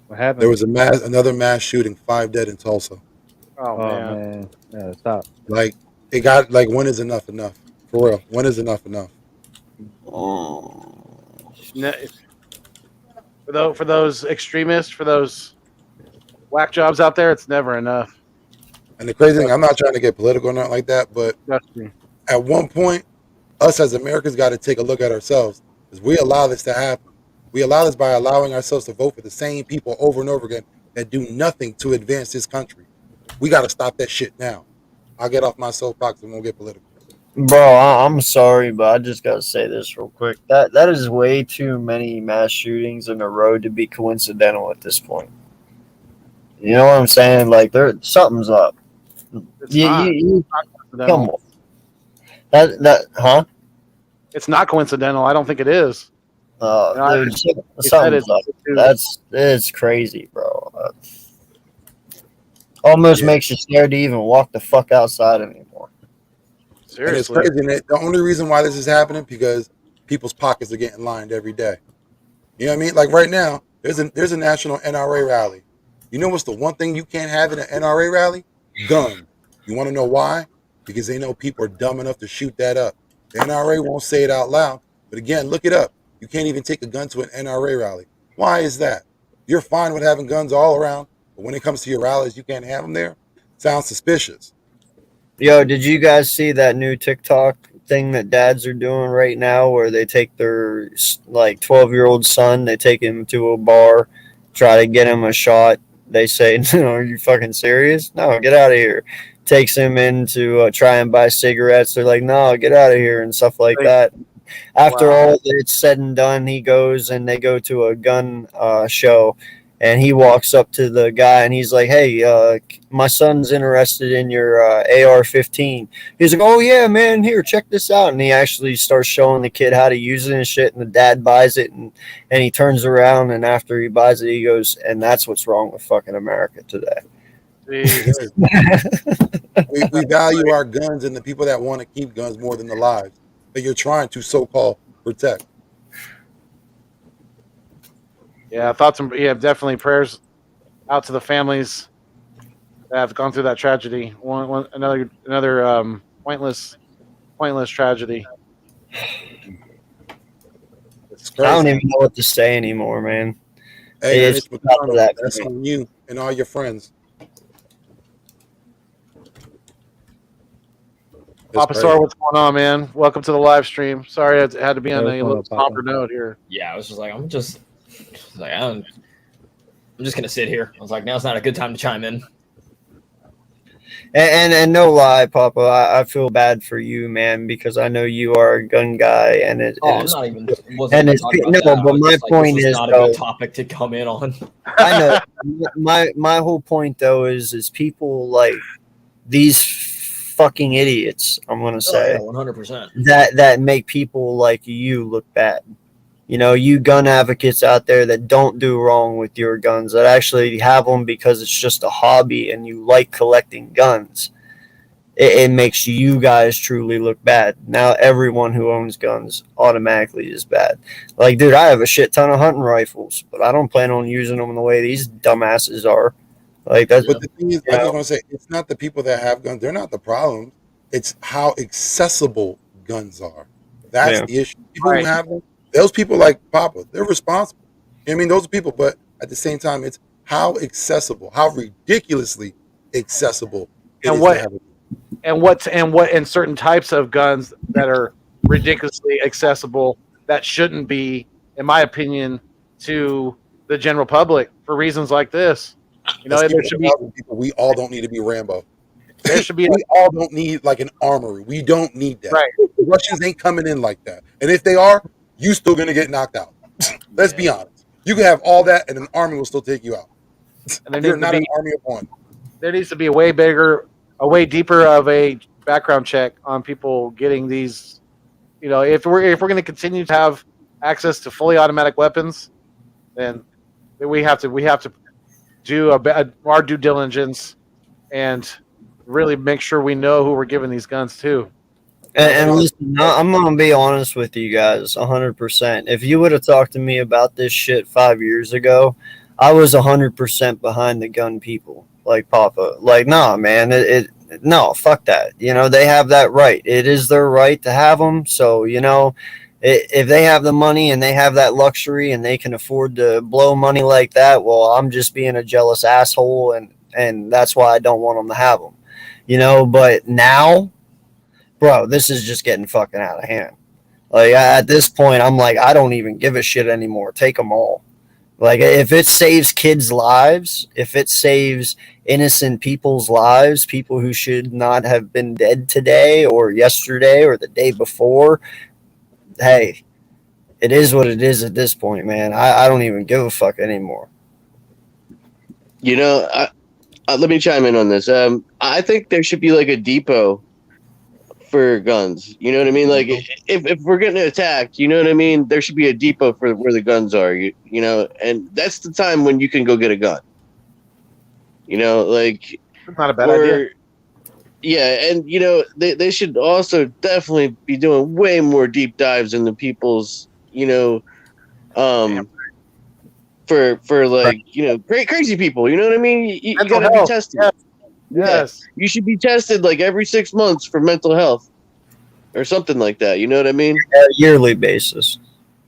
What happened? There was another mass shooting, 5 dead in Tulsa. Oh, Oh man. man, yeah, stop. Like it got like when is enough enough? For real, when is enough enough? For those extremists, for those whack jobs out there, it's never enough. And the crazy thing, I'm not trying to get political or nothing like that, but Trust me. at one point, us as Americans got to take a look at ourselves because we allow this to happen. We allow this by allowing ourselves to vote for the same people over and over again that do nothing to advance this country. We got to stop that shit now. I'll get off my soapbox and won't get political. Bro, I'm sorry, but I just gotta say this real quick. That is way too many mass shootings in a row to be coincidental at this point. You know what I'm saying? Like something's up. It's not. Come on. Huh? It's not coincidental. I don't think it is. Dude, something's up. It's crazy, bro. Almost makes you scared to even walk the fuck outside anymore. Seriously. And it's crazy. And the only reason why this is happening because people's pockets are getting lined every day. You know what I mean? Like right now, there's a national NRA rally. You know what's the one thing you can't have in an NRA rally? Gun. You want to know why? Because they know people are dumb enough to shoot that up. The NRA won't say it out loud, but again, look it up. You can't even take a gun to an NRA rally. Why is that? You're fine with having guns all around, but when it comes to your rallies, you can't have them there? Sounds suspicious. Yo, did you guys see that new TikTok thing that dads are doing right now where they take their 12-year-old son, they take him to a bar, try to get him a shot. They say, no, are you fucking serious? No, get out of here. Takes him in to try and buy cigarettes. They're like, no, get out of here and stuff like that. After all it's said and done, he goes and they go to a gun show. And he walks up to the guy and he's like, hey, my son's interested in your AR-15. He's like, oh, yeah, man, here, check this out. And he actually starts showing the kid how to use it and shit. And the dad buys it and he turns around. And after he buys it, he goes, and that's what's wrong with fucking America today. we value our guns and the people that want to keep guns more than the lives that you're trying to so-called protect. Yeah, definitely prayers out to the families that have gone through that tragedy. Another pointless tragedy. It's I crazy. don't even know what to say anymore, man. Hey, It's Mitch not McConnell, that that's on you and all your friends. Papa crazy. Sor, what's going on, man? Welcome to the live stream. Sorry, I had to be on Hey, a what's little up, Papa? somber note here. Yeah, I was just like, I'm just gonna sit here. I was like, now's not a good time to chime in. And no lie, Papa, I feel bad for you, man, because I know you are a gun guy, and I'm not even wasn't even talking about that. but I was my just like, point this was is, not a though, good topic to come in on. I know my whole point though is people like these fucking idiots. I'm gonna say 100%. that make people like you look bad. You know, you gun advocates out there that don't do wrong with your guns, that actually have them because it's just a hobby and you like collecting guns. It makes you guys truly look bad. Now everyone who owns guns automatically is bad. Like, dude, I have a shit ton of hunting rifles, but I don't plan on using them the way these dumbasses are. Like that's. But the thing is, I just want to say, it's not the people that have guns. They're not the problem. It's how accessible guns are. That's Yeah. the issue. People Right. who have them, those people like Papa, they're responsible. I mean, those people, but at the same time, it's how accessible, how ridiculously accessible it And is what- to have a and certain types of guns that are ridiculously accessible that shouldn't be, in my opinion, to the general public for reasons like this. You know, Let's there keep it should be 1,000 people. We all don't need to be Rambo. there should be We all don't need like an armory. We don't need that. Right. The Russians ain't coming in like that. And if they are, you still gonna get knocked out. Let's be honest. You can have all that, and an army will still take you out. and there You're needs to not an be army of one. there needs to be a way deeper of a background check on people getting these. You know, if we're going to continue to have access to fully automatic weapons, then we have to do our due diligence and really make sure we know who we're giving these guns to. And listen, I'm gonna be honest with you guys, 100%. If you would have talked to me about this shit 5 years ago, I was 100% behind the gun people, like Papa. Like, nah, man, no, fuck that. You know, they have that right. It is their right to have them. So, you know, if they have the money and they have that luxury and they can afford to blow money like that, well, I'm just being a jealous asshole, and that's why I don't want them to have them. You know, but now, bro, this is just getting fucking out of hand. Like, at this point, I'm like, I don't even give a shit anymore. Take them all. Like, if it saves kids' lives, if it saves innocent people's lives, people who should not have been dead today or yesterday or the day before, hey, it is what it is at this point, man. I don't even give a fuck anymore. You know, let me chime in on this. I think there should be like a depot for guns. You know what I mean? Like, if we're getting attacked, you know what I mean? There should be a depot for where the guns are. You know, and that's the time when you can go get a gun. You know, like, Not a bad idea. yeah, and you know they should also definitely be doing way more deep dives into people's, you know, for like, you know, crazy people. You know what I mean? You Mental gotta be health. tested. Yes. Yeah. Yes. You should be tested like every 6 months for mental health or something like that. You know what I mean? At a yearly basis.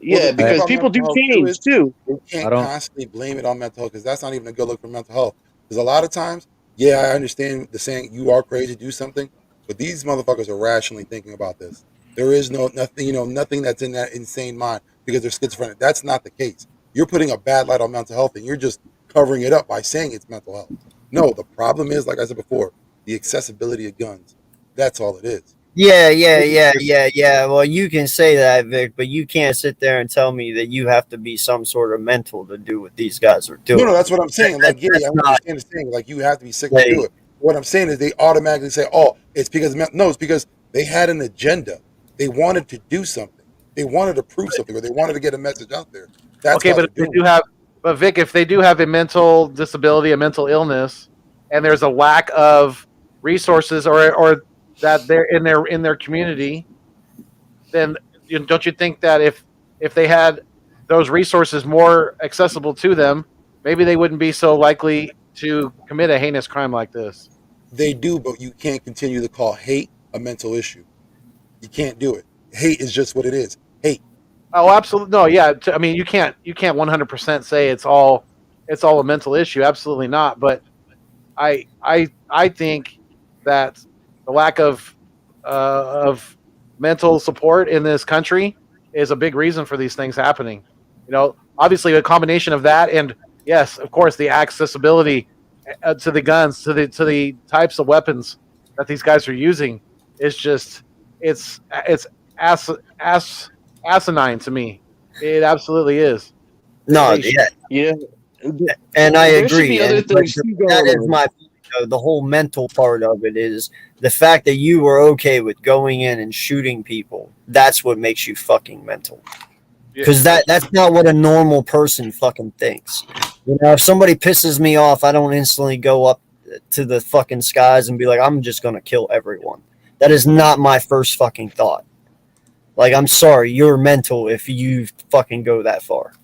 Yeah, the thing because about people do mental health, change too. You can't I don't- constantly blame it on mental health because that's not even a good look for mental health. Because a lot of times, yeah, I understand the saying you are crazy, do something, but these motherfuckers are rationally thinking about this. There is nothing, you know, nothing that's in that insane mind because they're schizophrenic. That's not the case. You're putting a bad light on mental health and you're just covering it up by saying it's mental health. No, the problem is, like I said before, the accessibility of guns. That's all it is. Yeah. Well, you can say that, Vic, but you can't sit there and tell me that you have to be some sort of mental to do what these guys are doing. No, that's what I'm saying. Like, yeah, I That's not- understand the saying. Like, you have to be sick Like- to do it. What I'm saying is they automatically say, oh, it's because, no, it's because they had an agenda. They wanted to do something. They wanted to prove something, or they wanted to get a message out there. That's Okay, why but if they're they doing do have, but Vic, if they do have a mental disability, a mental illness, and there's a lack of resources or that they're in their community, then don't you think that if they had those resources more accessible to them, maybe they wouldn't be so likely to commit a heinous crime like this? They do, but you can't continue to call hate a mental issue. You can't do it. Hate is just what it is. Hate. Oh, absolutely. No, yeah. I mean, you can't 100% say it's all a mental issue. Absolutely not. But I think that the lack of of mental support in this country is a big reason for these things happening. Obviously a combination of that, and yes, of course, the accessibility to the guns, to the types of weapons that these guys are using is just it's asinine to me. It absolutely is. No, They should- yeah, Yeah, and I there should agree. be other And, things too going that is on. my the whole mental part of it is the fact that you were okay with going in and shooting people. That's what makes you fucking mental. Because that's not what a normal person fucking thinks. If somebody pisses me off, I don't instantly go up to the fucking skies and be like, I'm just gonna kill everyone. That is not my first fucking thought. Like, I'm sorry, you're mental if you fucking go that far.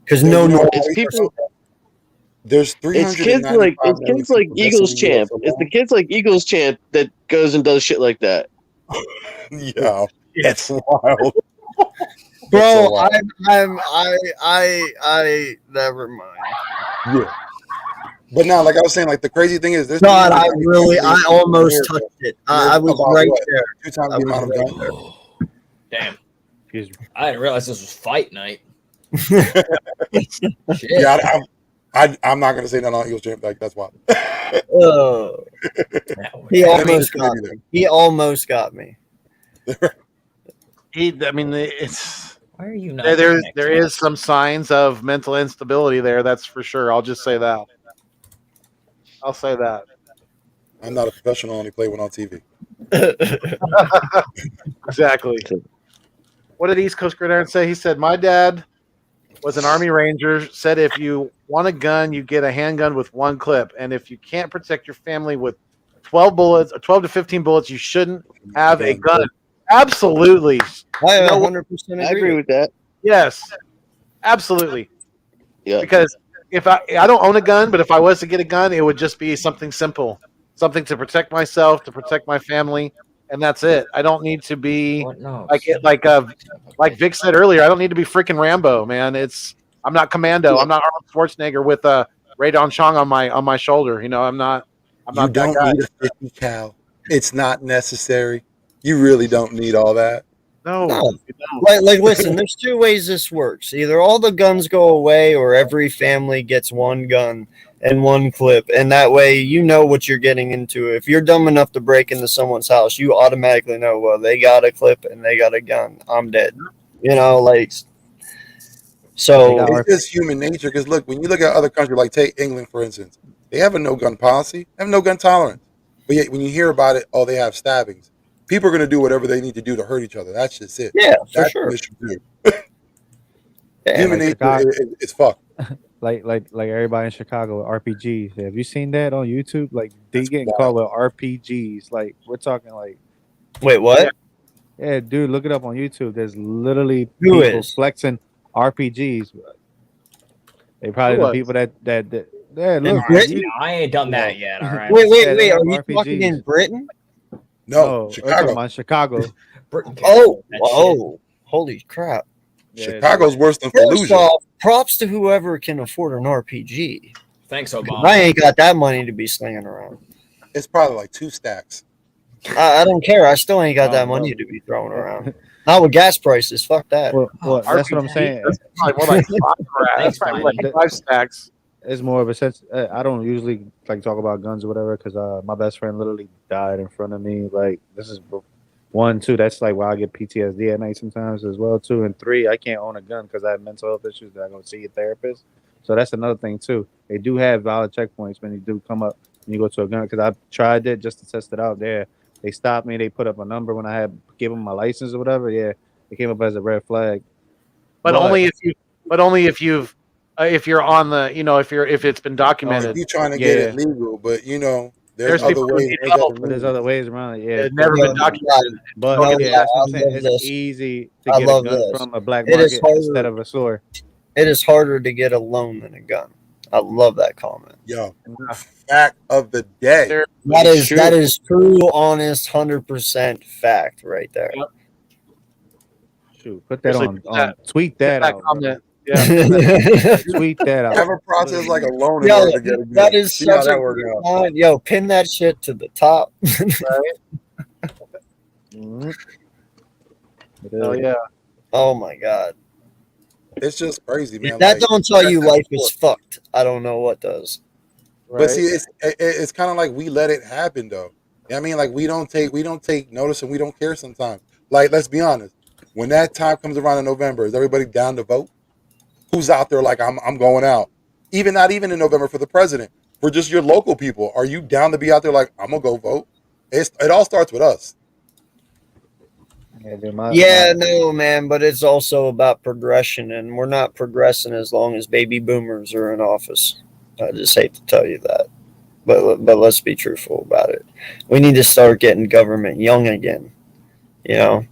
Because no normal It's people. There's It's 395 kids like Eagles champ. It's the kids like Eagles champ that goes and does shit like that. Yeah, that's wild. Bro, I never mind. Yeah. But now, like I was saying, like the crazy thing is, there's God, I 395 almost here, touched it. and I there's was about, right what, there. 2 times I the was amount of right guns. there. Damn. Excuse me. I didn't realize this was fight night. Shit. Yeah, I'm not gonna say nothing on Eagles champ. Like that's wild. Oh, he Let me almost just got leave it me. He almost got me. it's Why are you not? there is some signs of mental instability there. That's for sure. I'll just say that. I'll say that. I'm not a professional. I only play when on TV. Exactly. What did East Coast Gridiron say? He said, "My dad was an Army Ranger. Said if you want a gun, you get a handgun with 1 clip, and if you can't protect your family with 12 bullets or 12 to 15 bullets, you shouldn't have a gun." Absolutely. I You know, 100% I agree with that. Yes. Absolutely. Yeah. Because if I don't own a gun, but if I was to get a gun, it would just be something simple, something to protect myself, to protect my family, and that's it. I don't need to be What? No. like Vic said earlier. I don't need to be freaking Rambo, man. I'm not Commando. I'm not Arnold Schwarzenegger with Radon Chong on my shoulder. I'm not You that don't guy. need a 50 cal. It's not necessary. You really don't need all that. No. No. you don't. Like, listen, there's 2 ways this works. Either all the guns go away or every family gets 1 gun and 1 clip. And that way you know what you're getting into. If you're dumb enough to break into someone's house, you automatically know, well, they got a clip and they got a gun. I'm dead. So It's just human nature. Because look, when you look at other countries, like take England for instance, they have a no gun policy, they have no gun tolerance. But yet when you hear about it, they have stabbings. People are going to do whatever they need to do to hurt each other. That's just it. yeah, for That's sure. what you do. Yeah, Human like nature is fucked. Like everybody in Chicago with RPGs. Have you seen that on YouTube? Like they That's getting wild. caught with RPGs. Like we're talking like, Wait, what? yeah, dude, look it up on YouTube. There's literally Who people is? flexing RPGs. They probably Who the was? people that yeah, look, Britain? you- I ain't done that yet. All right. Wait, Yeah, they are have you talking RPGs. in Britain? No, we're talking Chicago. about Chicago. Britain can't Oh, do that shit. whoa. Holy crap. Yeah, Chicago's worse than First Fallujah. off, props to whoever can afford an RPG. Thanks, 'Cause Obama. I ain't got that money to be slinging around. It's probably like 2 stacks. I don't care. I still ain't got that Oh, money no. to be throwing around. Not with gas prices. Fuck that. Well, that's what I'm saying. That's probably more like 5 grand. That's probably Thanks, like 5 stacks. It's more of a sense. I don't usually like talk about guns or whatever because my best friend literally died in front of me. Like this is 1, 2. That's like why I get PTSD at night sometimes as well too. And 3, I can't own a gun because I have mental health issues that I go see a therapist. So that's another thing too. They do have valid checkpoints when you do come up and you go to a gun because I've tried it just to test it out there. They stopped me. They put up a number when I had give them my license or whatever. Yeah, it came up as a red flag. But only if you're on the if it's been documented. You trying to Yeah. get it legal, but there's other people who ways. need to help. get But there's other ways around it. Yeah, It's never been documented. but No, yeah, that's what I'm I saying. love It's this. easy to I get a love gun this. from a black It is market harder. instead of a store. It is harder to get a loan than a gun. I love that comment. Yo, fact of the day. There- That It's is true. that is true, honest, 100% fact right there. Yep. Shoot, put that Seriously, on. Tweet that that out. comment. bro. Yeah. Tweet that out. Have a process like a loan in Yo, order to get a gun. that is See how such that a works good out. line. Yo, pin that shit to the top. Hell yeah. Oh my god. It's just crazy, man. If that Like, don't tell like I you said life before. is fucked, I don't know what does. But Right. see, it's kind of like we let it happen, though. You know what I mean, like we don't take notice and we don't care sometimes. Like, let's be honest. When that time comes around in November, is everybody down to vote? Who's out there like I'm going out? Even not even in November for the president, for just your local people. Are you down to be out there like I'm gonna go vote? It all starts with us. Yeah, dude, Yeah, no, man, but it's also about progression, and we're not progressing as long as baby boomers are in office. I just hate to tell you that, but let's be truthful about it. We need to start getting government young again. You know,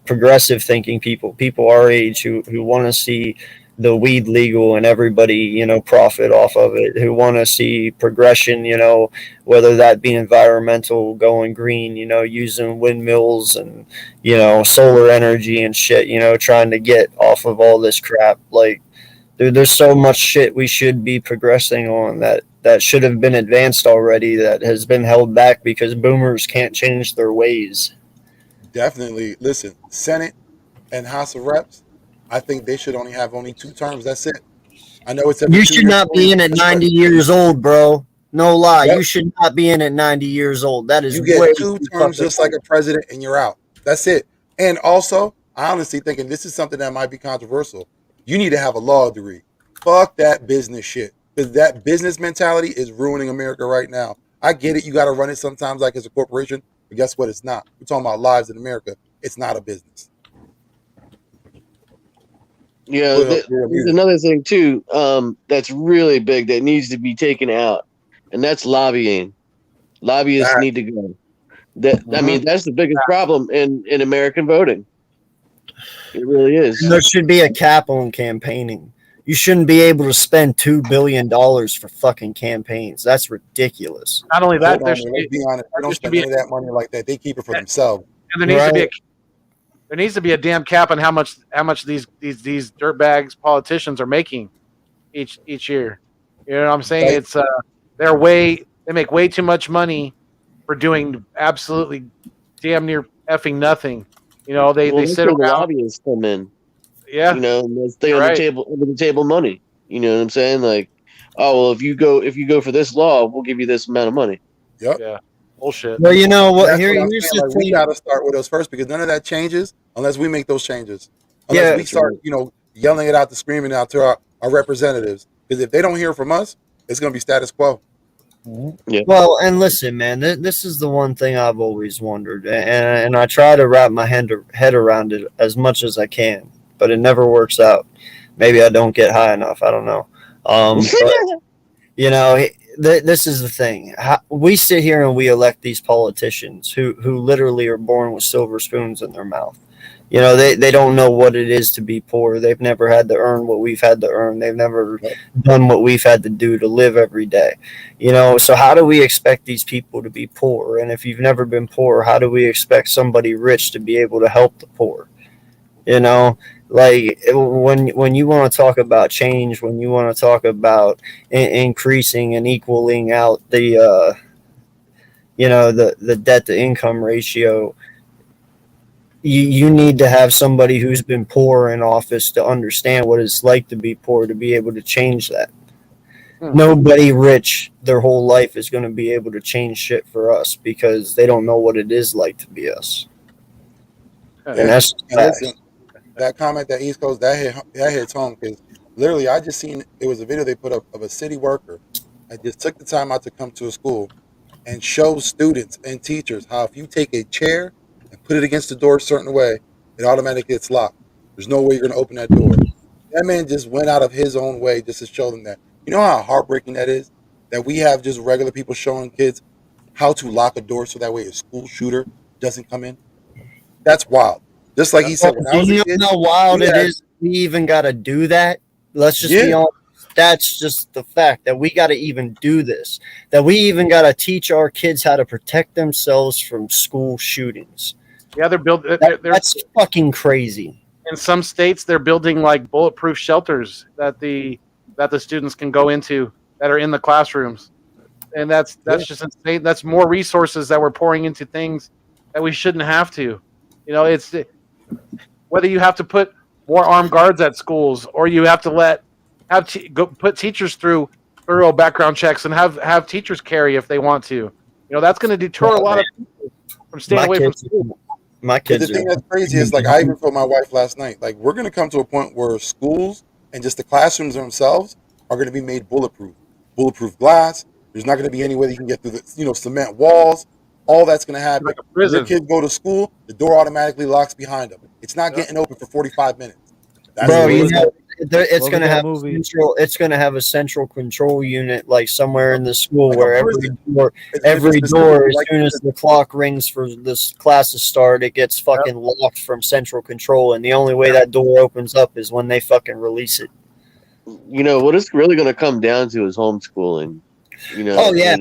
progressive thinking people our age who want to see the weed legal and everybody, profit off of it, who want to see progression, whether that be environmental, going green, using windmills and, solar energy and shit, trying to get off of all this crap. Like, there's so much shit we should be progressing on that should have been advanced already that has been held back because boomers can't change their ways. Definitely. Listen, Senate and House of Reps, I think they should only have 2 terms. That's it. I know it's every You 2 should years. not be in at That's right. 90 years old, bro. No lie. Yep. You should not be in at 90 years old. That is You get way 2 too terms fucking just like old. a president, and you're out. That's it. And also, I honestly thinking this is something that might be controversial. You need to have a law degree. Fuck that business shit, because that business mentality is ruining America right now. I get it. You got to run it sometimes like it's a corporation, but guess what? It's not. We're talking about lives in America. It's not a business. Yeah, Well, you're there's muted. another thing too. That's really big that needs to be taken out, and that's lobbying. Lobbyists That need to go. I mean, that's the biggest problem in American voting. It really And is. there should be a cap on campaigning. You shouldn't be able to spend $2 billion for fucking campaigns. That's ridiculous. Not only that, hold there on, should man. be Let's be honest. They there don't should spend be none of that money like that. They keep it for and themselves. there needs to be Right. there needs to be a damn cap on how much these dirtbags politicians are making each year. You know what I'm saying? Like, It's they make way too much money for doing absolutely damn near effing nothing. You know, Well, they that's sit where the around. lobbyists come in. Yeah, And they stay you're on the right. table under the table money. You know what I'm saying? Like, oh well, if you go for this law, we'll give you this amount of money. yep. Yeah, bullshit. Well, you know And what? that's what I'm Here's saying. the Like, we thing. got to start with us first because none of that changes unless we make those changes. Unless Yeah. we start, yelling it out, to screaming out to our representatives. Because if they don't hear from us, it's going to be status quo. Yeah. Well, and listen, man, this is the one thing I've always wondered, and I try to wrap my head around it as much as I can, but it never works out. Maybe I don't get high enough. I don't know. But this is the thing. We sit here and we elect these politicians who literally are born with silver spoons in their mouth. They don't know what it is to be poor. They've never had to earn what we've had to earn. They've never done what we've had to do to live every day. So how do we expect these people to be poor? And if you've never been poor, how do we expect somebody rich to be able to help the poor? Like when you want to talk about change, when you want to talk about increasing and equaling out the debt to income ratio, you need to have somebody who's been poor in office to understand what it's like to be poor, to be able to change that. Nobody rich their whole life is going to be able to change shit for us because they don't know what it is like to be us. And that's And listen, that comment that East Coast, that hits home because literally I just seen, it was a video they put up of a city worker that just took the time out to come to a school and show students and teachers how if you take a chair and put it against the door a certain way, it automatically gets locked. There's no way you're going to open that door. That man just went out of his own way just to show them that. You know how heartbreaking that is? That we have just regular people showing kids how to lock a door so that way a school shooter doesn't come in. That's wild. Just like he said, when I do was a you kid, know how wild we it had, is? We even got to do that. Let's just be yeah, honest. That's just the fact that we got to even do this. That we even got to teach our kids how to protect themselves from school shootings. Yeah, That's fucking crazy. in some states they're building like bulletproof shelters that the students can go into that are in the classrooms, and that's just insane. That's more resources that we're pouring into things that we shouldn't have to. You know, it's whether you have to put more armed guards at schools or you have to put teachers through thorough background checks and have teachers carry if they want to. You know, that's going to deter a lot of people from staying away from school. My But kids the thing that's crazy is, like, I even told my wife last night, like, we're going to come to a point where schools and just the classrooms themselves are going to be made bulletproof glass. There's not going to be any way you can get through the, cement walls. All that's going to happen. Like a When your prison. kids go to school, the door automatically locks behind them. It's not getting open for 45 minutes. That's Bro, the you way know, it's What going to was that have movie? it's going to have a central control unit like somewhere in the school Like a where every prison. door, It's gonna be every specifically door, as like soon as the clock rings for this class to start, it gets fucking locked from central control, and the only way that door opens up is when they fucking release it. You know what it's really going to come down to is homeschooling. You know, Oh, yeah,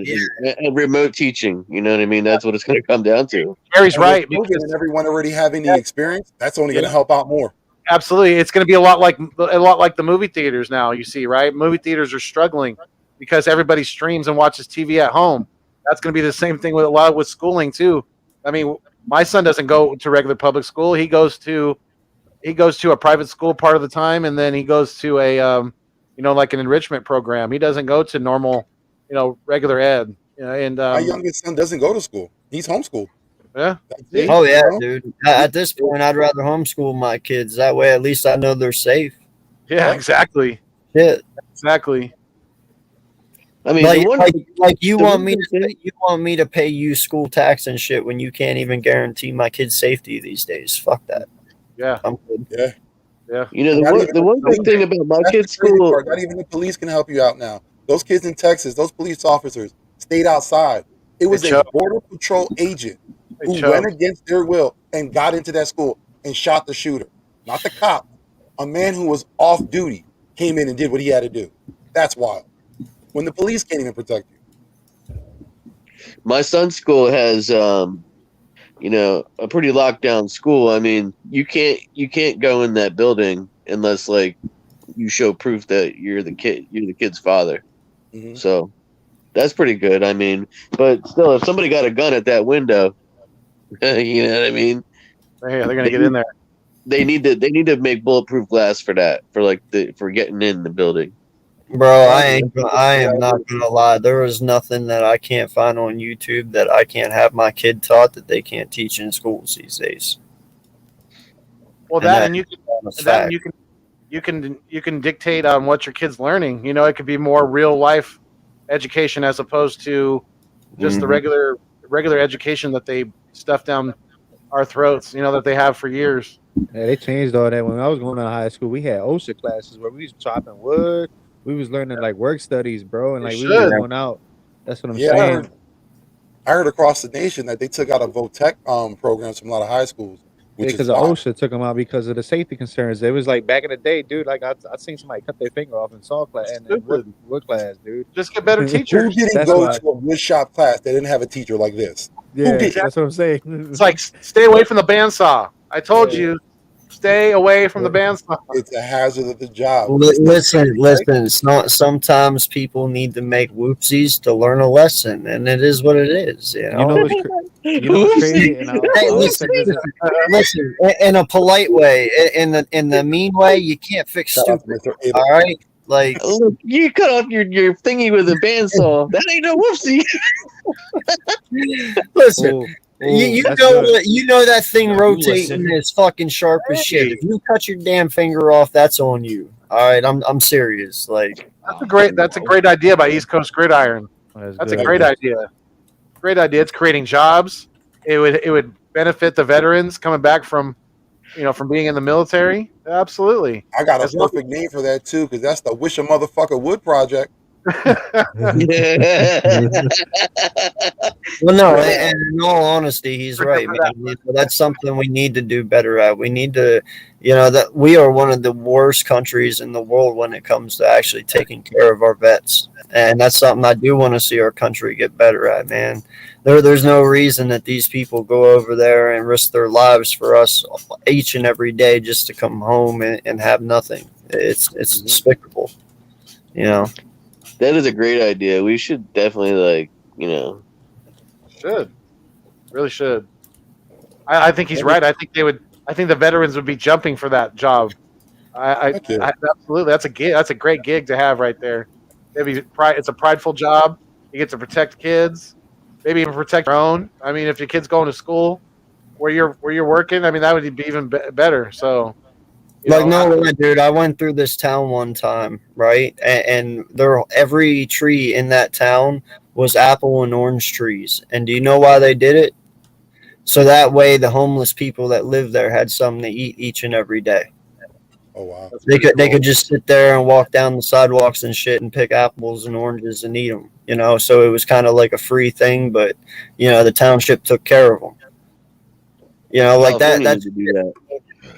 and remote teaching. You know what I mean? That's what it's going to come down to. Gary's And with right. COVID Because, and everyone already having the experience, that's only going to Yeah. help out more. absolutely, it's going to be a lot like the movie theaters now. You see, right? Movie theaters are struggling because everybody streams and watches TV at home. That's going to be the same thing with schooling too. I mean, my son doesn't go to regular public school. He goes to a private school part of the time, and then he goes to a like an enrichment program. He doesn't go to normal, regular ed. And My youngest son doesn't go to school. He's homeschooled. yeah, That's See? it, Oh yeah, you know? dude. At this point, I'd rather homeschool my kids. That way, at least I know they're safe. yeah, exactly, Shit. exactly. I mean, Like, the one, like you the want one me to pay you school tax and shit when you can't even guarantee my kids' safety these days. Fuck that. Yeah, I'm good. Yeah. yeah. you know, Not even the one good thing about my That's kid's the crazy school. part. Not even the police can help you out now. Those kids in Texas, those police officers stayed outside. It was They a chose. border patrol agent They who chose. went against their will and got into that school and shot the shooter. Not the cop. A man who was off duty came in and did what he had to do. That's wild. When the police can't even protect you. My son's school has a pretty locked down school. I mean, you can't go in that building unless like you show proof that you're the kid's father. Mhm. So that's pretty good. I mean, but still, if somebody got a gun at that window, you know what I mean? They're gonna get in there. They need to make bulletproof glass for that, for getting in the building. Bro, I am not gonna lie. There is nothing that I can't find on YouTube that I can't have my kid taught that they can't teach in schools these days. Well, you can dictate on what your kid's learning. You know, it could be more real life education as opposed to just the regular education that they stuff down our throats. You know, that they have for years. Yeah, they changed all that. When I was going to high school, we had OSHA classes where we was chopping wood. We was learning like work studies, bro, and like we were going out. That's what I'm saying. I heard across the nation that they took out a VOTEC programs from a lot of high schools, which Because is of wild. OSHA took them out because of the safety concerns. It was like back in the day, dude. Like I seen somebody cut their finger off in saw class and wood class, dude. Just get better Who teachers. didn't That's go why. to a wood shop class that didn't have a teacher like this? Yeah, did? that's what I'm saying. It's like stay away from the bandsaw. I told you, stay away from the bandsaw. It's a hazard of the job. Listen. Sometimes people need to make whoopsies to learn a lesson, and it is what it is. You know. You know what's crazy? And Hey, listen, in a polite way. In the mean way, you can't fix Shout out to stupid. Mr. Abel. All right, like Look, you cut off your thingy with a bandsaw. That ain't no whoopsie. listen. You that's know good. you know that thing rotating listen. is fucking sharp as shit. If you cut your damn finger off, that's on you. All right, I'm serious. Like That's a great idea by East Coast Gridiron. That's a good. great idea. Great idea. It's creating jobs. It would benefit the veterans coming back from being in the military. Absolutely. I got a As long- perfect name for that too, because that's the Wish a Motherfucker Wood Project. Well, no, and in all honesty, he's right, man. That's something we need to do better at. We need to, that we are one of the worst countries in the world when it comes to actually taking care of our vets. And that's something I do want to see our country get better at, man. There's no reason that these people go over there and risk their lives for us each and every day just to come home and have nothing. It's despicable, That is a great idea. We should definitely should. Really should. I think he's right. I think they would. I think the veterans would be jumping for that job. Heck yeah. Absolutely. That's a gig. That's a great gig to have right there. Maybe it's a prideful job. You get to protect kids, maybe even protect your own. I mean, if your kid's going to school where you're working, I mean, that would be even better. So, Like, no way, dude. I went through this town one time, right? And there, every tree in that town was apple and orange trees. And do you know why they did it? So that way, the homeless people that live there had something to eat each and every day. Oh wow. They could just sit there and walk down the sidewalks and shit and pick apples and oranges and eat them. You know, so it was kind of like a free thing, but you know, the township took care of them. You know, like that. California That's needs to do that.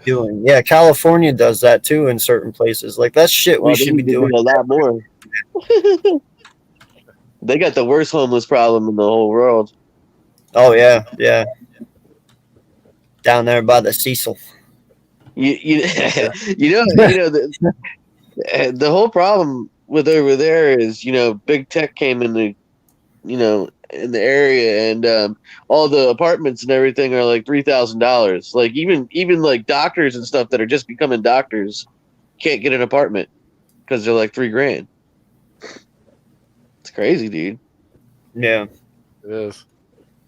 doing. Yeah, California does that too in certain places. Like that's shit we Well, they should be need to doing. do a lot more. They got the worst homeless problem in the whole world. Oh yeah, yeah. Down there by the Cecil. You the whole problem with over there is big tech came in the in the area, and all the apartments and everything are like $3,000. Like even like doctors and stuff that are just becoming doctors can't get an apartment because they're like $3,000. It's crazy, dude. Yeah, it is.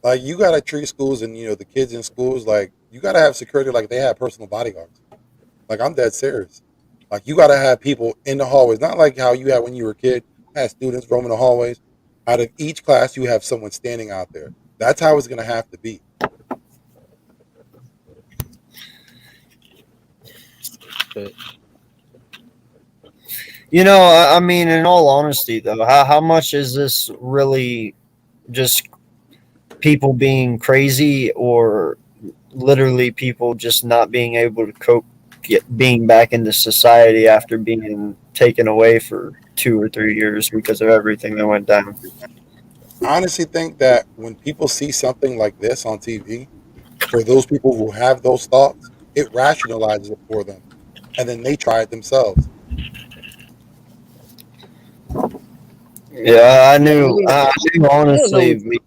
Like you gotta treat schools and the kids in schools like you gotta have security like they have personal bodyguards. Like I'm dead serious. Like you gotta have people in the hallways, not like how you had when you were a kid. Had students roaming the hallways. Out of each class, you have someone standing out there. That's how it's gonna have to be. you know, I mean, in all honesty, though, how much is this really just people being crazy, or literally people just not being able to cope, being back into society after being taken away for 2 or 3 years because of everything that went down? I honestly think that when people see something like this on TV, for those people who have those thoughts, it rationalizes it for them, and then they try it themselves. Yeah, I I knew. mean, I knew I don't know. honestly.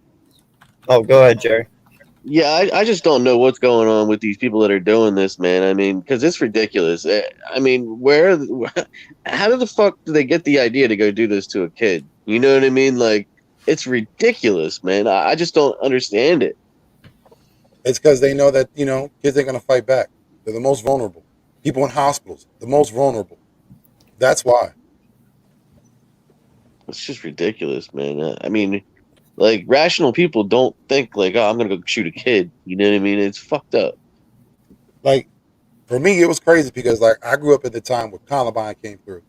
Oh, go ahead, Jerry. Yeah, I just don't know what's going on with these people that are doing this, man. I mean, because it's ridiculous. I mean, how the fuck do they get the idea to go do this to a kid? You know what I mean? Like, it's ridiculous, man. I just don't understand it. It's because they know that kids ain't gonna fight back. They're the most vulnerable. People in hospitals, the most vulnerable. That's why. It's just ridiculous, man. I mean, like, rational people don't think like, oh, I'm gonna go shoot a kid. You know what I mean? It's fucked up. Like for me, it was crazy because like I grew up at the time when Columbine came through.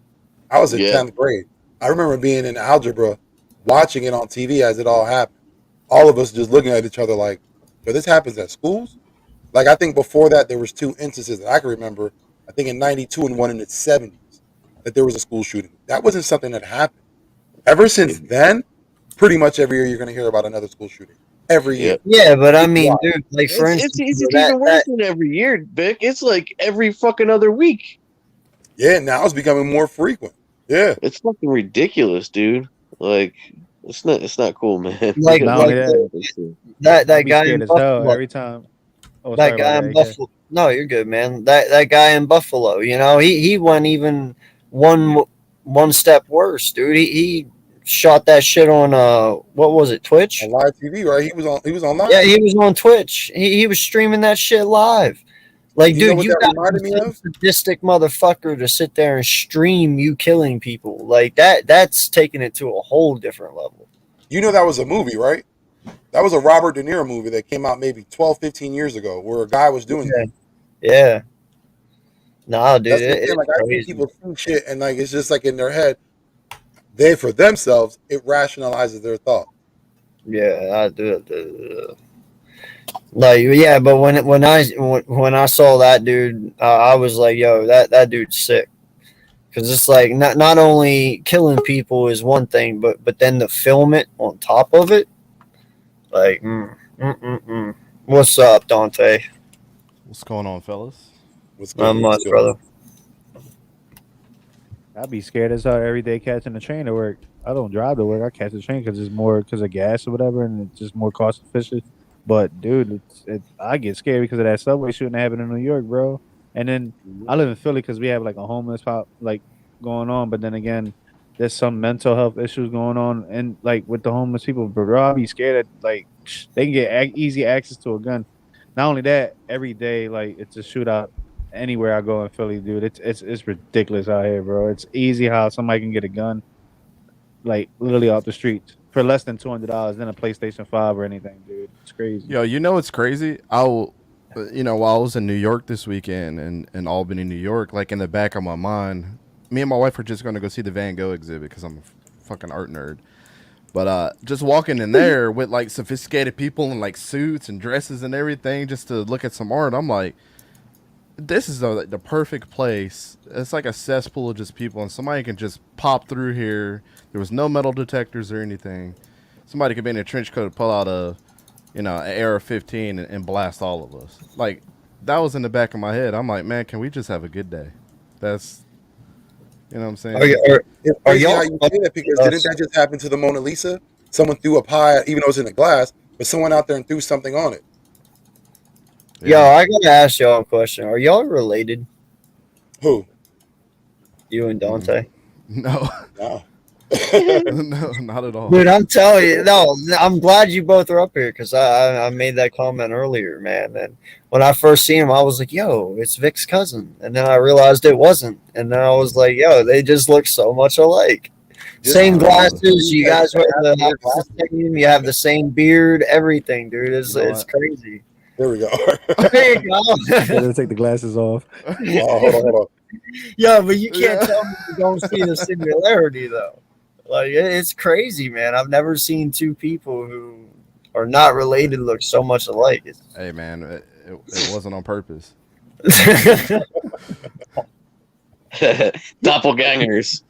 I was in Yeah. 10th grade. I remember being in algebra, watching it on TV as it all happened. All of us just looking at each other like, "Yo, this happens at schools." Like I think before that there was 2 instances that I can remember. I think in '92 and one in the '70s that there was a school shooting. That wasn't something that happened. Ever since then, pretty much every year you're going to hear about another school shooting. Every year. Yeah, but I mean, dude, like for It's instance, even worse than every year, Vic. It's like every fucking other week. Yeah, now it's becoming more frequent. Yeah. It's fucking ridiculous, dude. Like, it's not cool, man. like Not like only that, that I'd be guy scared in as hell Buffalo. every time. Oh, That sorry guy about in that. AK. Buffalo. No, you're good, man. That guy in Buffalo. You know, he went even one step worse, dude. He shot that shit on what was it, Twitch? On live TV, right? He was on live. Yeah, he was on Twitch. He was streaming that shit live. Like, You know dude, what you that got reminded me some of? sadistic motherfucker to sit there and stream you killing people. Like that's taking it to a whole different level. You know that was a movie, right? That was a Robert De Niro movie that came out maybe 12, 15 years ago where a guy was doing that. Yeah. Nah, dude, That's what I'm saying. it's Like I think crazy. people see shit and like it's just like in their head. They for themselves, it rationalizes their thought. Yeah, I do. Like, yeah, but when I saw that dude, I was like, yo, that dude's sick. Because it's like not only killing people is one thing, but then to film it on top of it, like, What's up, Dante? What's going on, fellas? What's Not good? much, What's good? brother. I'd be scared as hell every day catching the train to work. I don't drive to work. I catch the train because it's more because of gas or whatever, and it's just more cost efficient. But dude, I get scared because of that subway shooting that happened in New York, bro. And then I live in Philly because we have like a homeless pop like going on. But then again, there's some mental health issues going on, and like with the homeless people, bro, I be scared that like they can get easy access to a gun. Not only that, every day like it's a shootout anywhere I go in Philly, dude. It's ridiculous out here, bro. It's easy how somebody can get a gun like literally off the streets for less than $200 than a PlayStation 5 or anything, dude. It's crazy. Yo, you know what's crazy? While I was in New York this weekend in Albany, New York, like in the back of my mind, me and my wife were just going to go see the Van Gogh exhibit because I'm a fucking art nerd. But just walking in there with like sophisticated people in like suits and dresses and everything just to look at some art, I'm like, this is the perfect place. It's like a cesspool of just people, and somebody can just pop through here. There was no metal detectors or anything. Somebody could be in a trench coat and pull out an AR-15 and blast all of us. Like, that was in the back of my head. I'm like, man, can we just have a good day? That's, you know what I'm saying? It's crazy how you say that because didn't that just happen to the Mona Lisa? Someone threw a pie, even though it was in a glass, but someone out there and threw something on it. Yo, I gotta ask y'all a question. Are y'all related? Who? You and Dante? No. No. No, not at all. Dude, I'm telling you, no, I'm glad you both are up here because I made that comment earlier, man. And when I first seen him, I was like, yo, it's Vic's cousin. And then I realized it wasn't. And then I was like, yo, they just look so much alike. Same glasses, you guys wear the same, you have the same beard, everything, dude. It's crazy. There we go. There you go. Let's take the glasses off. Oh, hold on. Yeah, but you can't tell me you don't see the similarity, though. Like, it's crazy, man. I've never seen two people who are not related look so much alike. Hey, man, it wasn't on purpose. Doppelgangers.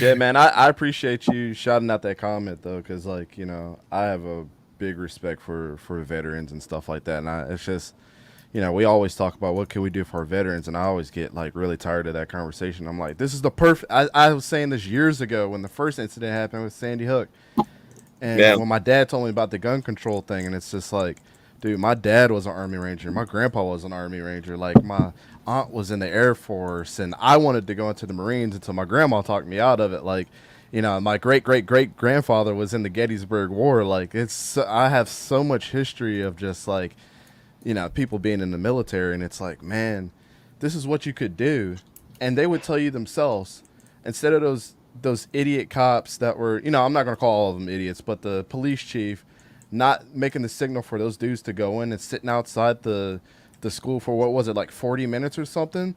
Yeah, man, I appreciate you shouting out that comment, though, because, like, I have a big respect for veterans and stuff like that. And it's just, we always talk about what can we do for our veterans, and I always get like really tired of that conversation. I'm like, this is the perfect. I was saying this years ago when the first incident happened with Sandy Hook, and when my dad told me about the gun control thing, and it's just like, dude, my dad was an Army Ranger, my grandpa was an Army Ranger, like my aunt was in the Air Force, and I wanted to go into the Marines until my grandma talked me out of it. Like, my great grandfather was in the Gettysburg War. Like, I have so much history of just like, people being in the military, and it's like, man, this is what you could do. And they would tell you themselves, instead of those idiot cops that were, I'm not going to call all of them idiots, but the police chief not making the signal for those dudes to go in and sitting outside the school for, what was it, like 40 minutes or something?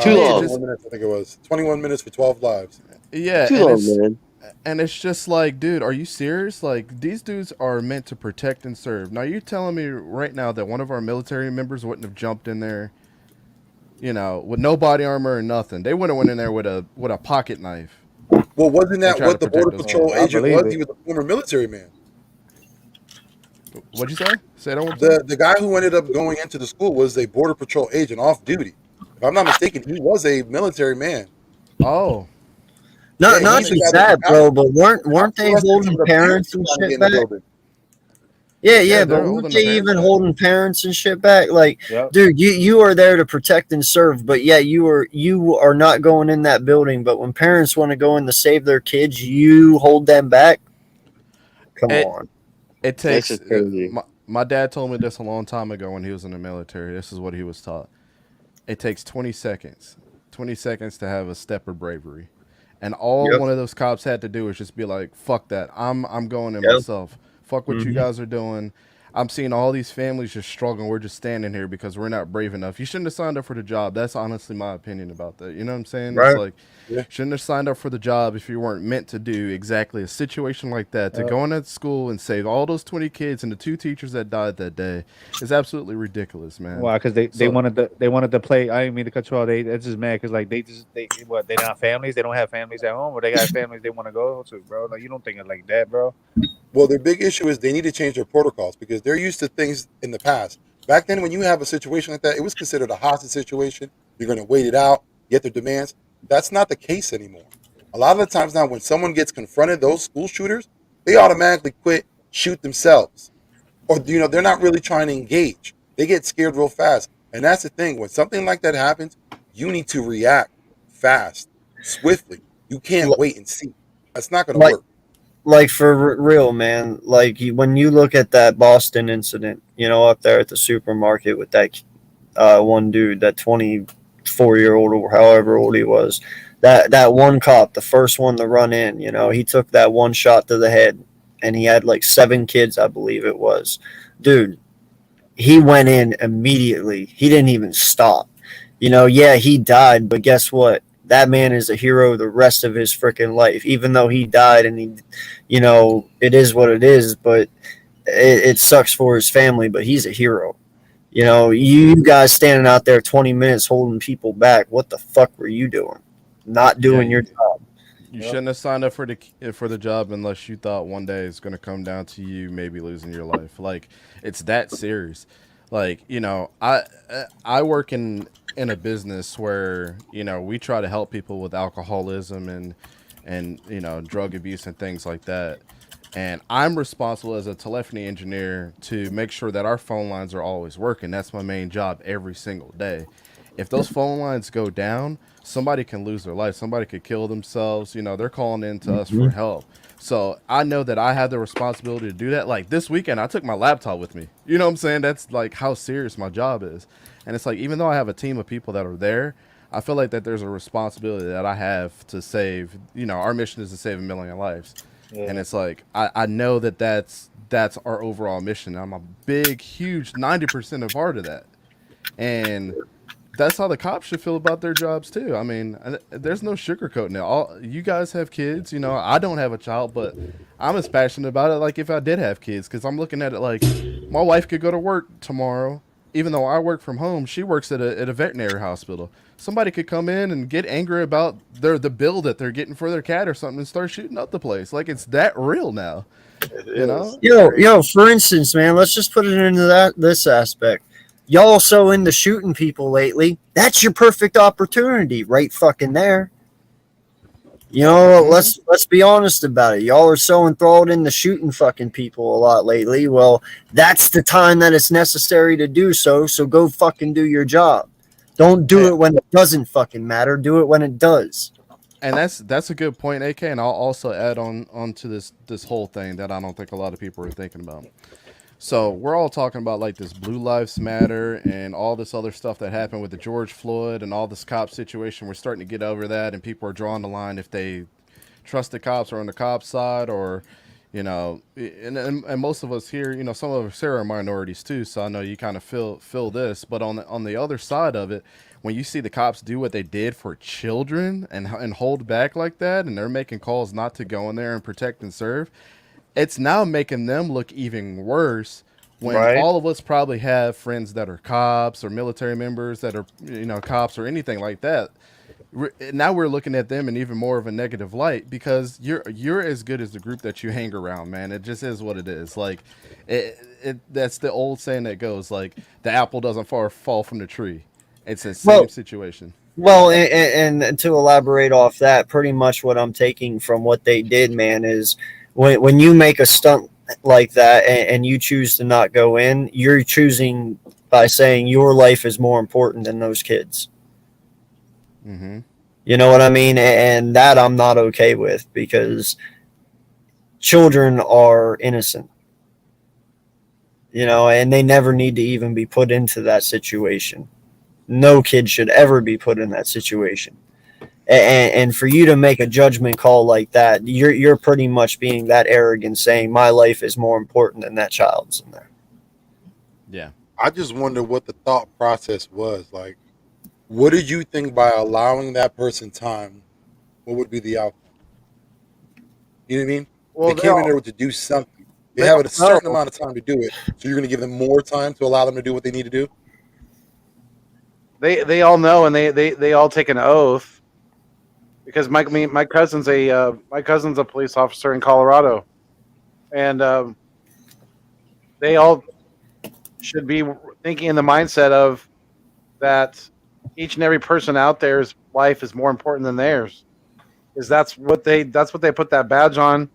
Too long. 21 minutes, I think it was. 21 minutes for 12 lives. Yeah. Too long, man. And it's just like, dude, are you serious? Like, these dudes are meant to protect and serve. Now, you're telling me right now that one of our military members wouldn't have jumped in there, with no body armor or nothing. They would have went in there with a pocket knife. Well, wasn't that what the Border Patrol agent was? He was a former military man. What'd you say? Say that one more time. The guy who ended up going into the school was a Border Patrol agent off duty. If I'm not mistaken, he was a military man. Oh. Not just that, bro, but weren't they holding parents and shit back? Yeah, but weren't they even holding parents and shit back? Like, dude, you are there to protect and serve, but yeah, you are not going in that building. But when parents want to go in to save their kids, you hold them back. Come on. It takes. My dad told me this a long time ago when he was in the military. This is what he was taught. It takes 20 seconds. 20 seconds to have a step of bravery. And all one of those cops had to do was just be like, fuck that. I'm going in myself. Fuck what you guys are doing. I'm seeing all these families just struggling. We're just standing here because we're not brave enough. You shouldn't have signed up for the job. That's honestly my opinion about that. You know what I'm saying? Right. It's like, shouldn't have signed up for the job if you weren't meant to do exactly a situation like that. To go in at school and save all those 20 kids and the 2 teachers that died that day is absolutely ridiculous, man. Why? Because they wanted to play. I didn't mean to cut you off. It's just mad because like they not families. They don't have families at home, or they got families they want to go to, bro. Like, you don't think it like that, bro. Well, their big issue is they need to change their protocols because they're used to things in the past. Back then, when you have a situation like that, it was considered a hostage situation. You're going to wait it out, get their demands. That's not the case anymore. A lot of the times now, when someone gets confronted, those school shooters, they automatically quit shoot themselves, or they're not really trying to engage. They get scared real fast, and that's the thing. When something like that happens, you need to react fast, swiftly. You can't wait and see. That's not going to Like, work. like for real, man. Like when you look at that Boston incident, up there at the supermarket with that one dude, that 24-year-old or however old he was, that one cop, the first one to run in, he took that one shot to the head, and he had like 7 kids, I believe it was. Dude, he went in immediately. He didn't even stop. Yeah, he died, but guess what? That man is a hero the rest of his freaking life. Even though he died, and it is what it is, but it sucks for his family, but he's a hero. You guys standing out there 20 minutes holding people back. What the fuck were you doing? Not doing your job. You shouldn't have signed up for the job unless you thought one day it's going to come down to you maybe losing your life. Like, it's that serious. Like, I work in a business where, we try to help people with alcoholism and drug abuse and things like that. And I'm responsible as a telephony engineer to make sure that our phone lines are always working. That's my main job every single day. If those phone lines go down, somebody can lose their life. Somebody could kill themselves. They're calling in to us for help. So I know that I have the responsibility to do that. Like this weekend, I took my laptop with me. You know what I'm saying? That's like how serious my job is. And it's like, even though I have a team of people that are there, I feel like that there's a responsibility that I have to save. Our mission is to save 1 million lives. Yeah. And it's like, I know that's our overall mission. I'm a big, huge 90% a part of that. And that's how the cops should feel about their jobs too. I mean, there's no sugarcoating it. You guys have kids, I don't have a child, but I'm as passionate about it like if I did have kids, because I'm looking at it like my wife could go to work tomorrow. Even though I work from home, she works at a veterinary hospital. Somebody could come in and get angry about the bill that they're getting for their cat or something and start shooting up the place. Like, it's that real now. Yo, for instance, man, let's just put it into this aspect. Y'all so into shooting people lately. That's your perfect opportunity right fucking there. Let's be honest about it. Y'all are so enthralled into shooting fucking people a lot lately. Well, that's the time that it's necessary to do so. So go fucking do your job. Don't do it when it doesn't fucking matter. Do it when it does. And that's a good point, AK. And I'll also add on to this whole thing that I don't think a lot of people are thinking about. So we're all talking about like this Blue Lives Matter and all this other stuff that happened with the George Floyd and all this cop situation. We're starting to get over that, and people are drawing the line if they trust the cops or on the cops side, or and most of us here, some of us here are minorities too. So I know you kind of feel this, but on the other side of it, when you see the cops do what they did for children and hold back like that, and they're making calls not to go in there and protect and serve. It's now making them look even worse when all of us probably have friends that are cops or military members that are, cops or anything like that. Now we're looking at them in even more of a negative light because you're as good as the group that you hang around, man. It just is what it is. Like, that's the old saying that goes like, the apple doesn't fall from the tree. It's the same situation. Well, and to elaborate off that, pretty much what I'm taking from what they did, man, is when you make a stunt like that and you choose to not go in, you're choosing by saying your life is more important than those kids. Mm-hmm. You know what I mean? And that I'm not okay with, because children are innocent, and they never need to even be put into that situation. No kid should ever be put in that situation. And for you to make a judgment call like that, you're pretty much being that arrogant, saying my life is more important than that child's in there. Yeah. I just wonder what the thought process was. Like, what did you think by allowing that person time? What would be the outcome? You know what I mean? Well, they came in there to do something. They have a certain amount of time to do it. So you're going to give them more time to allow them to do what they need to do? They all know, and they all take an oath. Because my cousin's a police officer in Colorado, and they all should be thinking in the mindset of that each and every person out there's life is more important than theirs. Because that's what they put that badge on.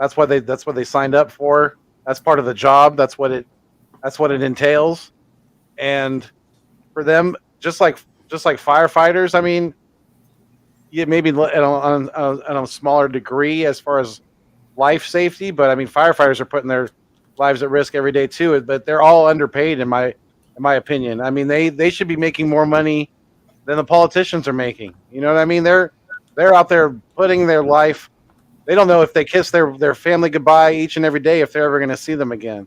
That's what they signed up for. That's part of the job. That's what it entails. And for them, just like firefighters, I mean, yeah, maybe on a smaller degree as far as life safety, but I mean, firefighters are putting their lives at risk every day too. But they're all underpaid in my opinion. I mean, they should be making more money than the politicians are making. You know what I mean? They're out there putting their life. They don't know if they kiss their family goodbye each and every day if they're ever going to see them again.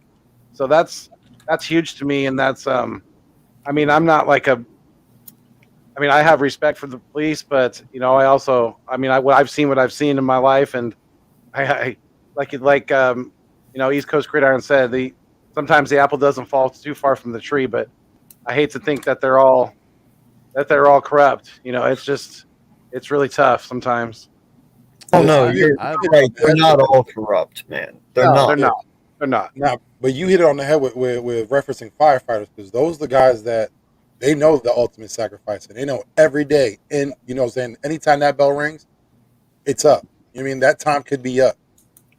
So that's huge to me, and that's I mean, I'm not like a. I mean, I have respect for the police, but I also, I mean, what I've seen in my life, and I East Coast Gridiron said, sometimes the apple doesn't fall too far from the tree, but I hate to think that they're all corrupt. It's really tough sometimes. Oh no, I- you're I- right. They're not all corrupt, man. They're No, not. They're not. They're not. Now, but you hit it on the head with referencing firefighters, because those are the guys that they know the ultimate sacrifice, and they know every day. And saying anytime that bell rings, it's up. I mean, that time could be up,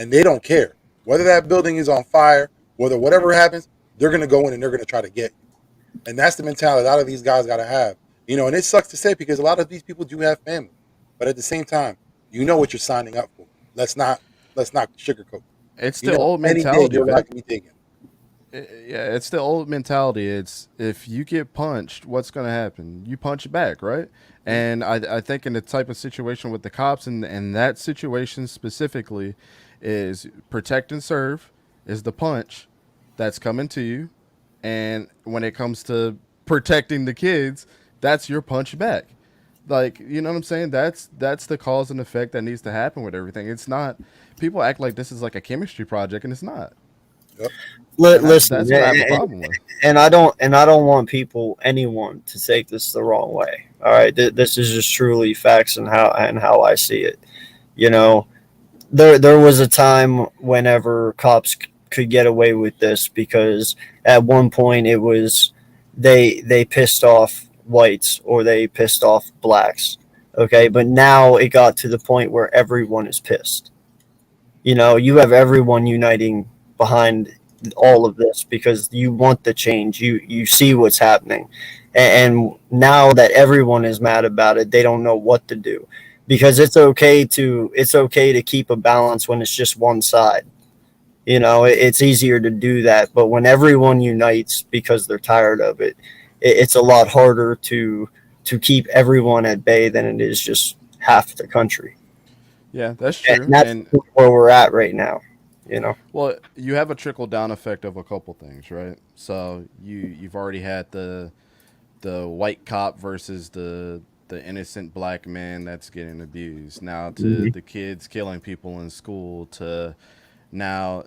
and they don't care whether that building is on fire, whatever happens, they're gonna go in and they're gonna try to get you. And that's the mentality a lot of these guys gotta have. And it sucks to say because a lot of these people do have family, but at the same time, you know what you're signing up for. Let's not sugarcoat. It's the old Any day mentality. your Vic. life can be taken. Yeah, it's the old mentality. It's if you get punched, what's going to happen? You punch back, right? And I think in the type of situation with the cops and that situation specifically is protect and serve is the punch that's coming to you. And when it comes to protecting the kids, that's your punch back. Like, you know what I'm saying? That's the cause and effect that needs to happen with everything. It's not people act like this is like a chemistry project and it's not. Yep. Listen, That's what I have a problem with. and I don't want anyone to take this the wrong way. All right, this is just truly facts and how I see it. There was a time whenever cops could get away with this because at one point it was they pissed off whites or they pissed off blacks. Okay, but now it got to the point where everyone is pissed. You have everyone uniting behind all of this because you want the change. You see what's happening, and now that everyone is mad about it, they don't know what to do because it's okay to keep a balance when it's just one side. It's easier to do that, but when everyone unites because they're tired of it, it's a lot harder to keep everyone at bay than it is just half the country. Yeah, that's true. And that's where we're at right now. Well, you have a trickle down effect of a couple things, right? So you've already had the white cop versus the innocent black man that's getting abused. Now to the kids killing people in school, to now,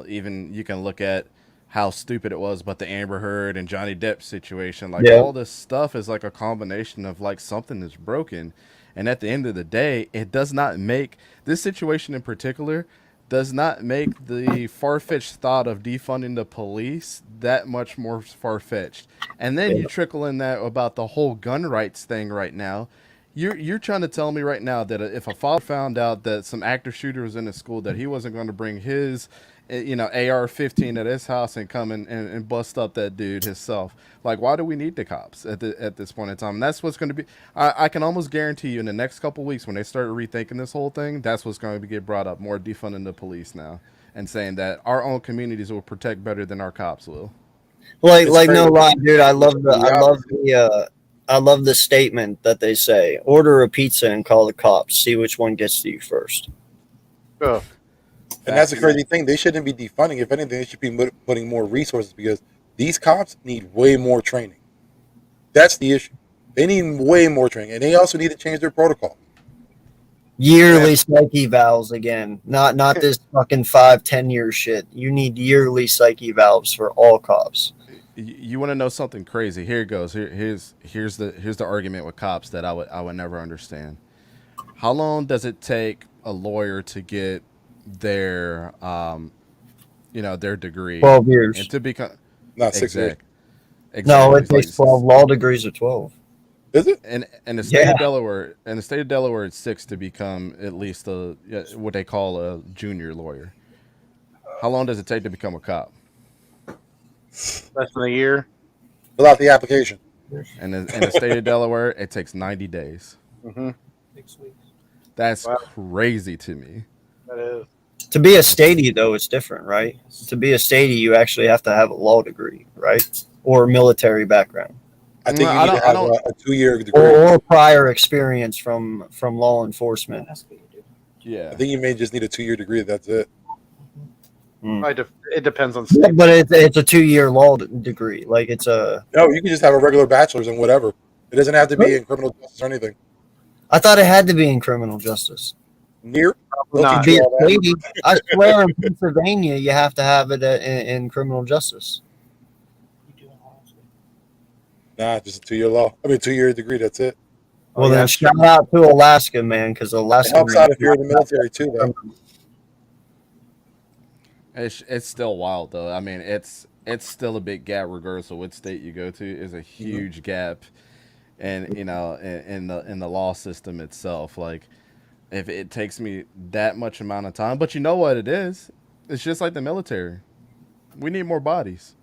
even you can look at how stupid it was, but the Amber Heard and Johnny Depp situation, like all this stuff is like a combination of like something is broken. And at the end of the day, it does not make this situation in particular does not make the far-fetched thought of defunding the police that much more far-fetched. And then you trickle in that about the whole gun rights thing right now. You're trying to tell me right now that if a father found out that some active shooter was in a school, that he wasn't going to bring his AR-15 at his house and come and bust up that dude himself. Like, why do we need the cops at this point in time? And that's what's going to be. I can almost guarantee you in the next couple of weeks when they start rethinking this whole thing, that's what's going to get brought up. More defunding the police now and saying that our own communities will protect better than our cops will. Like no lie, dude. I love the statement that they say: order a pizza and call the cops. See which one gets to you first. Oh. And that's the crazy thing. They shouldn't be defunding. If anything, they should be putting more resources because these cops need way more training. That's the issue. They need way more training. And they also need to change their protocol. Yearly psyche valves again. Not this fucking 5-10 year shit. You need yearly psyche valves for all cops. You want to know something crazy? Here it goes. Here's the argument with cops that I would never understand. How long does it take a lawyer to get their their degree? 12 years. And to become Not 6 years. Exactly. No, it takes 12. Law degrees are 12. Is it? And the state of Delaware, it's 6 to become at least what they call a junior lawyer. How long does it take to become a cop? Less than a year. Fill out the application. And in the state of Delaware, it takes 90 days. Mm-hmm. That's Wow. crazy to me. That is. To be a statey, though, it's different, right? To be a statey, you actually have to have a law degree, right? Or military background. I think you I need to don't- have a 2-year degree. Or prior experience from law enforcement. Yeah. I think you may just need a 2-year degree. That's it. It depends on Yeah, state. but it's a 2-year law degree. Like it's a. No, you can just have a regular bachelor's in whatever. It doesn't have to be in criminal justice or anything. I thought it had to be in criminal justice. Near? Nah. To be a statey, I swear in Pennsylvania you have to have it in criminal justice. Nah, just a 2-year law. 2-year degree. That's it. Well, yeah. then shout out to Alaska, man, because It Alaska helps out if you're in the military too, though. It's still wild though. I mean, it's still a big gap regardless of what state you go to. Is a huge gap, and in the law system itself. Like, if it takes me that much amount of time, but you know what it is? It's just like the military. We need more bodies.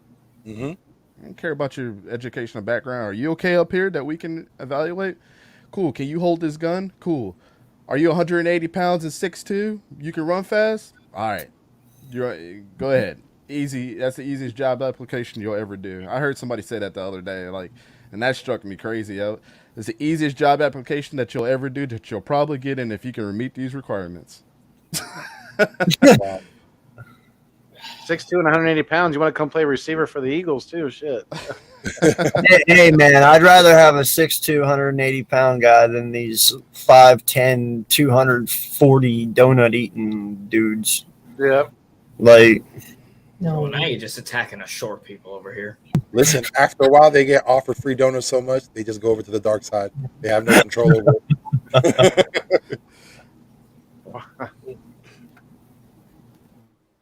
Mm-hmm. I don't care about your educational background. Are you okay up here that we can evaluate? Cool. Can you hold this gun? Cool. Are you 180 pounds and 6'2"? You can run fast? All right. Go ahead. Easy. That's the easiest job application you'll ever do. I heard somebody say that the other day, and that struck me crazy. Yo. It's the easiest job application that you'll ever do that you'll probably get in if you can meet these requirements. Wow. 6'2" and 180 pounds. You want to come play receiver for the Eagles too? Shit. hey, man, I'd rather have a 6'2", 180-pound guy than these 5'10", 240 donut eating dudes. Yeah. Like, No, now you're just attacking us short people over here. Listen, after a while, they get offered free donuts so much, they just go over to the dark side. They have no control over it.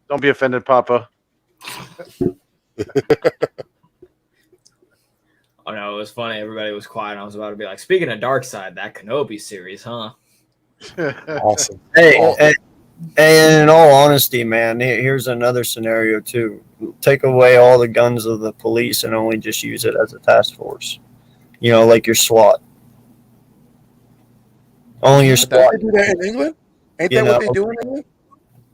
Don't be offended, Papa. Oh no, it was funny. Everybody was quiet. I was about to be like, speaking of Dark Side, that Kenobi series, huh? Awesome. hey, and in all honesty, man, here's another scenario too. Take away all the guns of the police and only just use it as a task force. You know, like your SWAT. Only your SWAT. They do that in England? Ain't that what they do in England?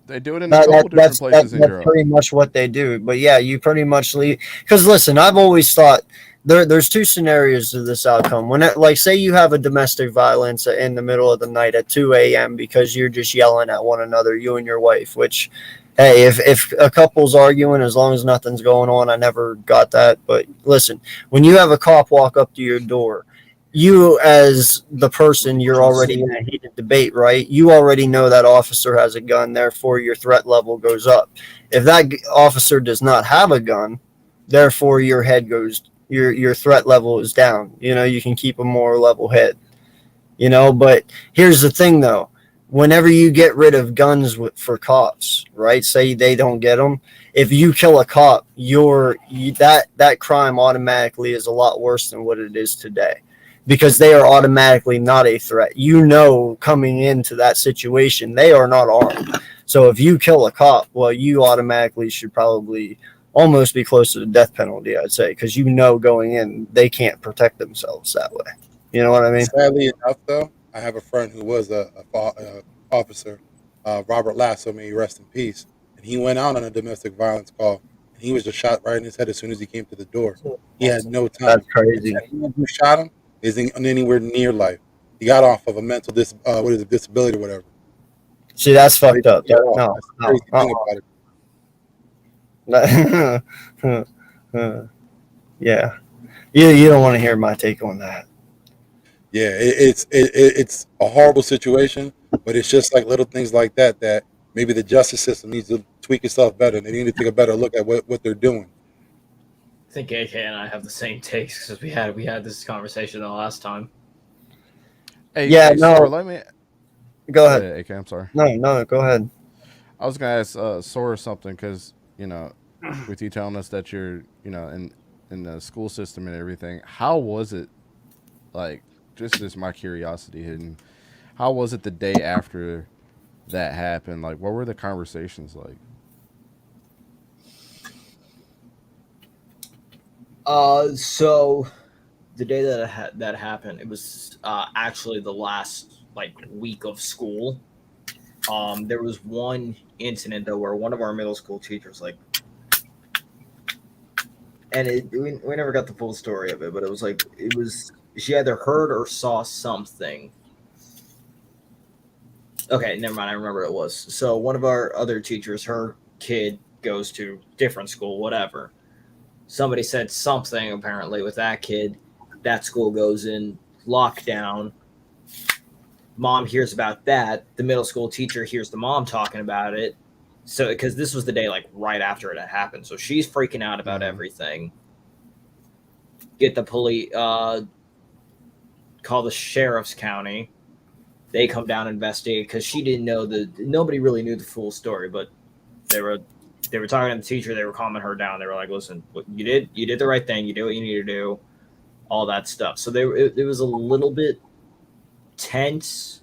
They do it in a couple different places in Europe. That's pretty much what they do. But yeah, you pretty much leave. Because listen, I've always thought there's two scenarios to this outcome. When like say you have a domestic violence in the middle of the night at 2 a.m. because you're just yelling at one another, you and your wife. Which, hey, if a couple's arguing, as long as nothing's going on, I never got that. But listen, when you have a cop walk up to your door, you as the person, you're already in a heated debate, right? You already know that officer has a gun, therefore your threat level goes up. If that officer does not have a gun, therefore your head goes, your threat level is down. You know, you can keep a more level head. You know, but here's the thing though. Whenever you get rid of guns for cops, right? Say they don't get them. If you kill a cop, that crime automatically is a lot worse than what it is today. Because they are automatically not a threat. You know, coming into that situation, they are not armed. So if you kill a cop, well, you automatically should probably almost be close to the death penalty, I'd say, because you know going in, they can't protect themselves that way. You know what I mean? Sadly enough, though, I have a friend who was a officer, Robert Lasso, may he rest in peace, and he went out on a domestic violence call, and he was just shot right in his head as soon as he came to the door. He had no time. That's crazy. Anyone who shot him isn't anywhere near life. He got off of a mental disability or whatever. See, that's fucked up. That's No. the crazy thing about it. Yeah. You don't want to hear my take on that. Yeah, it's a horrible situation, but it's just like little things like that maybe the justice system needs to tweak itself better. They need to take a better look at what they're doing. I think AK and I have the same takes because we had this conversation the last time. Hey, Yeah, hey, no. Sora, let me Go ahead. AK, I'm sorry. No, go ahead. I was gonna ask Sora something because with you telling us that you're in the school system and everything, how was it like? Just my curiosity hidden. How was it the day after that happened? Like, what were the conversations like? So the day that that happened, it was actually the last like week of school. There was one incident though where one of our middle school teachers like, and we never got the full story of it, but it was she either heard or saw something. Okay, never mind. I remember what it was. So one of our other teachers, her kid goes to different school, whatever. Somebody said something apparently with that kid. That school goes in lockdown. Mom hears about that. The middle school teacher hears the mom talking about it. So because this was the day like right after it had happened, so she's freaking out about everything. Get the police. Call the sheriff's county. They come down and investigate because she didn't know nobody really knew the full story, but they were talking to the teacher. They were calming her down. They were like, "Listen, you did the right thing. You did what you need to do, all that stuff." So it was a little bit tense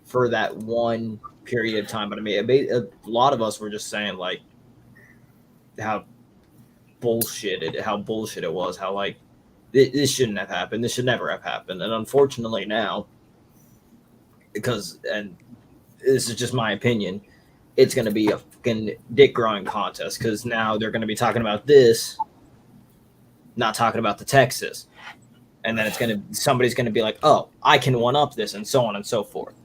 for that one period of time. But I mean, a lot of us were just saying like how bullshit it was. How like this shouldn't have happened. This should never have happened. And unfortunately now, and this is just my opinion, it's going to be a fucking dick growing contest because now they're going to be talking about this, not talking about the Texas, and then somebody's going to be like, oh, I can one up this, and so on and so forth.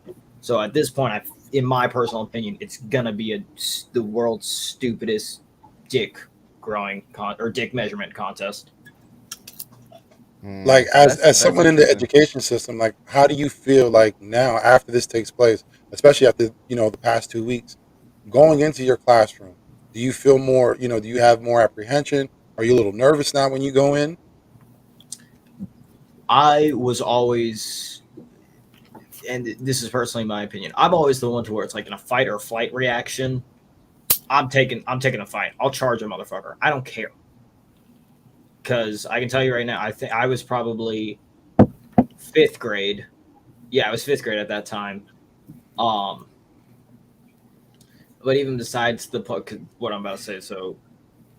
So at this point, in my personal opinion, it's going to be the world's stupidest dick growing or dick measurement contest. Like as someone in the education system, like how do you feel like now after this takes place, especially after the past 2 weeks, going into your classroom? Do you feel more? Do you have more apprehension? Are you a little nervous now when you go in? I was always, and this is personally my opinion, I'm always the one to where it's like in a fight or flight reaction. I'm taking a fight. I'll charge a motherfucker. I don't care. Because I can tell you right now, I think I was probably 5th grade. Yeah, I was 5th grade at that time. But even besides what I'm about to say, so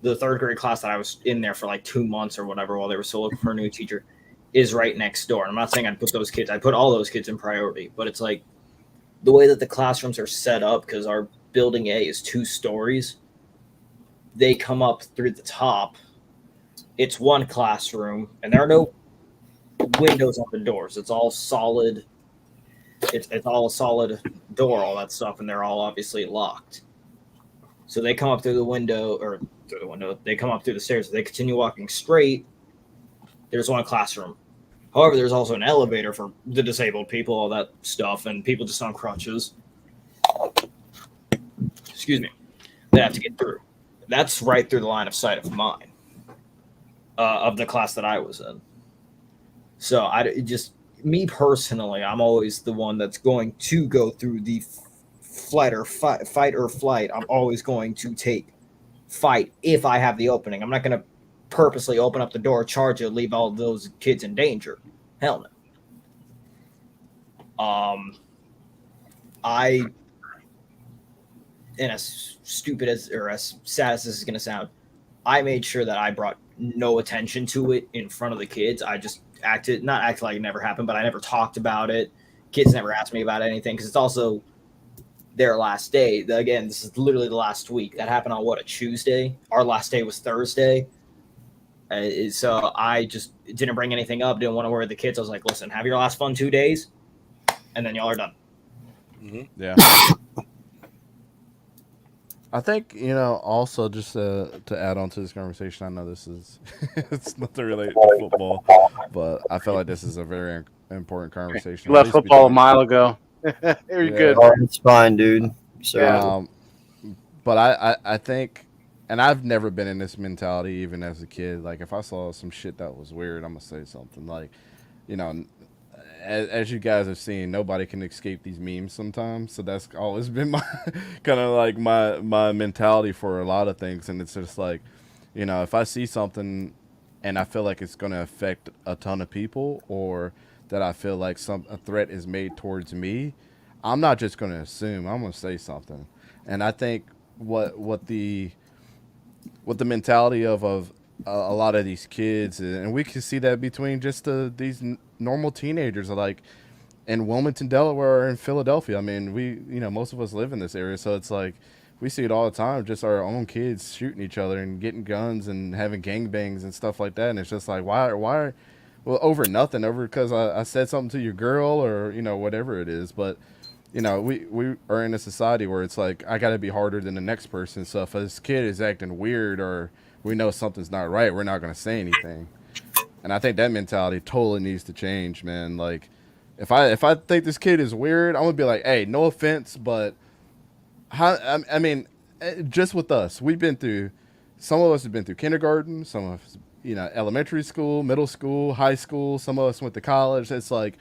the 3rd grade class that I was in there for like 2 months or whatever while they were still looking for a new teacher is right next door. And I'm not saying I'd put those kids, I put all those kids in priority, but it's like the way that the classrooms are set up, because our building A is 2 stories, they come up through the top. It's one classroom, and there are no windows on the doors. It's all solid. It's all a solid door, all that stuff, and they're all obviously locked. So they come up through the window. They come up through the stairs. They continue walking straight. There's one classroom. However, there's also an elevator for the disabled people, all that stuff, and people just on crutches. Excuse me. They have to get through. That's right through the line of sight of mine. Of the class that I was in. So me personally, I'm always the one that's going to go through the fight or flight. I'm always going to take fight if I have the opening. I'm not going to purposely open up the door, charge it, leave all those kids in danger. Hell no. And as stupid as sad as this is going to sound, I made sure that I brought no attention to it in front of the kids. I just not acted like it never happened, but I never talked about it. Kids never asked me about anything because it's also their last day. Again, this is literally the last week. That happened on a Tuesday? Our last day was Thursday. So I just didn't bring anything up, didn't want to worry the kids. I was like, listen, have your last fun 2 days, and then y'all are done. Mm-hmm. Yeah. I think, also just to add on to this conversation, I know this is it's nothing related to football, but I feel like this is a very important conversation. You left football a mile ago. You're good. Oh, it's fine, dude. So, but I think, and I've never been in this mentality even as a kid. Like if I saw some shit that was weird, I'm gonna say something. Like, as you guys have seen, nobody can escape these memes sometimes. So that's always been my kind of like my mentality for a lot of things. And it's just like, if I see something and I feel like it's going to affect a ton of people, or that I feel like a threat is made towards me, I'm not just going to assume. I'm going to say something. And I think what the mentality of a lot of these kids, and we can see that between just these normal teenagers, like in Wilmington, Delaware, or in Philadelphia. I mean, most of us live in this area, so it's like we see it all the time. Just our own kids shooting each other and getting guns and having gangbangs and stuff like that. And it's just like, why, well, over nothing, over because I said something to your girl or whatever it is. But we are in a society where it's like I got to be harder than the next person. So if this kid is acting weird or we know something's not right, we're not going to say anything. And I think that mentality totally needs to change, man. Like, if I think this kid is weird, I'm gonna be like, hey, no offense, but I mean, just with us, some of us have been through kindergarten, some of us, elementary school, middle school, high school. Some of us went to college. It's like,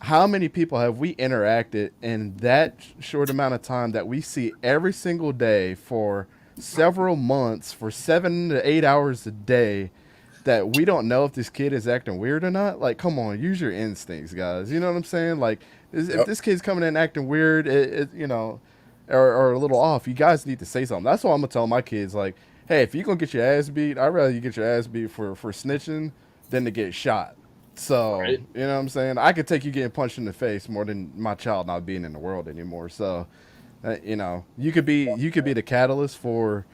how many people have we interacted in that short amount of time that we see every single day for several months, for 7 to 8 hours a day, that we don't know if this kid is acting weird or not? Like, come on, use your instincts, guys. You know what I'm saying? Like, if this kid's coming in acting weird, or a little off, you guys need to say something. That's why I'm gonna tell my kids, like, hey, if you're gonna get your ass beat, I'd rather you get your ass beat for snitching than to get shot. So, Right. you know what I'm saying? I could take you getting punched in the face more than my child not being in the world anymore. So, you could be the catalyst for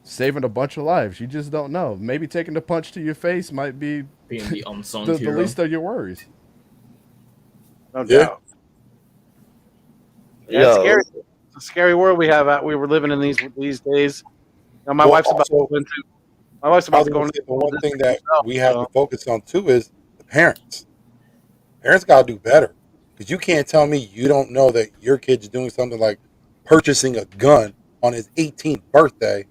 saving a bunch of lives. You just don't know. Maybe taking the punch to your face might be Being the unsung the hero. least of your worries. No Yeah. doubt. Yeah, it's Yo. scary. It's a scary world we were living in these days. Now, my Well, wife's about to also, go into. My wife's I about was to go gonna into say the one thing that herself, we have so. to focus on too is the parents. Parents gotta do better. Because you can't tell me you don't know that your kid's doing something like purchasing a gun on his 18th birthday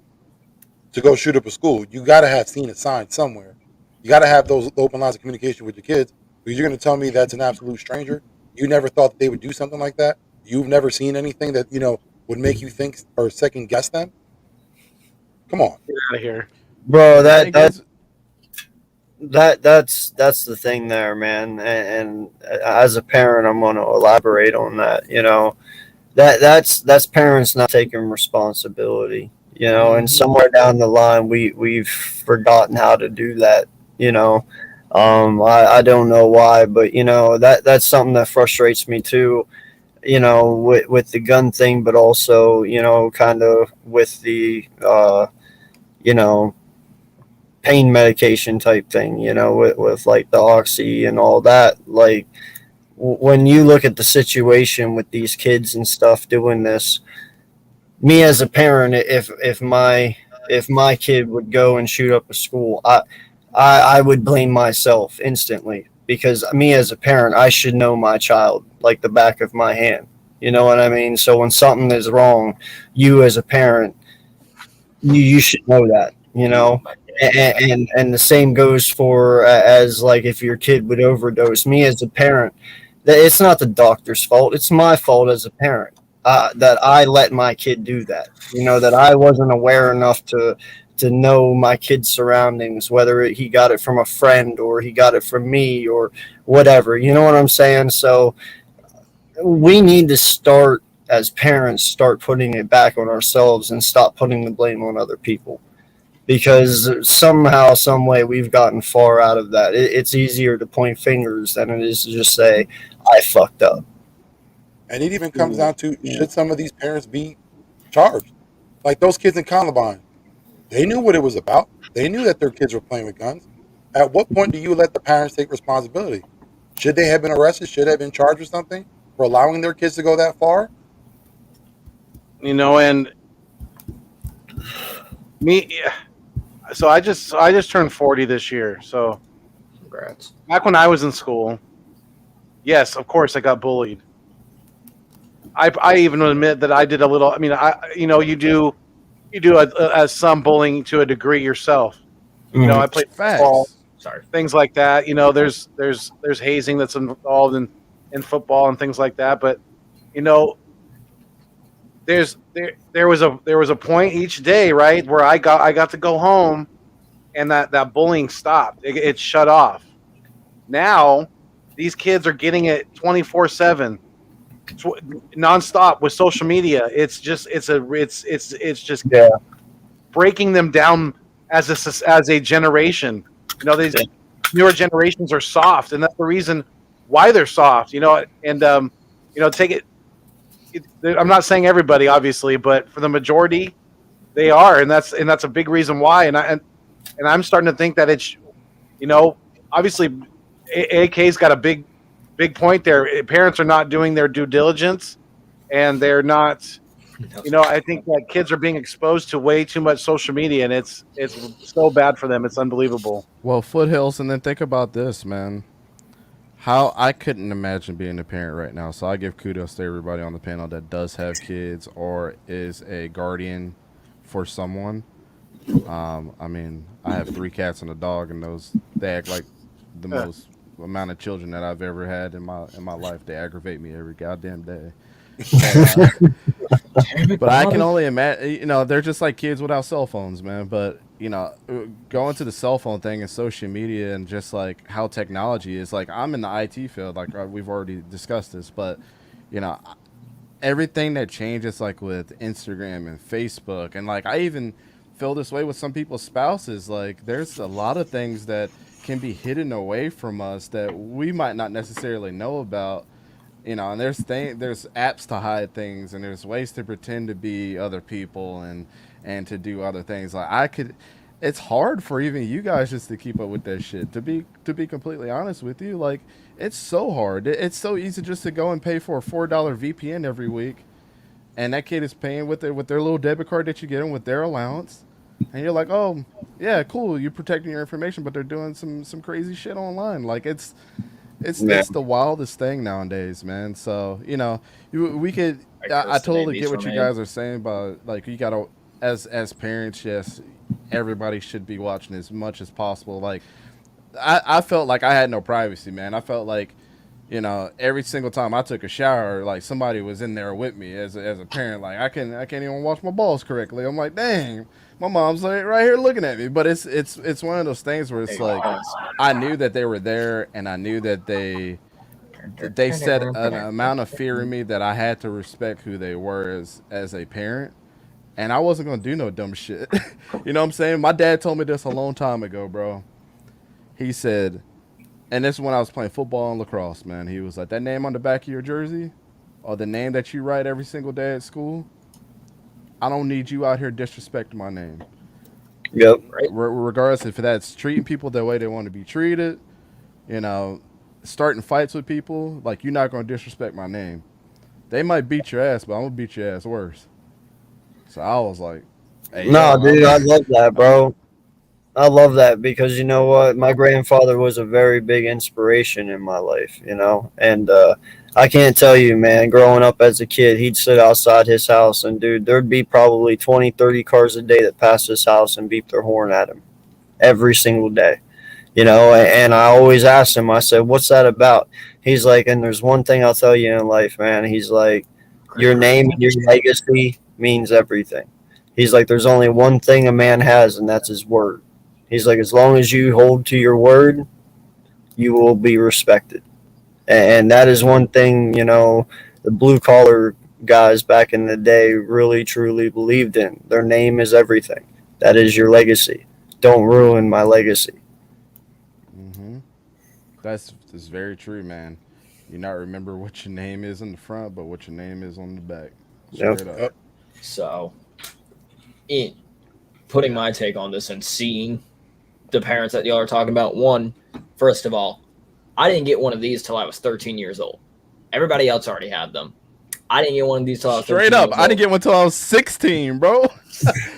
to go shoot up a school. You gotta have seen a sign somewhere. You gotta have those open lines of communication with your kids. Because you're gonna tell me that's an absolute stranger. You never thought that they would do something like that. You've never seen anything that would make you think or second guess them. Come on. Get out of here. Bro, The thing is, that's the thing there, man. And as a parent, I'm going to elaborate on that. That's parents not taking responsibility. And somewhere down the line, we've forgotten how to do that. I don't know why, but that's something that frustrates me too. With the gun thing, but also kind of with the you know pain medication type thing, with like the oxy and all that. Like, when you look at the situation with these kids and stuff doing this, me as a parent, if my kid would go and shoot up a school, I would blame myself instantly, because me as a parent, I should know my child like the back of my hand. You know what I mean? So when something is wrong, you as a parent, you should know that. And the same goes for as like if your kid would overdose. Me as a parent, that it's not the doctor's fault. It's my fault as a parent, that I let my kid do that. That I wasn't aware enough to know my kid's surroundings, whether he got it from a friend or he got it from me or whatever. You know what I'm saying? So we need to start, as parents, start putting it back on ourselves and stop putting the blame on other people. Because somehow, some way, we've gotten far out of that. It's easier to point fingers than it is to just say, I fucked up. And it even comes down to, should some of these parents be charged? Like those kids in Columbine, they knew what it was about. They knew that their kids were playing with guns. At what point do you let the parents take responsibility? Should they have been arrested? Should they have been charged with something for allowing their kids to go that far? And me, so I just turned 40 this year. So Congrats. back when I was in school, yes, of course I got bullied. I even admit that I did a little. I mean, you do some bullying to a degree yourself. I played football, facts. Sorry. things like that. There's hazing that's involved in football and things like that. But there was a point each day, right, where I got to go home, and that bullying stopped. It shut off. Now these kids are getting it 24/7, nonstop with social media. It's just Yeah. breaking them down as a generation. You know, these newer generations are soft, and that's the reason why they're soft. You know, and you know, take it. I'm not saying everybody, obviously, but for the majority, they are, and that's a big reason why. And I'm starting to think that it's, you know, obviously, AK's got a big point there. Parents are not doing their due diligence, and they're not. You know, I think that kids are being exposed to way too much social media, and it's so bad for them. It's unbelievable. Well, Foothills, and then think about this, man. How I couldn't imagine being a parent right now. So I give kudos to everybody on the panel that does have kids or is a guardian for someone. I mean, I have 3 cats and a dog, and they act like the most amount of children that I've ever had in my life. They aggravate me every goddamn day. But I can only imagine, you know, they're just like kids without cell phones, man. But, you know, going to the cell phone thing and social media and just like how technology is, like, I'm in the IT field, like we've already discussed this, but, you know, everything that changes, like with Instagram and Facebook, and like I even feel this way with some people's spouses, like there's a lot of things that can be hidden away from us that we might not necessarily know about. You know, and there's apps to hide things, and there's ways to pretend to be other people and to do other things. Like it's hard for even you guys just to keep up with that shit. To be completely honest with you, like it's so hard. It's so easy just to go and pay for a $4 VPN every week, and that kid is paying with their little debit card that you get them with their allowance, and you're like, oh yeah, cool, you're protecting your information, but they're doing some crazy shit online. Like it's the wildest thing nowadays, man. So, you know, we could. I totally get what you guys are saying about, like, you gotta, as parents, yes, everybody should be watching as much as possible. Like, I felt like I had no privacy, man. I felt like, you know, every single time I took a shower, like somebody was in there with me as a parent. Like I can't even wash my balls correctly. I'm like, dang. My mom's like right here looking at me, but it's one of those things where it's like I knew that they were there, and I knew that they set an amount of fear in me that I had to respect who they were as a parent, and I wasn't gonna do no dumb shit. You know what I'm saying? My dad told me this a long time ago, bro. He said, and this is when I was playing football and lacrosse, man. He was like, that name on the back of your jersey, or the name that you write every single day at school, I don't need you out here disrespecting my name. Yep. Regardless if that's treating people the way they want to be treated, you know, starting fights with people, like, you're not going to disrespect my name. They might beat your ass, but I'm going to beat your ass worse. So I was like, hey, no, dude, I love that, bro. I love that because you know what? My grandfather was a very big inspiration in my life, you know, and I can't tell you, man, growing up as a kid, he'd sit outside his house and, dude, there'd be probably 20, 30 cars a day that passed his house and beeped their horn at him every single day, you know, and I always asked him, I said, what's that about? He's like, and there's one thing I'll tell you in life, man. He's like, your name and your legacy means everything. He's like, there's only one thing a man has, and that's his word. He's like, as long as you hold to your word, you will be respected. And that is one thing, you know, the blue collar guys back in the day really, truly believed in. Their name is everything. That is your legacy. Don't ruin my legacy. Mm-hmm. That's very true, man. You not remember what your name is in the front, but what your name is on the back. Straight up. So, putting my take on this and seeing the parents that y'all are talking about, one, first of all, I didn't get one of these till I was 13 years old. Everybody else already had them. I didn't get one of these till I was 13 Straight up, years I old. didn't get one till I was 16, bro.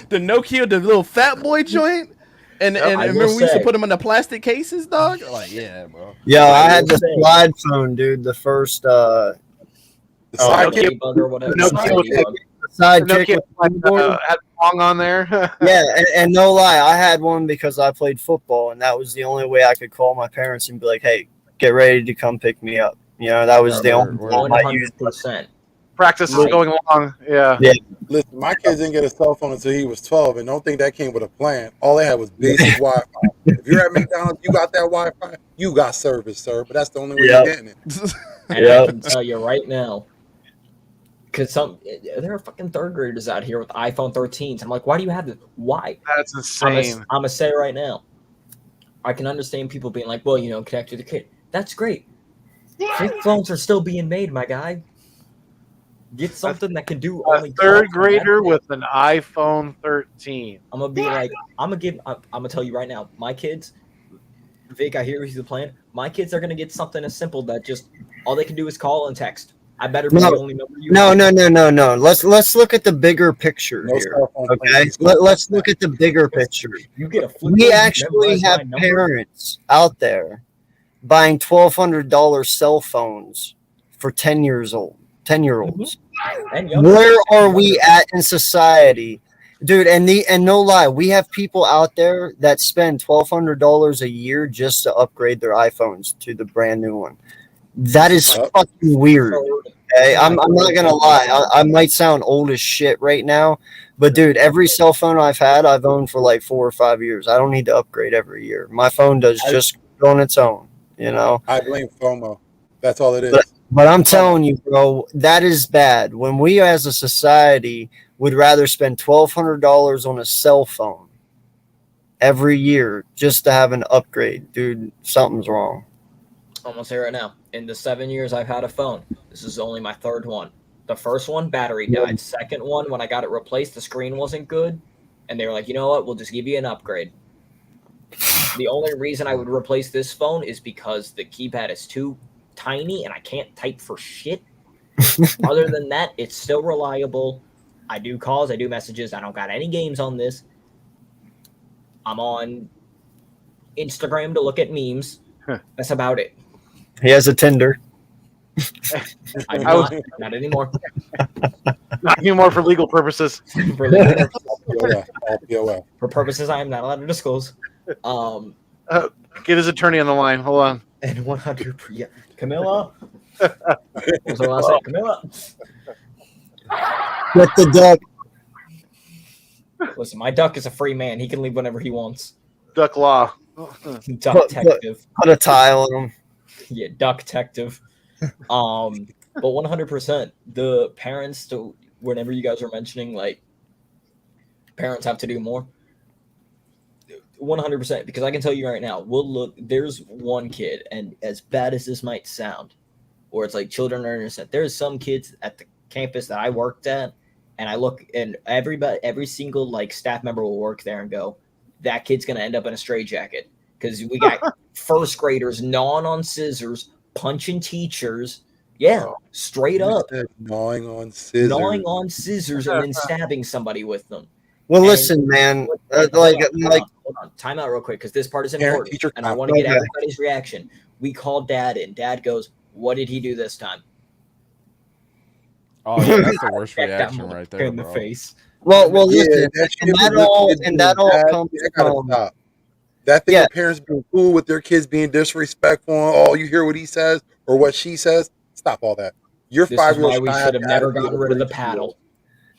The Nokia, the little fat boy joint. And remember we used to put them in the plastic cases, dog? Like, yeah, bro. Yeah, I had the slide phone, dude. The first Sidekick or whatever. sidekick had song on there. Yeah, and no lie, I had one because I played football, and that was the only way I could call my parents and be like, "Hey, get ready to come pick me up." You know, that was the only time I used 100%. Practice is going along. Yeah. Listen, my kids didn't get a cell phone until he was 12, and don't think that came with a plan. All they had was basic Wi-Fi. If you're at McDonald's, you got that Wi-Fi, you got service, sir. But that's the only way you're getting it. And I can tell you right now, Because there are fucking third graders out here with iPhone 13s. I'm like, why do you have this? Why? That's insane. I'm gonna say right now, I can understand people being like, well, connect to the kid. That's great. Flip phones are still being made, my guy. Get something that can do A only third calls and that's grader it. with an iPhone 13. I'm gonna be like, I'm gonna tell you right now, my kids, Vic, I hear you playing. My kids are gonna get something as simple that just all they can do is call and text. I better be the only number you No, have. no. Let's look at the bigger picture No here. cell phone Okay, phones. let's look at the bigger picture. You get a flip We phone, you actually memorize have my number. parents out there buying $1,200 cell phones for 10-year-olds. And younger. Where are we at in society, dude? And no lie, we have people out there that spend $1,200 a year just to upgrade their iPhones to the brand new one. That is Yep. fucking weird. Okay? I'm not gonna lie. I might sound old as shit right now, but dude, every cell phone I've owned for like 4 or 5 years. I don't need to upgrade every year. My phone does just good on its own. I blame FOMO. That's all it is. But I'm telling you, bro, that is bad. When we as a society would rather spend $1,200 on a cell phone every year just to have an upgrade, dude, something's wrong. I'm gonna say right now, in the 7 years I've had a phone, this is only my third one. The first one, battery died. Second one, when I got it replaced, the screen wasn't good. And they were like, you know what? We'll just give you an upgrade. The only reason I would replace this phone is because the keypad is too tiny and I can't type for shit. Other than that, it's still reliable. I do calls, I do messages. I don't got any games on this. I'm on Instagram to look at memes. That's about it. He has a Tinder. I do not anymore. Not anymore for legal purposes. For legal POF. for purposes I am not allowed to disclose. Get his attorney on the line. Hold on. And 100%. Yeah. Camilla. What's the last name? Camilla. Get the duck. Listen, my duck is a free man. He can leave whenever he wants. Duck law. Duck detective. Put a tile on him. Yeah, duck detective. But 100%, the parents, to whenever you guys are mentioning like parents have to do more, 100%, because I can tell you right now, there's one kid, and as bad as this might sound, or it's like children are innocent, there's some kids at the campus that I worked at, and I look, and every single like staff member will work there and go, that kid's gonna end up in a straitjacket, because we got first graders gnawing on scissors, punching teachers. Yeah, straight up gnawing on scissors, and then stabbing somebody with them. Well, listen, man. Hold on. Time out real quick, because this part is important, and I want to get Okay. everybody's reaction. We called Dad in. Dad goes, "What did he do this time?" Oh, yeah, that's the worst Check that reaction right there, in the bro. face. Well, Yeah, listen, that and shit that with all kids and that being all bad, comes that gotta from stop. That thing of parents being cool with their kids being disrespectful, all you hear what he says or what she says. Stop all that. Your This is 5-year-old why we should have never gotten rid of the paddle.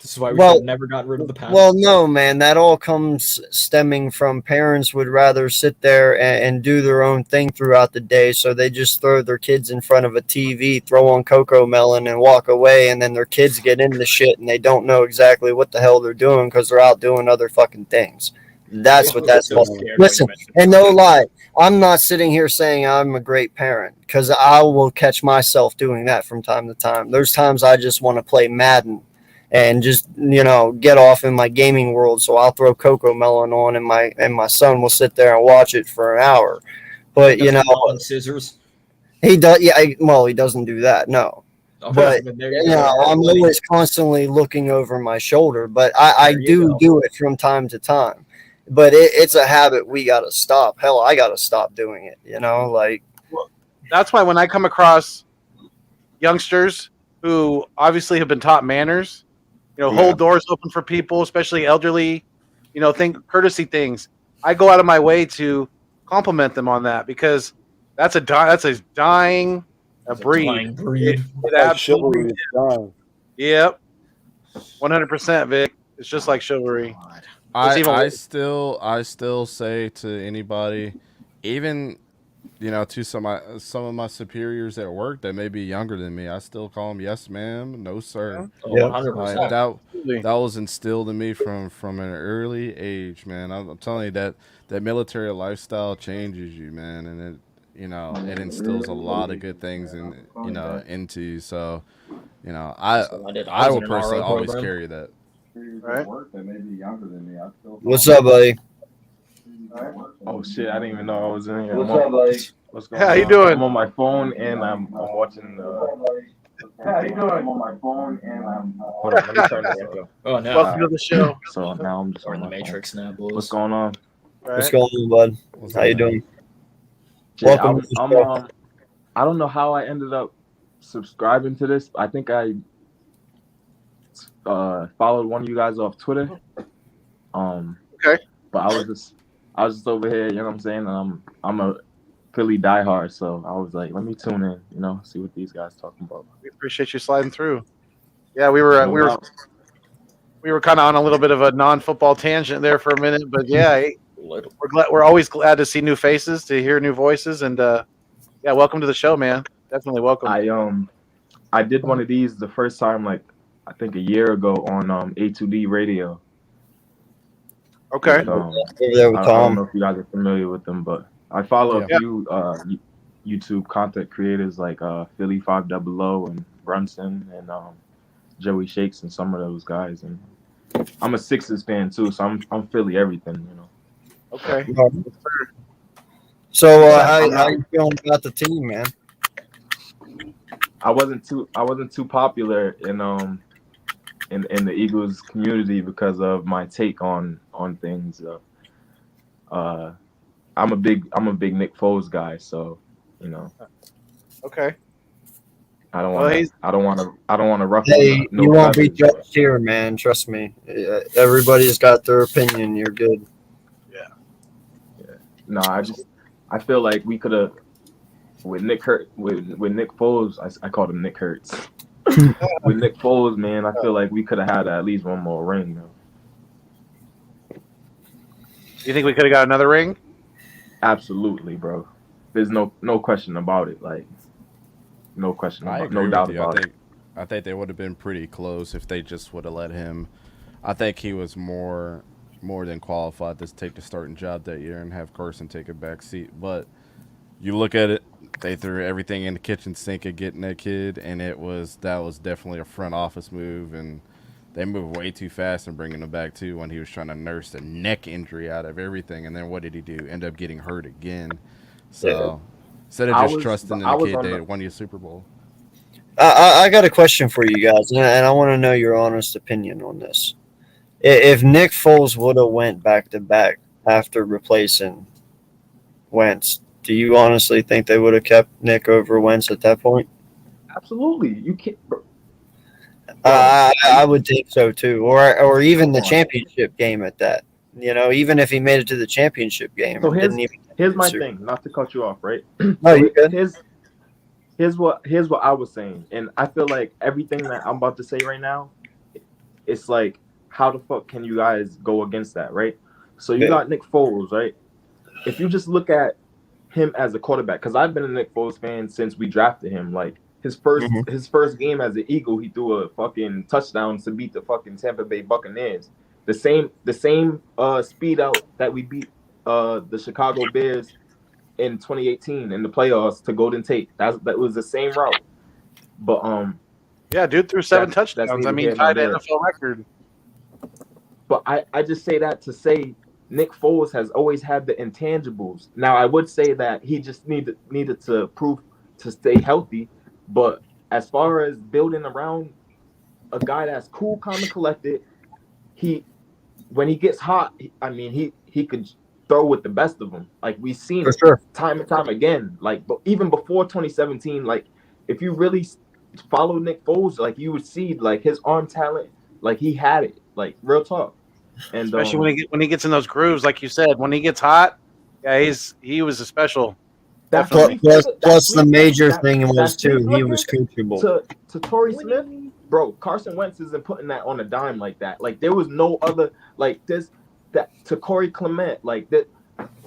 This is why we should have never gotten rid of the paddle. Well, no, man, that all comes stemming from parents would rather sit there and do their own thing throughout the day, so they just throw their kids in front of a TV, throw on Cocoa Melon, and walk away, and then their kids get into shit, and they don't know exactly what the hell they're doing because they're out doing other fucking things. That's what that's about. Listen, and no lie, I'm not sitting here saying I'm a great parent, because I will catch myself doing that from time to time. There's times I just want to play Madden and just get off in my gaming world, so I'll throw Cocoa Melon on, and my son will sit there and watch it for an hour. But scissors. He does. Yeah, he doesn't do that. No. Okay, But then there you go. I'm always constantly looking over my shoulder. But I do it from time to time. But it's a habit we gotta stop. Hell, I gotta stop doing it. That's why when I come across youngsters who obviously have been taught manners, hold doors open for people, especially elderly, think courtesy things. I go out of my way to compliment them on that, because that's a dying breed. Dying breed. It absolutely is dying. Yep, 100%, Vic. It's just like chivalry. I still say to anybody, even to some of my superiors at work that may be younger than me, I still call them yes, ma'am, no, sir. Oh, Yeah. 100%. That was instilled in me from an early age, man. I'm telling you that military lifestyle changes you, man, and it instills a lot of good things into you. So, I So I did. I I was will in an personally RO always program. carry that. Right. What's up, buddy? Oh shit! I didn't even know I was in here. What's up, buddy? What's going How on? you doing? I'm on my phone and I'm watching the. How you doing? I'm on my phone and I'm. Hold on, let me turn this up. Oh no, Welcome to the show. So now I'm just we're on in the my phone. Matrix now, boys. What's going on? What's Right. going on, bud? What's How up, you man? doing? Shit, Welcome to the show. I don't know how I ended up subscribing to this. I think I followed one of you guys off Twitter. Okay. But I was just over here, you know what I'm saying? And I'm a Philly diehard, so I was like, let me tune in, see what these guys talking about. We appreciate you sliding through. Yeah, we were kind of on a little bit of a non-football tangent there for a minute, but yeah, we're always glad to see new faces, to hear new voices, and yeah, welcome to the show, man. Definitely welcome. I did one of these the first time, like I think a year ago on A2D radio. Okay. With, Over there with I don't Tom. know if you guys are familiar with them, but I follow Yeah. a few YouTube content creators like Philly 500 and Brunson and Joey Shakes and some of those guys. And I'm a Sixers fan too, so I'm Philly everything. Okay. So, how you feeling about the team, man? I wasn't too popular in the Eagles community because of my take on things. I'm a big Nick Foles guy, so Okay. I don't Well, want to ruffle Hey, no you won't be feathers, but- judged here, man. Trust me. Everybody's got their opinion. You're good. No, I feel like we could have with Nick Foles. I called him Nick Hurts. With Nick Foles, man, I feel like we could have had at least one more ring. you think we could have got another ring? Absolutely, bro. There's no question about it. Like, no question, I about, agree no doubt with you. about it. I think they would have been pretty close if they just would have let him. I think he was more than qualified to take the starting job that year and have Carson take a back seat. But you look at it, they threw everything in the kitchen sink at getting that kid, and that was definitely a front office move, and they moved way too fast in bringing him back too when he was trying to nurse a neck injury out of everything, and then what did he do? End up getting hurt again. So instead of just trusting in the kid, they won you a Super Bowl. I got a question for you guys, and I want to know your honest opinion on this. If Nick Foles would have went back to back after replacing Wentz, do you honestly think they would have kept Nick over Wentz at that point? Absolutely, you can't. I would think so too, or even the championship game at that. Even if he made it to the championship game, So didn't even here's my thing. Not to cut you off, right? No, you good. Here's what I was saying, and I feel like everything that I'm about to say right now, it's like, how the fuck can you guys go against that, right? So you got Nick Foles, right? If you just look at him as a quarterback, because I've been a Nick Foles fan since we drafted him. Like his first game as an Eagle, he threw a fucking touchdown to beat the fucking Tampa Bay Buccaneers. The same speed out that we beat the Chicago Bears in 2018 in the playoffs to Golden Tate. That was the same route. But yeah, dude threw 7 touchdowns. I mean, tied an NFL record. But I just say that to say Nick Foles has always had the intangibles. Now I would say that he just needed to prove to stay healthy. But as far as building around a guy that's cool, calm, and collected, when he gets hot, he could throw with the best of them. Like we've seen it time and time again. Like, but even before 2017, like if you really follow Nick Foles, like you would see like his arm talent, like he had it. Like real talk. And especially when he gets in those grooves, like you said, when he gets hot, yeah, he was a special. Plus the major thing was too, he was coachable. To Torrey Smith, bro, Carson Wentz isn't putting that on a dime like that. Like there was no other like this that to Corey Clement, like that.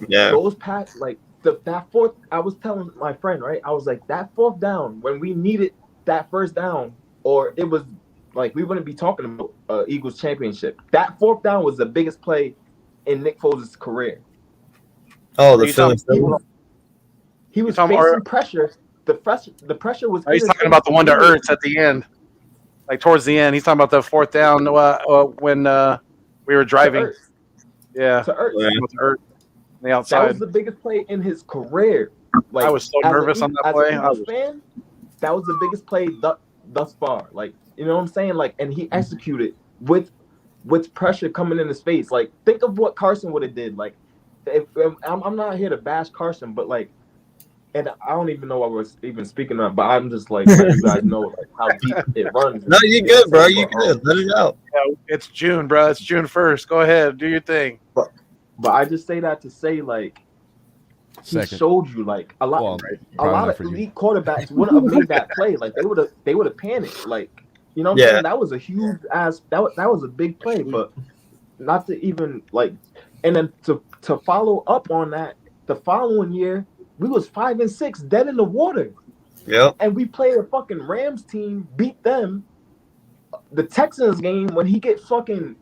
Yeah. Those pass, like that fourth, I was telling my friend, right? I was like, that fourth down, when we needed that first down, or it was like we wouldn't be talking about Eagles championship. That fourth down was the biggest play in Nick Foles' career. Oh, Are the you Philly. talking, He was talking facing about, pressure. The pressure was. he's in his talking face about the one to immediately. Ertz at the end, like towards the end. He's talking about the fourth down when we were to driving. Ertz. Yeah, To Ertz. Yeah. with Ertz on the That outside. was the biggest play in his career. Like I was so nervous on that as play. an Eagles fan, that was the biggest play thus far. Like, you know what I'm saying? Like, and he executed with pressure coming in his face. Like, think of what Carson would have did. Like, if I'm not here to bash Carson, but like, and I don't even know what I was even speaking of, but I'm just like letting you guys know like how deep it runs. No, you good, bro. You good. Let it out. Yeah, it's June, bro. It's June 1st. Go ahead, do your thing. But I just say that to say like he Second. showed you like a lot. Well, A probably lot not of for you. elite quarterbacks wouldn't have made that play. Like they would have panicked. Like, you know what I'm Yeah. saying? That was a huge ass. That was a big play, but not to even like. And then to follow up on that, the following year we was 5-6, dead in the water. Yep. And we played a fucking Rams team, beat them. The Texans game when he get fucking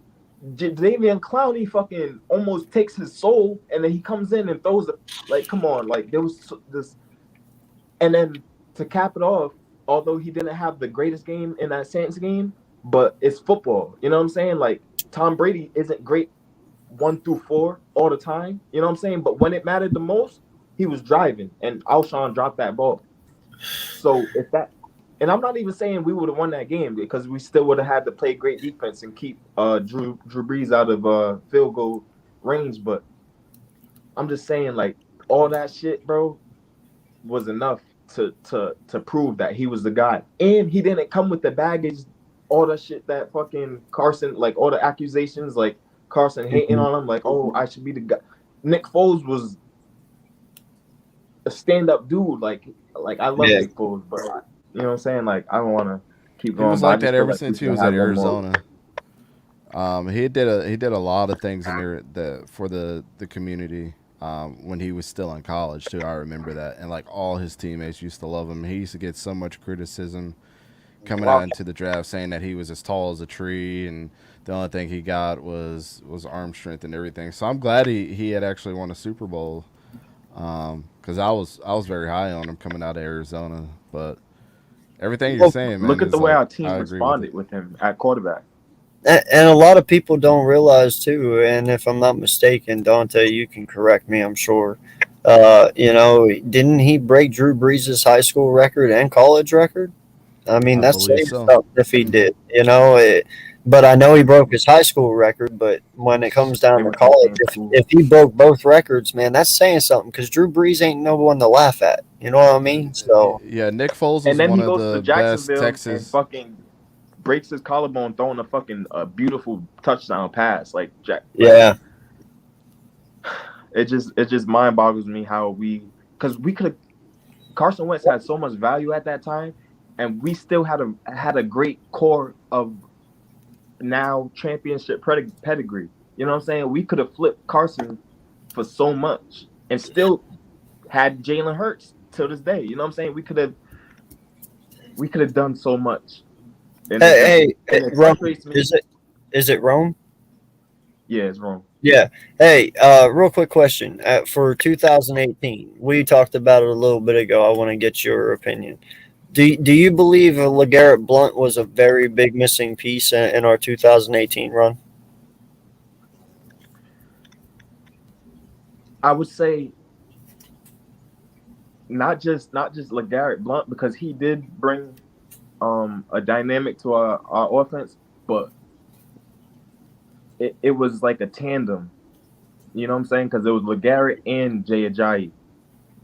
Davian Clowney fucking almost takes his soul, and then he comes in and throws the like. Come on, like there was this, and then to cap it off, although he didn't have the greatest game in that Saints game, but it's football. You know what I'm saying? Like Tom Brady isn't great 1 through 4 all the time. You know what I'm saying? But when it mattered the most, he was driving, and Alshon dropped that ball. So if that, and I'm not even saying we would have won that game because we still would have had to play great defense and keep Drew Brees out of field goal range. But I'm just saying, like all that shit, bro, was enough to prove that he was the guy, and he didn't come with the baggage, all the shit that fucking Carson, like all the accusations, like Carson hating on him, like oh I should be the guy. Nick Foles was a stand-up dude, like I love Nick Foles, but you know what I'm saying? Like I don't want to keep He going. was but I like just that feel ever like since we he was should at have one more. Arizona. He did a lot of things in there for the community when he was still in college too. I remember that, and like all his teammates used to love him. He used to get so much criticism coming out into the draft, saying that he was as tall as a tree, and the only thing he got was arm strength and everything. So I'm glad he had actually won a Super Bowl, because I was very high on him coming out of Arizona. But everything you're saying, man, Look at is the way like, our team I agree with responded it. with him at quarterback. And a lot of people don't realize too, and if I'm not mistaken, Dante, you can correct me, I'm sure. Didn't he break Drew Brees' high school record and college record? I mean, I that's believe saying so. something if he did, but I know he broke his high school record. But when it comes down They to went to the college, same school. if he broke both records, man, that's saying something because Drew Brees ain't no one to laugh at. You know what I mean? So Yeah, Nick Foles And is then one he of goes to the best Jacksonville and Texas. fucking breaks his collarbone throwing a fucking beautiful touchdown pass. Like yeah, it just mind boggles me how because we could have. Carson Wentz had so much value at that time, and we still had a great core of now championship pedigree. You know what I'm saying? We could have flipped Carson for so much and still had Jalen Hurts till this day. You know what I'm saying? We could have done so much. And hey, it Rome, frustrates me. is it Rome? Yeah, it's wrong. Yeah. Hey, real quick question. For 2018, we talked about it a little bit ago. I want to get your opinion. Do you believe LeGarrette Blount was a very big missing piece in our 2018 run? I would say not just LeGarrette Blount, because he did bring a dynamic to our offense, but it was like a tandem. You know what I'm saying? Because it was LeGarrette and Jay Ajayi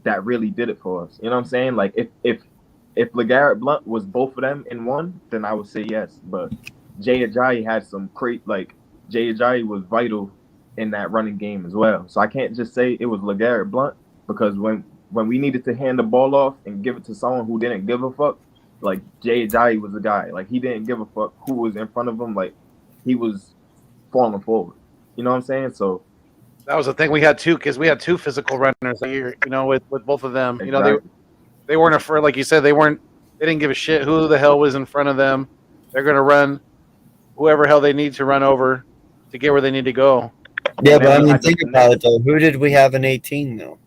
that really did it for us. You know what I'm saying? Like if LeGarrette Blount was both of them in one, then I would say yes. But Jay Ajayi had some Jay Ajayi was vital in that running game as well. So I can't just say it was LeGarrette Blount, because when we needed to hand the ball off and give it to someone who didn't give a fuck, like Jay Ajayi was the guy. Like he didn't give a fuck who was in front of him. Like he was falling forward. You know what I'm saying? So That was the thing. We had two physical runners that year. You know, with both of them. You know, Exactly. they weren't afraid. Like you said, they didn't give a shit who the hell was in front of them. They're gonna run whoever hell they need to run over to get where they need to go. Yeah, And but I then we mean, had think the about it though. Who did we have in 18 though?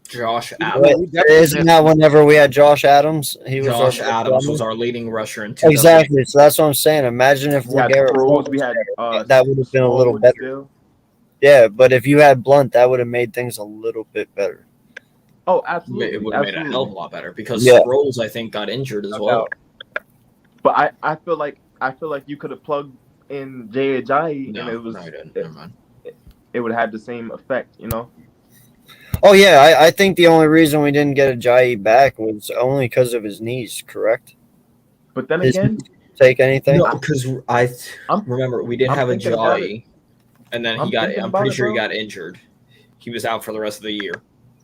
Josh Yeah, Adams. we definitely Isn't that whenever we had Josh Adams? He was Josh our Adams was runner? our leading rusher in 2000. Exactly. So that's what I'm saying. Imagine if We had LeGarrette Sproles, Blunt we was had there. That would have been a little Smallwood better. still. Yeah, but if you had Blunt, that would have made things a little bit better. Oh, It absolutely, would have made a hell of a absolutely. lot better because Yeah. Sproles, I think, got injured as No well. doubt. But I feel like you could have plugged in Jay Ajayi No, and it was no, I didn't. Never mind. it would have had the same effect, you know. Oh yeah, I think the only reason we didn't get Ajayi back was only because of his knees. Correct? But then His again, take anything? No, because I I'm remember we did I'm have a thinking about it. Jai, and then I'm thinking I'm about pretty it, sure he bro. got injured. He was out for the rest of the year,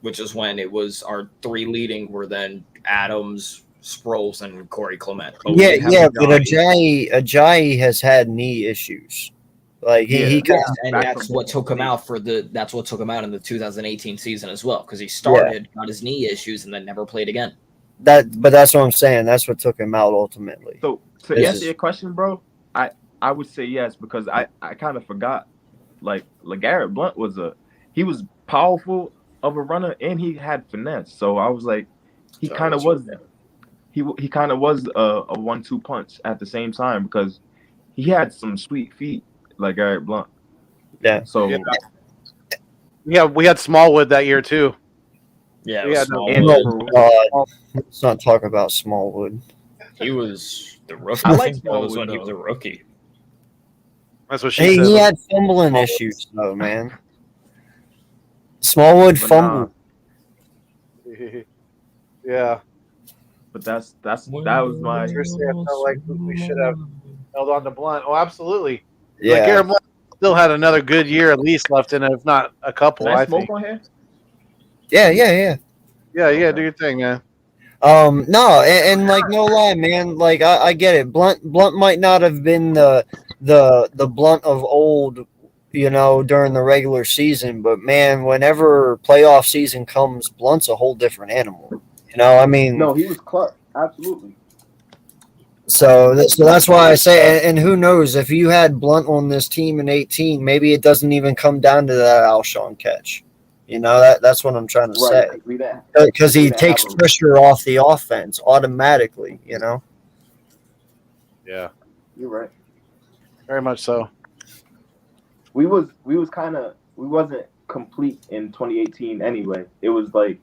which is when it was our three leading were then Adams, Sproles, and Corey Clement. But we Yeah, did have yeah, but Ajayi. Ajayi has had knee issues. Like he Yeah, kind And back that's from what took him knee. out that's what took him out in the 2018 season as well, because he Yeah. started, got his knee issues, and then never played again. but that's what I'm saying. That's what took him out ultimately. So to This answer is- your question, bro, I would say yes because I kind of forgot. Like LeGarrette Blunt he was powerful of a runner and he had finesse. So I was like, he kind of was he kind of was a 1-2 punch at the same time because he had some sweet feet like Garrett Blunt. Yeah. So Yeah, we had Smallwood that year too. Yeah, it We was had small. and Let's not talk about Smallwood. He was the rookie. I I like think that was Smallwood, when he was a though. rookie. That's what she Hey, said. he had fumbling issues though, man. Smallwood But fumbled. Yeah. but that was my Seriously, I felt like we should have held on to Blunt. Oh, absolutely. Yeah. Like Garrett Blunt still had another good year at least left in it, if not a couple. Can I I smoke think. on here? Yeah. Yeah, do your thing, man. No, and like no lie, man. Like I get it. Blunt might not have been the Blunt of old, you know, during the regular season, but man, whenever playoff season comes, Blunt's a whole different animal. You know, I mean, No, he was clutch. Absolutely. so that's why I say, and who knows if you had Blunt on this team in 18, maybe it doesn't even come down to that Alshon catch. You know, that's what I'm trying to say. Because he takes pressure off the offense automatically, you know? Yeah, You're right. very much so. We wasn't complete in 2018 anyway. It was like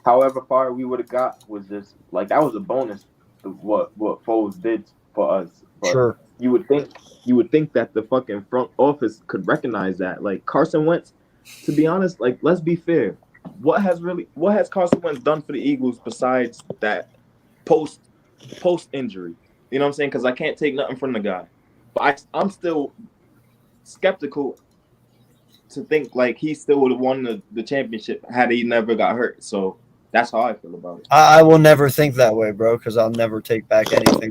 however far we would have got was just like that was a bonus to what Foles did for us. But Sure. you would think that the fucking front office could recognize that. Like Carson Wentz, to be honest, like let's be fair. What has Carson Wentz done for the Eagles besides that post injury? You know what I'm saying? Because I can't take nothing from the guy. But I'm still skeptical to think like he still would have won the championship had he never got hurt. So that's how I feel about it. I will never think that way, bro, because I'll never take back anything.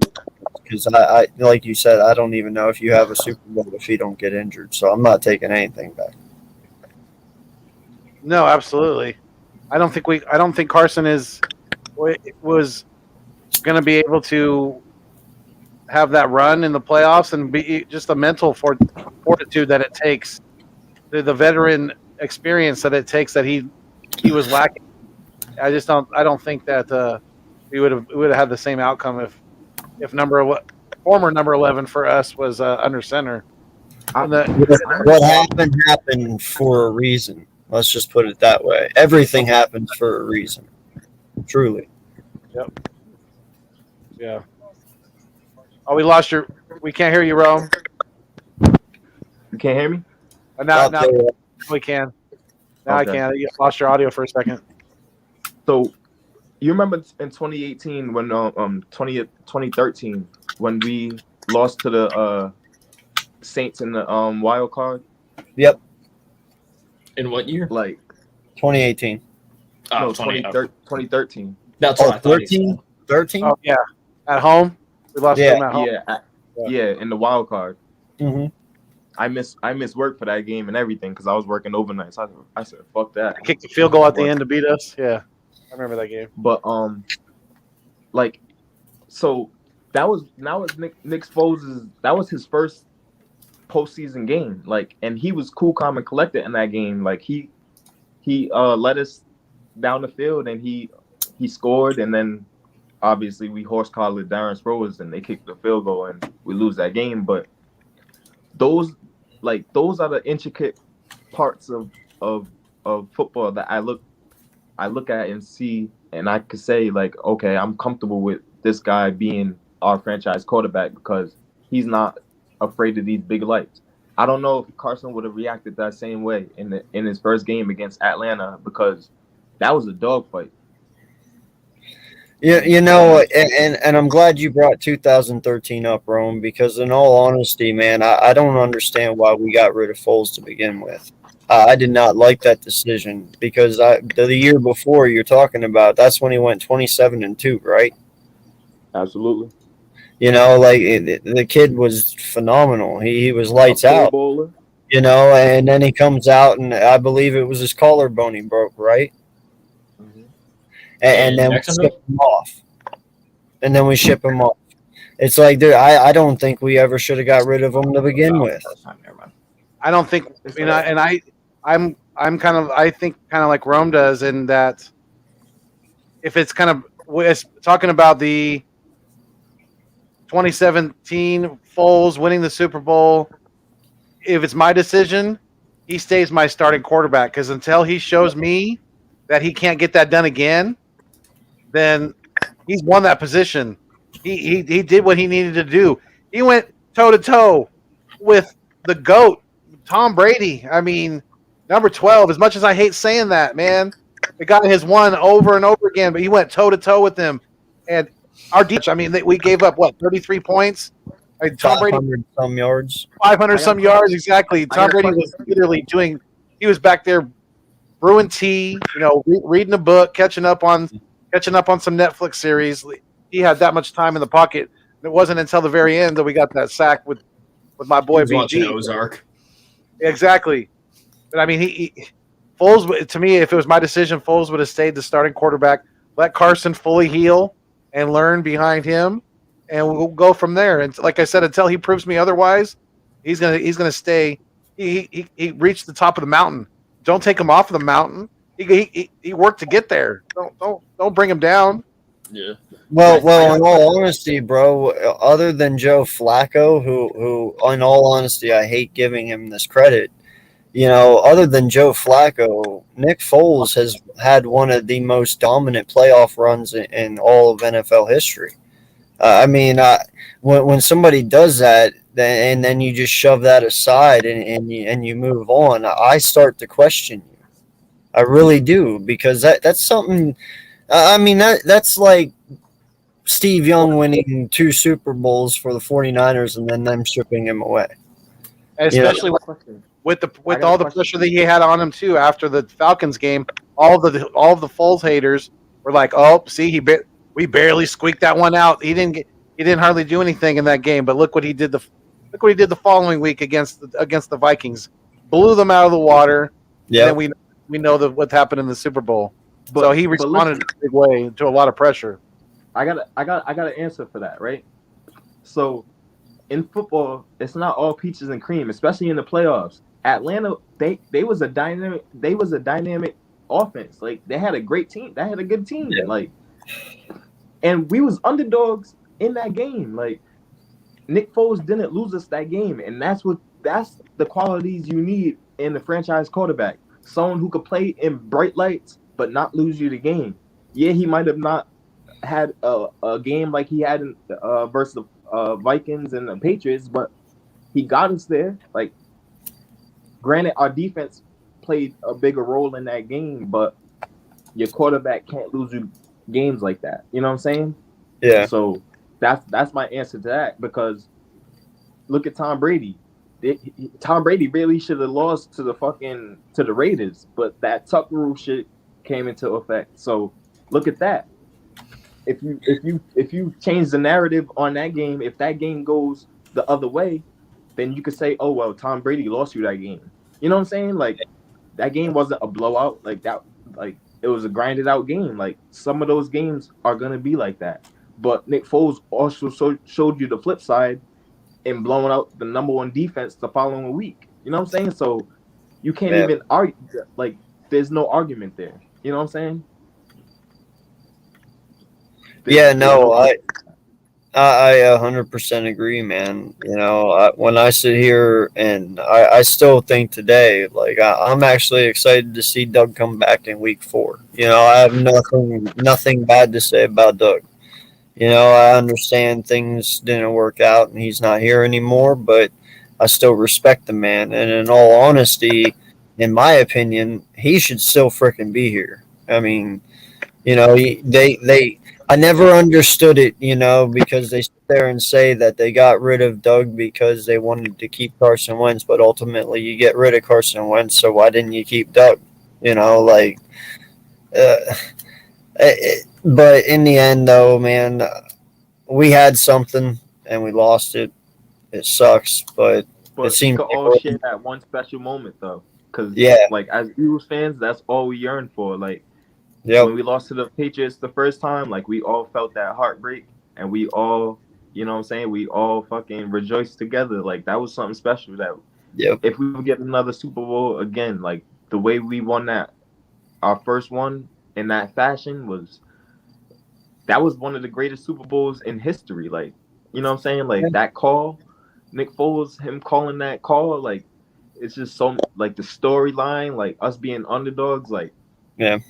Because I, like you said, I don't even know if you have a Super Bowl if you don't get injured. So I'm not taking anything back. No, absolutely. I don't think Carson was going to be able to have that run in the playoffs and be just the mental fortitude that it takes, the veteran experience that it takes that he was lacking. I don't think that we would have had the same outcome if former number 11 for us was under center. What happened for a reason. Let's just put it that way. Everything happens for a reason. Truly. Yep. Yeah. Oh, we can't hear you, Rome. You can't hear me? Now we can. Now Okay. I can. You lost your audio for a second. So you remember in 2018 when 2013 when we lost to the Saints in the wild card? Yep. In what year? Like 2018. no, 2013. 2013. That's what I thought. 13? 13? Oh yeah, at home we lost Yeah. them at home. Yeah, in the wild card. Mm-hmm. I miss work for that game and everything because I was working overnight. So I said, fuck that. Kicked the field goal at the end to beat us. Yeah, I remember that game. But like, so that was Nick Foles' that was his first postseason game. Like, and he was cool, calm, and collected in that game. Like he led us down the field and he scored, and then obviously we horse collared Darren Sproles and they kicked the field goal and we lose that game. But those are the intricate parts of football that I look at and see, and I could say like, okay, I'm comfortable with this guy being our franchise quarterback because he's not afraid of these big lights. I don't know if Carson would have reacted that same way in his first game against Atlanta because that was a dogfight. Yeah, you know, and I'm glad you brought 2013 up, Rome, because in all honesty, man, I don't understand why we got rid of Foles to begin with. I did not like that decision because the year before you're talking about, that's when he went 27-2, right? Absolutely. You know, like the kid was phenomenal. He was lights out. Bowler. You know, and then he comes out and I believe it was his collarbone he broke, right? And then we ship him off. And then we ship him off. It's like, dude, I don't think we ever should have got rid of him to begin with. I don't think, you know, and I'm kind of, I think kind of like Rome does in that if it's kind of, it's talking about the 2017 Foles winning the Super Bowl, if it's my decision, he stays my starting quarterback because until he shows me that he can't get that done again, then he's won that position. He did what he needed to do. He went toe to toe with the GOAT, Tom Brady. I mean, number 12. As much as I hate saying that, man, the guy has won over and over again, but he went toe to toe with him. And our defense, I mean, we gave up what 33 points. I mean, Tom Brady 500 some yards. 500 some yards exactly. Tom Brady was literally doing. He was back there brewing tea, you know, reading a book, catching up on some Netflix series. He had that much time in the pocket. It wasn't until the very end that we got that sack with my boy BG. Ozark. Exactly. But I mean, Foles, to me, if it was my decision, Foles would have stayed the starting quarterback. Let Carson fully heal and learn behind him, and we'll go from there. And like I said, until he proves me otherwise, he's gonna stay. He reached the top of the mountain. Don't take him off of the mountain. He worked to get there. Don't bring him down. Yeah. Well, in all honesty, bro, other than Joe Flacco, who in all honesty, I hate giving him this credit. You know, other than Joe Flacco, Nick Foles has had one of the most dominant playoff runs in all of NFL history. I mean, when somebody does that, and then you just shove that aside and you move on, I start to question you. I really do, because that's something. I mean, that's like Steve Young winning 2 Super Bowls for the 49ers and then them stripping him away. Especially with all the pressure that he had on him too after the Falcons game, all of the Foles haters were like, "Oh, see, we barely squeaked that one out. He didn't hardly do anything in that game, but look what he did the following week against the Vikings, blew them out of the water." Yeah, and then we know what happened in the Super Bowl. So he responded in a big way to a lot of pressure. I got an answer for that, right? So in football, it's not all peaches and cream, especially in the playoffs. Atlanta, they was a dynamic offense. Like, they had a great team. They had a good team. Yeah. Like, and we was underdogs in that game. Like, Nick Foles didn't lose us that game, and that's the qualities you need in the franchise quarterback. Someone who could play in bright lights but not lose you the game. Yeah, he might have not had a game like he had in, versus the Vikings and the Patriots, but he got us there. Like, granted, our defense played a bigger role in that game, but your quarterback can't lose you games like that. You know what I'm saying? Yeah. So that's my answer to that, because look at Tom Brady. Tom Brady really should have lost to the Raiders, but that Tuck rule shit came into effect. So look at that. If you change the narrative on that game, if that game goes the other way, then you could say, oh well, Tom Brady lost you that game. You know what I'm saying? Like that game wasn't a blowout. Like that, like it was a grinded out game. Like some of those games are gonna be like that. But Nick Foles also showed you the flip side in blowing out the number one defense the following week. You know what I'm saying? So you can't Yeah. even argue. Like there's no argument there. You know what I'm saying? Yeah, no, I 100% agree, man. You know, when I sit here and I still think today, like I'm actually excited to see Doug come back in week 4. You know, I have nothing bad to say about Doug. You know, I understand things didn't work out and he's not here anymore, but I still respect the man. And in all honesty, in my opinion, he should still freaking be here. I mean, you know, I never understood it, you know, because they sit there and say that they got rid of Doug because they wanted to keep Carson Wentz, but ultimately you get rid of Carson Wentz, so why didn't you keep Doug? You know, like, but in the end, though, man, we had something and we lost it. It sucks, but it But we seems could like all share that one special moment though, because yeah, like as Eagles fans, that's all we yearn for. Like yep, when we lost to the Patriots the first time, like we all felt that heartbreak, and we all, you know what I'm saying, we all fucking rejoiced together. Like that was something special. That yep. if we would get another Super Bowl again, like the way we won that, our first one in that fashion that was one of the greatest Super Bowls in history. Like, you know what I'm saying? Like that call, Nick Foles, him calling that call, like it's just so like the storyline, like us being underdogs, Yeah. It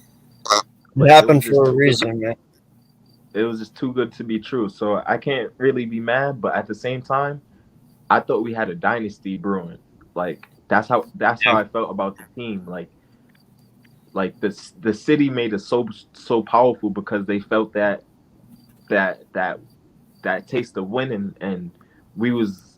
like it was happened just for a too good. reason, man. It was just too good to be true. So I can't really be mad, but at the same time, I thought we had a dynasty brewing. Like that's how I felt about the team. Like the city made it so powerful because they felt that that that taste of winning, and we was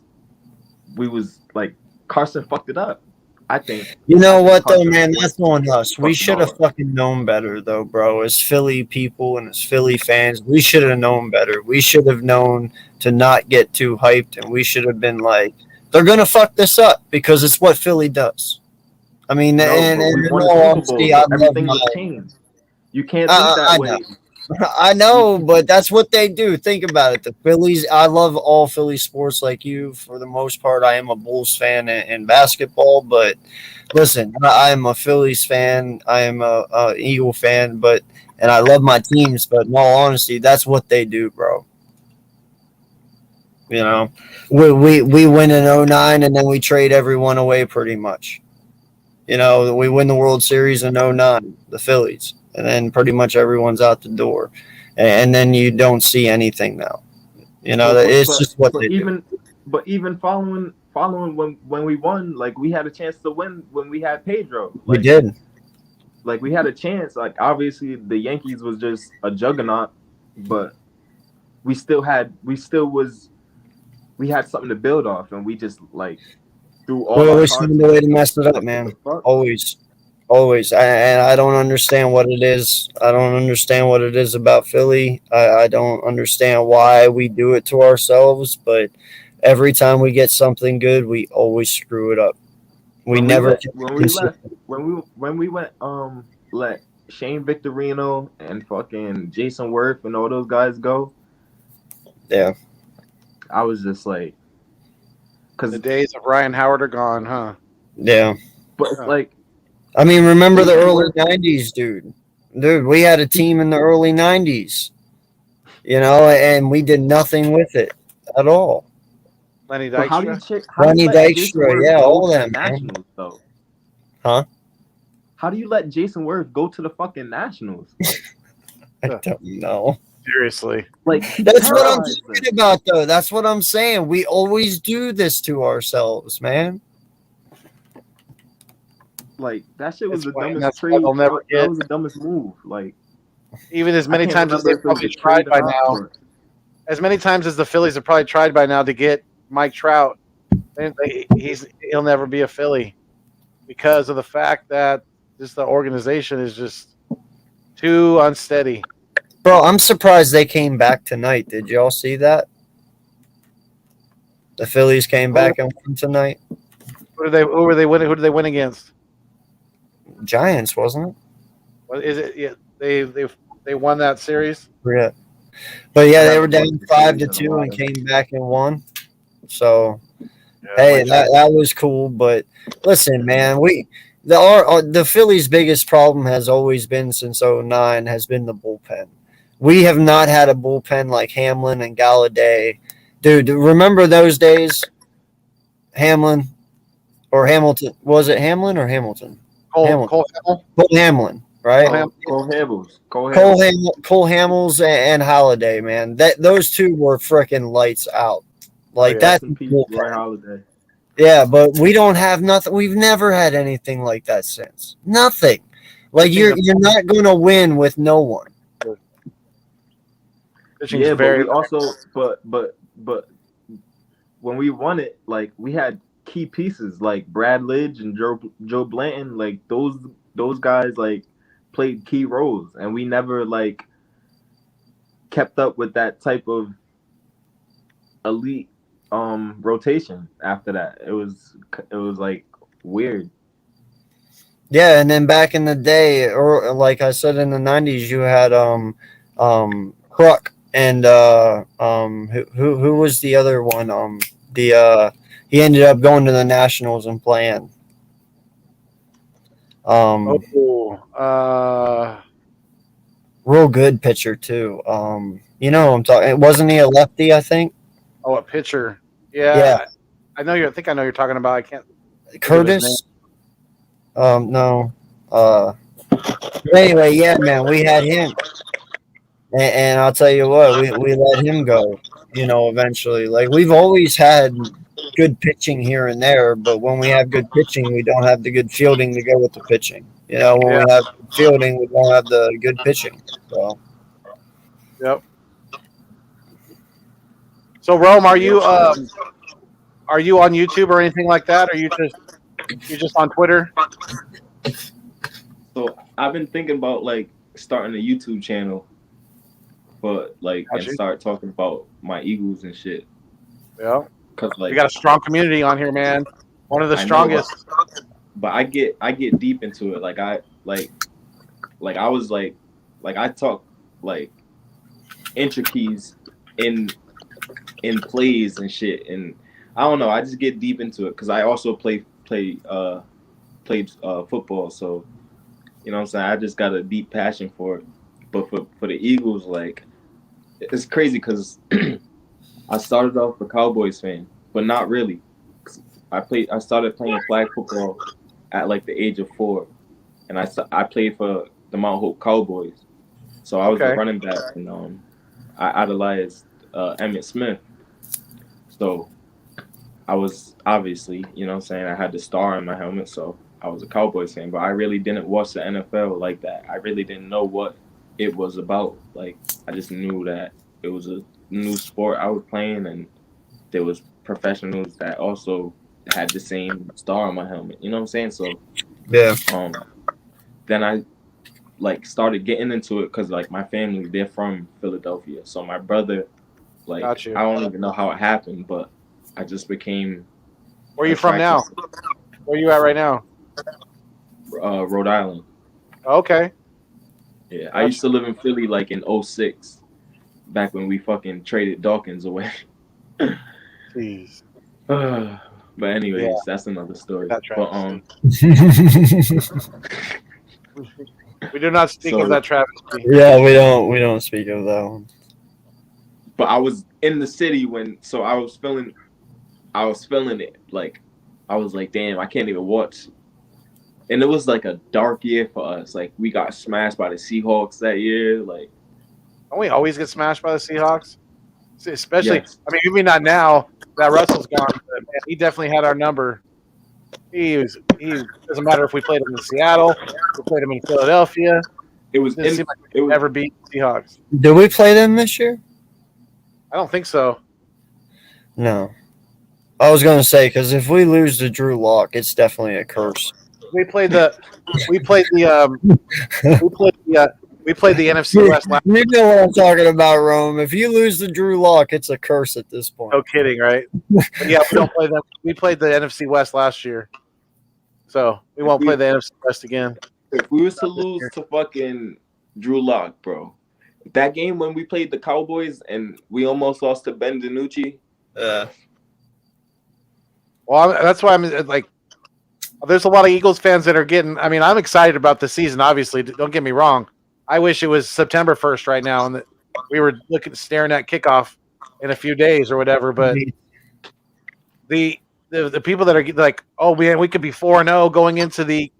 like Carson fucked it up. I think You know what though, Carson man? That's on us. We fucked it should all have up. fucking known better, though, bro. As Philly people and as Philly fans, we should have known better. We should have known to not get too hyped, and we should have been like, they're gonna fuck this up because it's what Philly does. I mean, No, and but we in won a all Super Bowl, honesty, I so love everything my. was changed. You can't think that I know. way. I know, but that's what they do. Think about it. The Phillies, I love all Philly sports like you. For the most part, I am a Bulls fan in basketball, but listen, I am a Phillies fan. I am a Eagle fan, and I love my teams, but in all honesty, that's what they do, bro. You know, we win in '09 and then we trade everyone away pretty much. You know, we win the World Series in '09, the Phillies, and then pretty much everyone's out the door. And then you don't see anything now. You know, it's just what they do. Even following when we won, like we had a chance to win when we had Pedro. We did. Like we had a chance. Like obviously the Yankees was just a juggernaut, but we had something to build off, and we just like threw all We our always cards find in. a way to mess it up, Like what man. the fuck? Always. Always. And I don't understand what it is. I don't understand what it is about Philly. I don't understand why we do it to ourselves, but every time we get something good, we always screw it up. We never When we went let Shane Victorino and fucking Jason Worth and all those guys go, yeah. I was just like, because The days of Ryan Howard are gone, huh? Yeah. but it's like, I mean, remember the Jason early Worth, 90s, dude. Dude, we had a team in the early 90s, you know, and we did nothing with it at all. Lenny but how do you Dykstra. let Jason Dykstra, Worth yeah, go all to the them, man. Nationals though? Huh? How do you let Jason Worth go to the fucking Nationals? I don't know. Seriously. Like That's what I'm talking about, though. That's what I'm saying. We always do this to ourselves, man. Like that shit was That's the why- dumbest that's why trade. they'll never That get- was the dumbest move. Like Even as many I can't times as remember they've if it was probably a tried trade by or not, now, but as many times as the Phillies have probably tried by now to get Mike Trout, he'll never be a Philly because of the fact that just the organization is just too unsteady. Bro, I'm surprised they came back tonight. Did y'all see that? The Phillies came back and won tonight. Who were they winning? Who did they win against? Giants, wasn't it? What is it? Yeah, they won that series. Yeah. But yeah, I they were haven't down watched the series in a 5-2 and while. came back and won. So Yeah, hey, that was cool. But listen, man, the Phillies' biggest problem has always been since '09 has been the bullpen. We have not had a bullpen like Hamlin and Galladay. Dude, remember those days? Hamlin or Hamilton? Was it Hamlin or Hamilton? Cole Hamlin, right? Cole Hamels. Cole Hamels and Holiday, man. Those two were freaking lights out. Like Oh, yeah, that's rest in peace, bullpen. Roy Halladay. Yeah, but we don't have nothing. We've never had anything like that since. Nothing. Like you're not going to win with no one. Yeah, but we also but when we won it, like we had key pieces like Brad Lidge and Joe Blanton, like those guys like played key roles, and we never like kept up with that type of elite rotation after that. It was like weird. Yeah, and then back in the day, or like I said in the '90s, you had Kruk and who was the other one? He ended up going to the Nationals and playing. Real good pitcher too. You know who I'm talking. Wasn't he a lefty? I think. Oh, a pitcher. Yeah. Yeah. I know I think I know you're talking about. I can't. Curtis. No. Anyway, yeah, man, we had him, and I'll tell you what, we let him go. You know, eventually, like we've always had good pitching here and there, but when we have good pitching, we don't have the good fielding to go with the pitching. You know, when we have good fielding, we don't have the good pitching. So. Yep. So Rome, are you on YouTube or anything like that? Or you just on Twitter? So I've been thinking about like starting a YouTube channel, but like and start talking about my Eagles and shit. Yeah. Cause like we got a strong community on here, man. One of the strongest. But I get deep into it. Like I was like I talk like intricacies in plays and shit, and I don't know. I just get deep into it because I also played football, so you know what I'm saying. I just got a deep passion for it. But for the Eagles, like it's crazy because I started off a Cowboys fan, but not really. I started playing flag football at like the age of 4, and I played for the Mount Hope Cowboys. So I was a running back, and I idolized Emmitt Smith. So I was obviously, you know what I'm saying, I had the star in my helmet, so I was a Cowboys fan, but I really didn't watch the NFL like that. I really didn't know what it was about. Like, I just knew that it was a new sport I was playing, and there was professionals that also had the same star on my helmet. You know what I'm saying? So yeah. Then I like started getting into it because like my family, they're from Philadelphia. So my brother, like I don't even know how it happened, but I just became. Where are you from now? Where are you at right now? Rhode Island. Okay. Yeah, I used to live in Philly like in 2006, back when we fucking traded Dawkins away. Jeez. But anyways, that's another story. But we do not speak of that travesty. Yeah, we don't speak of that one. But I was in the city so I was feeling it. Like I was like, damn, I can't even watch. And it was like a dark year for us. Like we got smashed by the Seahawks that year. Like, don't we always get smashed by the Seahawks? Especially, I mean, maybe not now that Russell's gone, but man, he definitely had our number. He doesn't matter if we played him in Seattle, we played him in Philadelphia. It seemed like we never beat the Seahawks. Did we play them this year? I don't think so. No. I was gonna say because if we lose to Drew Lock, it's definitely a curse. We played We played the NFC West last. You know what I'm talking about, Rome. If you lose to Drew Lock, it's a curse at this point. No kidding, right? But yeah, we don't play them. We played the NFC West last year, so we won't play the NFC West again. If we was to lose to fucking Drew Lock, bro, that game when we played the Cowboys and we almost lost to Ben DiNucci. Well, that's why I'm like. There's a lot of Eagles fans that are getting. I mean, I'm excited about the season. Obviously, don't get me wrong. I wish it was September 1st right now, and that we were staring at kickoff in a few days or whatever. But the people that are like, oh man, we could be 4-0 going into the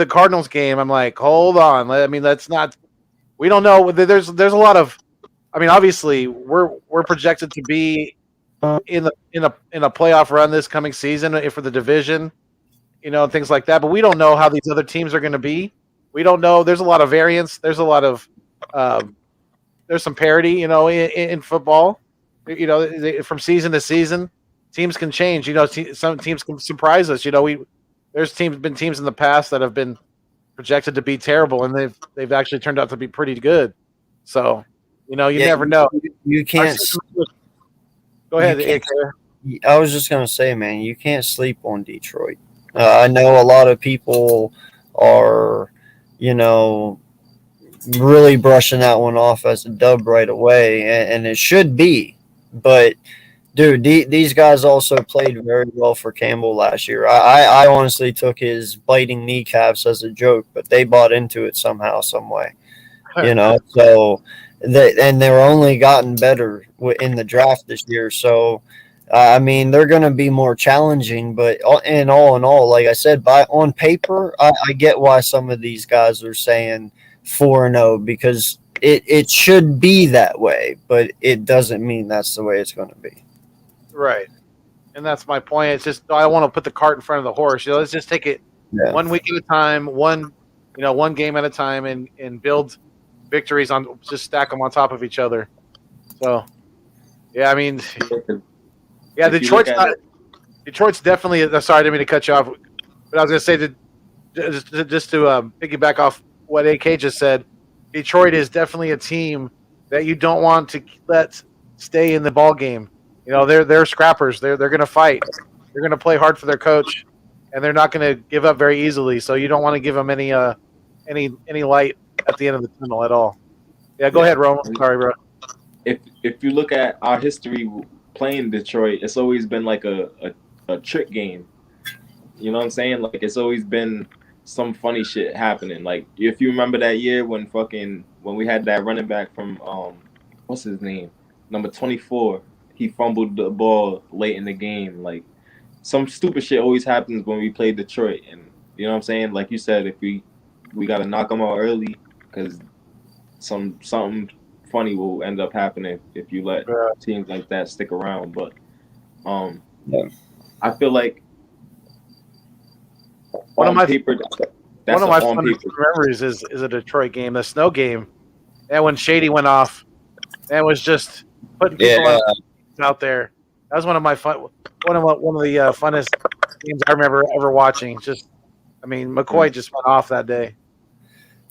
Cardinals game. I'm like, hold on. I mean, that's not. We don't know. There's a lot of. I mean, obviously, we're projected to be in a playoff run this coming season for the division. Things like that. But we don't know how these other teams are going to be. We don't know. There's a lot of variance. There's a lot of there's some parity, in football. From season to season, teams can change. Some teams can surprise us. There's been teams in the past that have been projected to be terrible, and they've actually turned out to be pretty good. So, you never know. You can't. Go ahead. I was just gonna say, man, you can't sleep on Detroit. I know a lot of people are, really brushing that one off as a dub right away, and it should be. But, dude, these guys also played very well for Campbell last year. I honestly took his biting kneecaps as a joke, but they bought into it somehow, some way. So they're only gotten better in the draft this year. So, I mean, they're going to be more challenging, but in all, like I said, on paper, I get why some of these guys are saying 4-0 because it should be that way, but it doesn't mean that's the way it's going to be. Right. And that's my point. It's just I don't want to put the cart in front of the horse. Let's just take it 1 week at a time, one game at a time, and build victories on. Just stack them on top of each other. So, yeah, I mean. Yeah, Detroit's definitely. Sorry, I didn't mean to cut you off. But I was going to say that just to piggyback off what AK just said, Detroit is definitely a team that you don't want to let stay in the ball game. They're scrappers. They're going to fight. They're going to play hard for their coach, and they're not going to give up very easily. So you don't want to give them any light at the end of the tunnel at all. Yeah, go ahead, Roman. Sorry, bro. If you look at our history playing Detroit, it's always been like a trick game. You know what I'm saying? Like it's always been some funny shit happening. Like if you remember that year when we had that running back from what's his name? Number 24. He fumbled the ball late in the game. Like some stupid shit always happens when we play Detroit. And you know what I'm saying? Like you said, if we gotta knock them out early because something funny will end up happening if you let teams like that stick around. But I feel like one of my funniest memories is a Detroit game, the snow game, and when Shady went off and was just putting people out there. That was one of the funnest games I remember ever watching. McCoy just went off that day.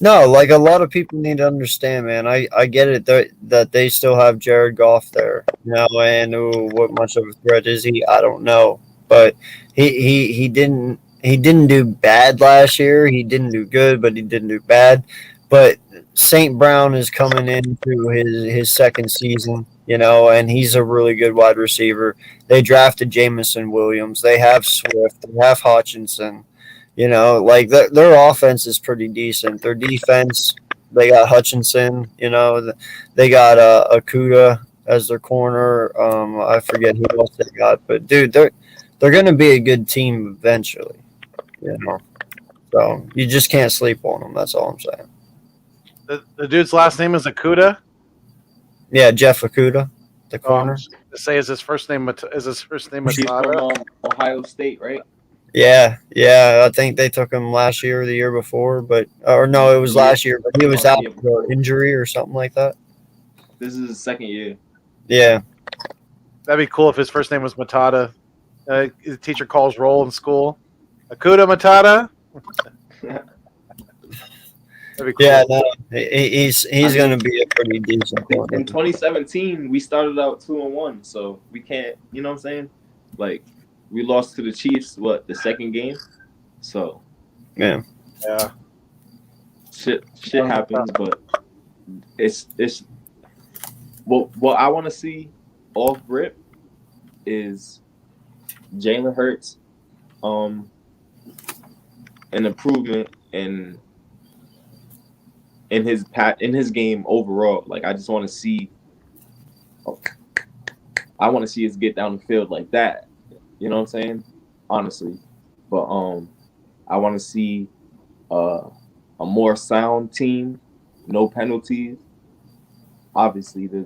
No, like a lot of people need to understand, man. I get it that they still have Jared Goff there, and what much of a threat is he? I don't know, but he didn't do bad last year. He didn't do good, but he didn't do bad. But St. Brown is coming into his second season, and he's a really good wide receiver. They drafted Jamison Williams. They have Swift. They have Hutchinson. Like their offense is pretty decent. Their defense, they got Hutchinson. They got Okuda as their corner. I forget who else they got, but dude, they're going to be a good team eventually. So you just can't sleep on them. That's all I'm saying. The dude's last name is Okuda. Yeah, Jeff Okuda, the corner. Is his first name Matata? He's from Ohio State, right? Yeah. I think they took him last year or the year before, or no, it was last year, but he was out for injury or something like that. This is his second year. Yeah. That'd be cool if his first name was Matata. The teacher calls roll in school. Akuda Matata. That'd be cool. Yeah, no, he's going to be a pretty decent corner. In 2017, we started out 2-1, so we can't. You know what I'm saying? Like, we lost to the Chiefs. What, the second game? So Yeah. shit happens, but it's what I want to see off rip is Jalen Hurts, an improvement in his game overall. Like, I just want to see. I want to see us get down the field like that. You know what I'm saying? Honestly, but I want to see a more sound team, no penalties. Obviously, there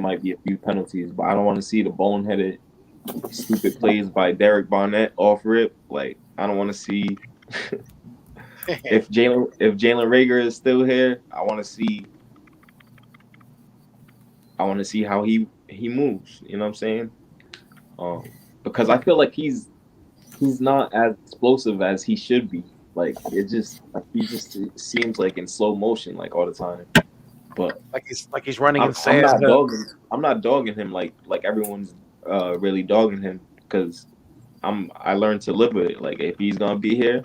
might be a few penalties, but I don't want to see the boneheaded, stupid plays by Derek Barnett off rip. Like, I don't want to see if Jalen Reagor is still here. I want to see how he moves. You know what I'm saying? Because I feel like he's not as explosive as he should be. Like, he just seems like in slow motion like all the time. But like he's running in I'm sand. not dogging him like everyone's really dogging him, because I learned to live with it. Like, if he's gonna be here,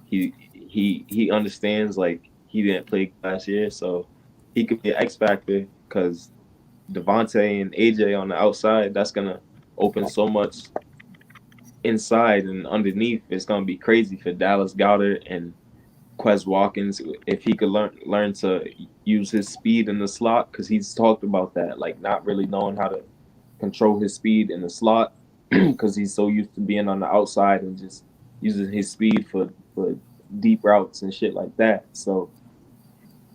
he understands, like, he didn't play last year, so he could be an X factor, because Devontae and AJ on the outside, that's gonna open so much inside and underneath. It's gonna be crazy for Dallas Goedert and Quez Watkins if he could learn to use his speed in the slot, because he's talked about that, like, not really knowing how to control his speed in the slot because he's so used to being on the outside and just using his speed for deep routes and shit like that. So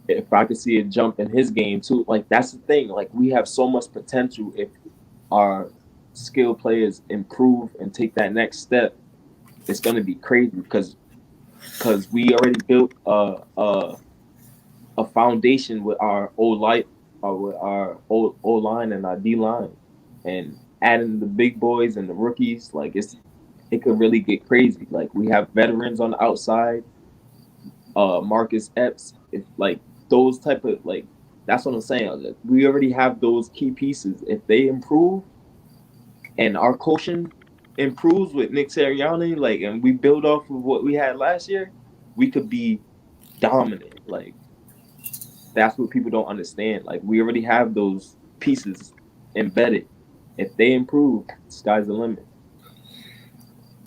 if I could see a jump in his game too, like, that's the thing. Like, we have so much potential if our skilled players improve and take that next step. It's going to be crazy because we already built a foundation with our O-line and our D-line, and adding the big boys and the rookies, like, it could really get crazy. Like, we have veterans on the outside, Marcus Epps, like, those type of, like, that's what I'm saying. We already have those key pieces. If they improve and our coaching improves with Nick Sirianni, like, and we build off of what we had last year, we could be dominant. Like, that's what people don't understand. Like, we already have those pieces embedded. If they improve, sky's the limit.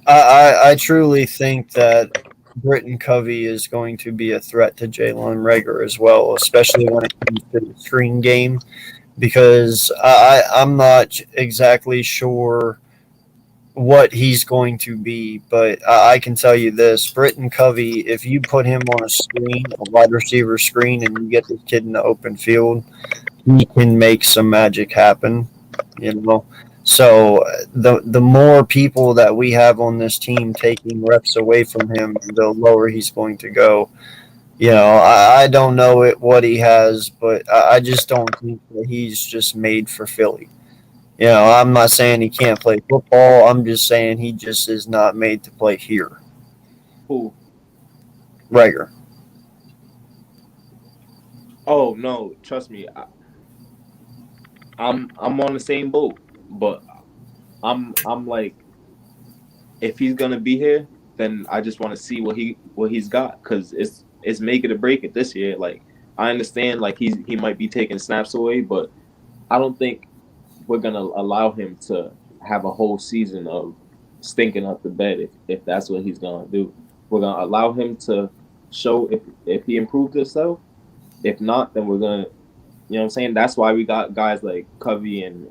I truly think that Britton Covey is going to be a threat to Jalen Reagor as well, especially when it comes to the screen game, because I'm not exactly sure what he's going to be, but I can tell you this: Britton Covey, if you put him on a screen, a wide receiver screen, and you get this kid in the open field, he can make some magic happen, you know. So the more people that we have on this team taking reps away from him, the lower he's going to go. You know, I don't know what he has, but I just don't think that he's just made for Philly. You know, I'm not saying he can't play football. I'm just saying he just is not made to play here. Who? Reagor. Oh no, trust me. I'm on the same boat, but I'm like, if he's gonna be here, then I just want to see what he's got, because it's make it or break it this year. Like, I understand, like, he might be taking snaps away, but I don't think we're gonna allow him to have a whole season of stinking up the bed if that's what he's gonna do. We're gonna allow him to show if he improved himself. If not, then we're gonna, you know what I'm saying? That's why we got guys like Covey and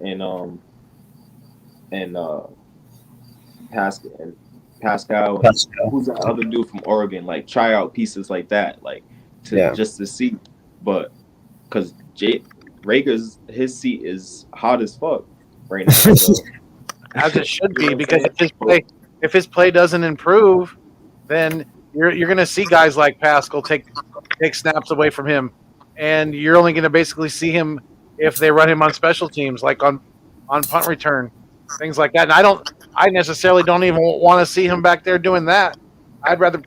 Pascal. Who's the other dude from Oregon? Like, try out pieces like that, like, just to see. But because Reagor's, his seat is hot as fuck right now. So. As it should be, because if his play doesn't improve, then you're going to see guys like Pascal take snaps away from him, and you're only going to basically see him if they run him on special teams, like on punt return, things like that. And I necessarily don't even want to see him back there doing that. I'd rather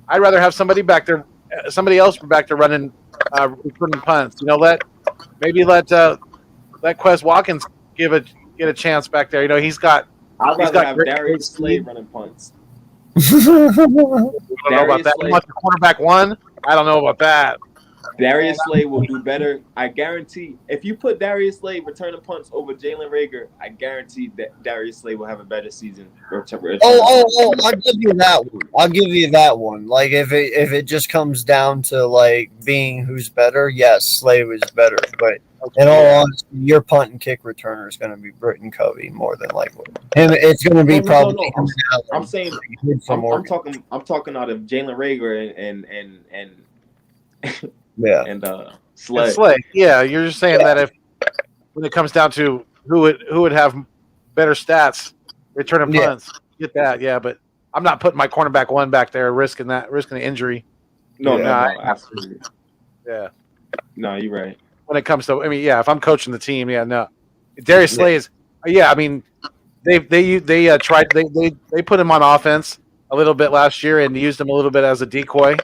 I'd rather have somebody back there, somebody else back there running returning punts. You know, let Quez Watkins get a chance back there. You know, he's got have great Darius speed. Slade running punts. I don't know about that. Slade. You want the quarterback one? I don't know about that. Darius Slade will do better. I guarantee. If you put Darius Slade returning punts over Jalen Rager, I guarantee that Darius Slade will have a better season. Oh! I'll give you that one. I'll give you that one. Like if it just comes down to like being who's better, yes, Slade was better. But in all honesty, your punt and kick returner is going to be Britton Covey more than likely. Him, it's going to be probably. No. I'm saying. I'm talking out of Jalen Rager and yeah, and Slade. Yeah, you're just saying that if when it comes down to who would have better stats returning punts, get that. Yeah, but I'm not putting my cornerback one back there risking the injury. No, absolutely. Yeah. No, you're right. When it comes to, I mean, yeah, if I'm coaching the team, no. Darius Slade is, I mean, they tried they put him on offense a little bit last year and used him a little bit as a decoy,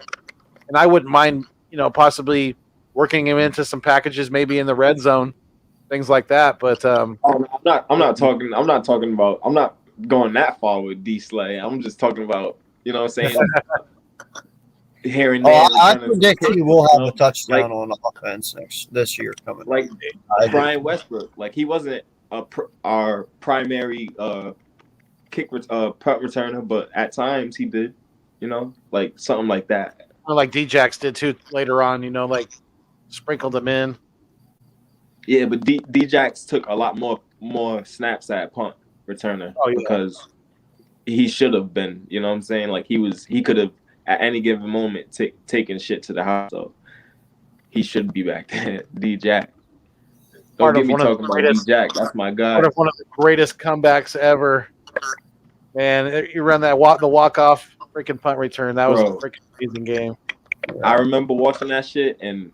and I wouldn't mind, possibly working him into some packages, maybe in the red zone, things like that. But I'm not going that far with D Slay. I'm just talking about, what I'm saying. Here and there. I predict he will have a touchdown on offense this year coming. Like Brian Westbrook, like he wasn't our primary punt returner, but at times he did, like something like that. Or like D-Jax did too later on, like sprinkled him in. Yeah, but D-Jax took a lot more snaps at punt returner because he should have been, you know what I'm saying? Like he could have at any given moment taking shit to the house. So he should be back there. D-Jack. Don't get me talking about D-Jack. That's my guy. One of the greatest comebacks ever. Man, you run the walk-off freaking punt return. That was a freaking amazing game. I remember watching that shit, and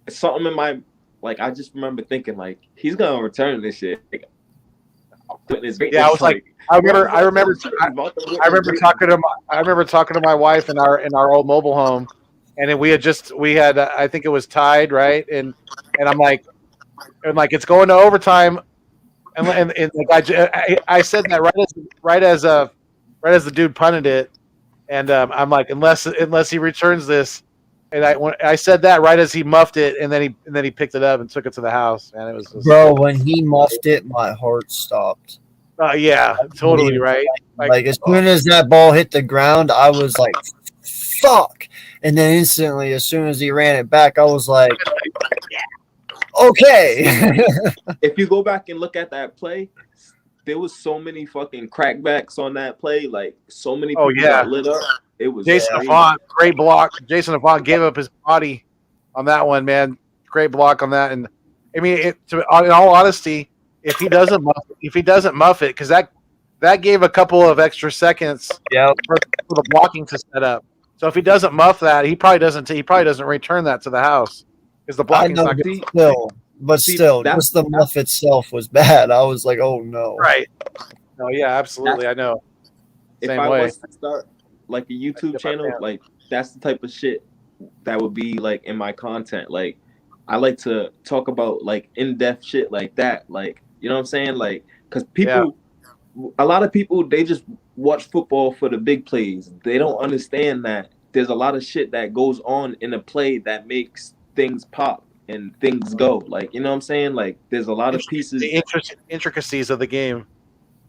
something in my I just remember thinking he's gonna return this shit. I was like, I remember talking to my wife in our old mobile home, and then we had I think it was tied, right, and I'm like it's going to overtime, and I said that right as the dude punted it, and I'm like unless he returns this. And I said that right as he muffed it, and then he picked it up and took it to the house. Man, it was just, bro. When he muffed it, my heart stopped. Yeah, totally right. Like as soon as that ball hit the ground, I was like, "Fuck!" And then instantly, as soon as he ran it back, I was like, "Okay." If you go back and look at that play, there was so many fucking crackbacks on that play. Like so many people got lit up. It was Jason Avant, great block. Jason Avant gave up his body on that one, man. Great block on that. And I mean, in all honesty, if he doesn't muff it, because that gave a couple of extra seconds for the blocking to set up. So if he doesn't muff that, he probably doesn't return that to the house because the blocking's not good. Still, just the muff itself was bad. I was like, oh no. Right. No, yeah, absolutely. I know. If I was to start a YouTube channel, that's the type of shit that would be in my content. I like to talk about in-depth shit like that. You know what I'm saying? Because a lot of people, they just watch football for the big plays. They don't understand that there's a lot of shit that goes on in a play that makes things pop and things go. You know what I'm saying? There's a lot of pieces. The intricacies of the game.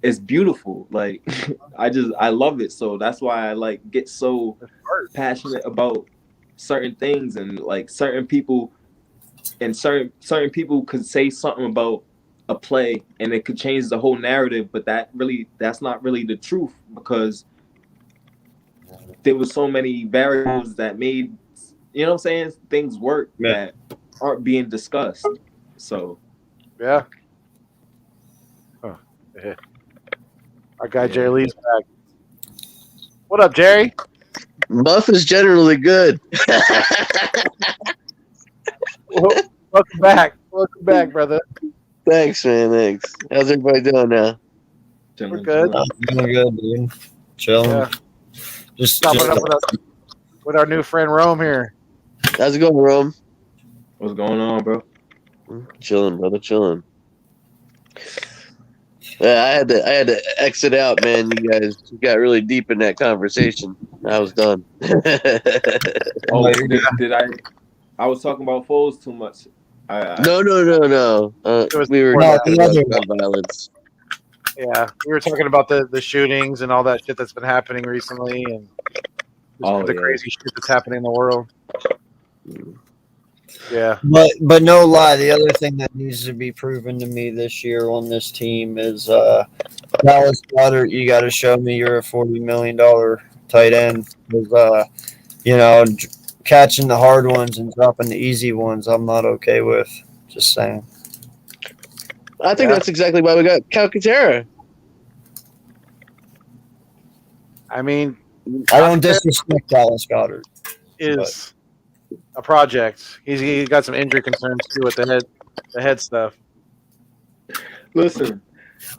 It's beautiful. I love it. So that's why I get so passionate about certain things and certain people, and certain people could say something about a play and it could change the whole narrative, but that's not really the truth because there was so many variables that made, you know what I'm saying, things work that aren't being discussed. So yeah. Oh, yeah. Our guy Jerry Lee's back. What up, Jerry? Buff is generally good. Welcome back. Welcome back, brother. Thanks, man. Thanks. How's everybody doing now? We're good. Doing good, dude. Chilling. Yeah. Just with our new friend Rome here. How's it going, Rome? What's going on, bro? Chilling, brother, chilling. Yeah, I had to exit out, man. You guys got really deep in that conversation. I was done. Oh, did I? I was talking about Foles too much. No. It was We were more talking that. about gun violence. Yeah, we were talking about the shootings and all that shit that's been happening recently, and just the crazy shit that's happening in the world. Yeah, But no lie, the other thing that needs to be proven to me this year on this team is Dallas Goedert. You got to show me you're a $40 million tight end. Because, catching the hard ones and dropping the easy ones, I'm not okay with. Just saying. I think that's exactly why we got Calcaterra. I mean, I don't disrespect Dallas Goedert. Is a project. He's got some injury concerns too with the head stuff. Listen,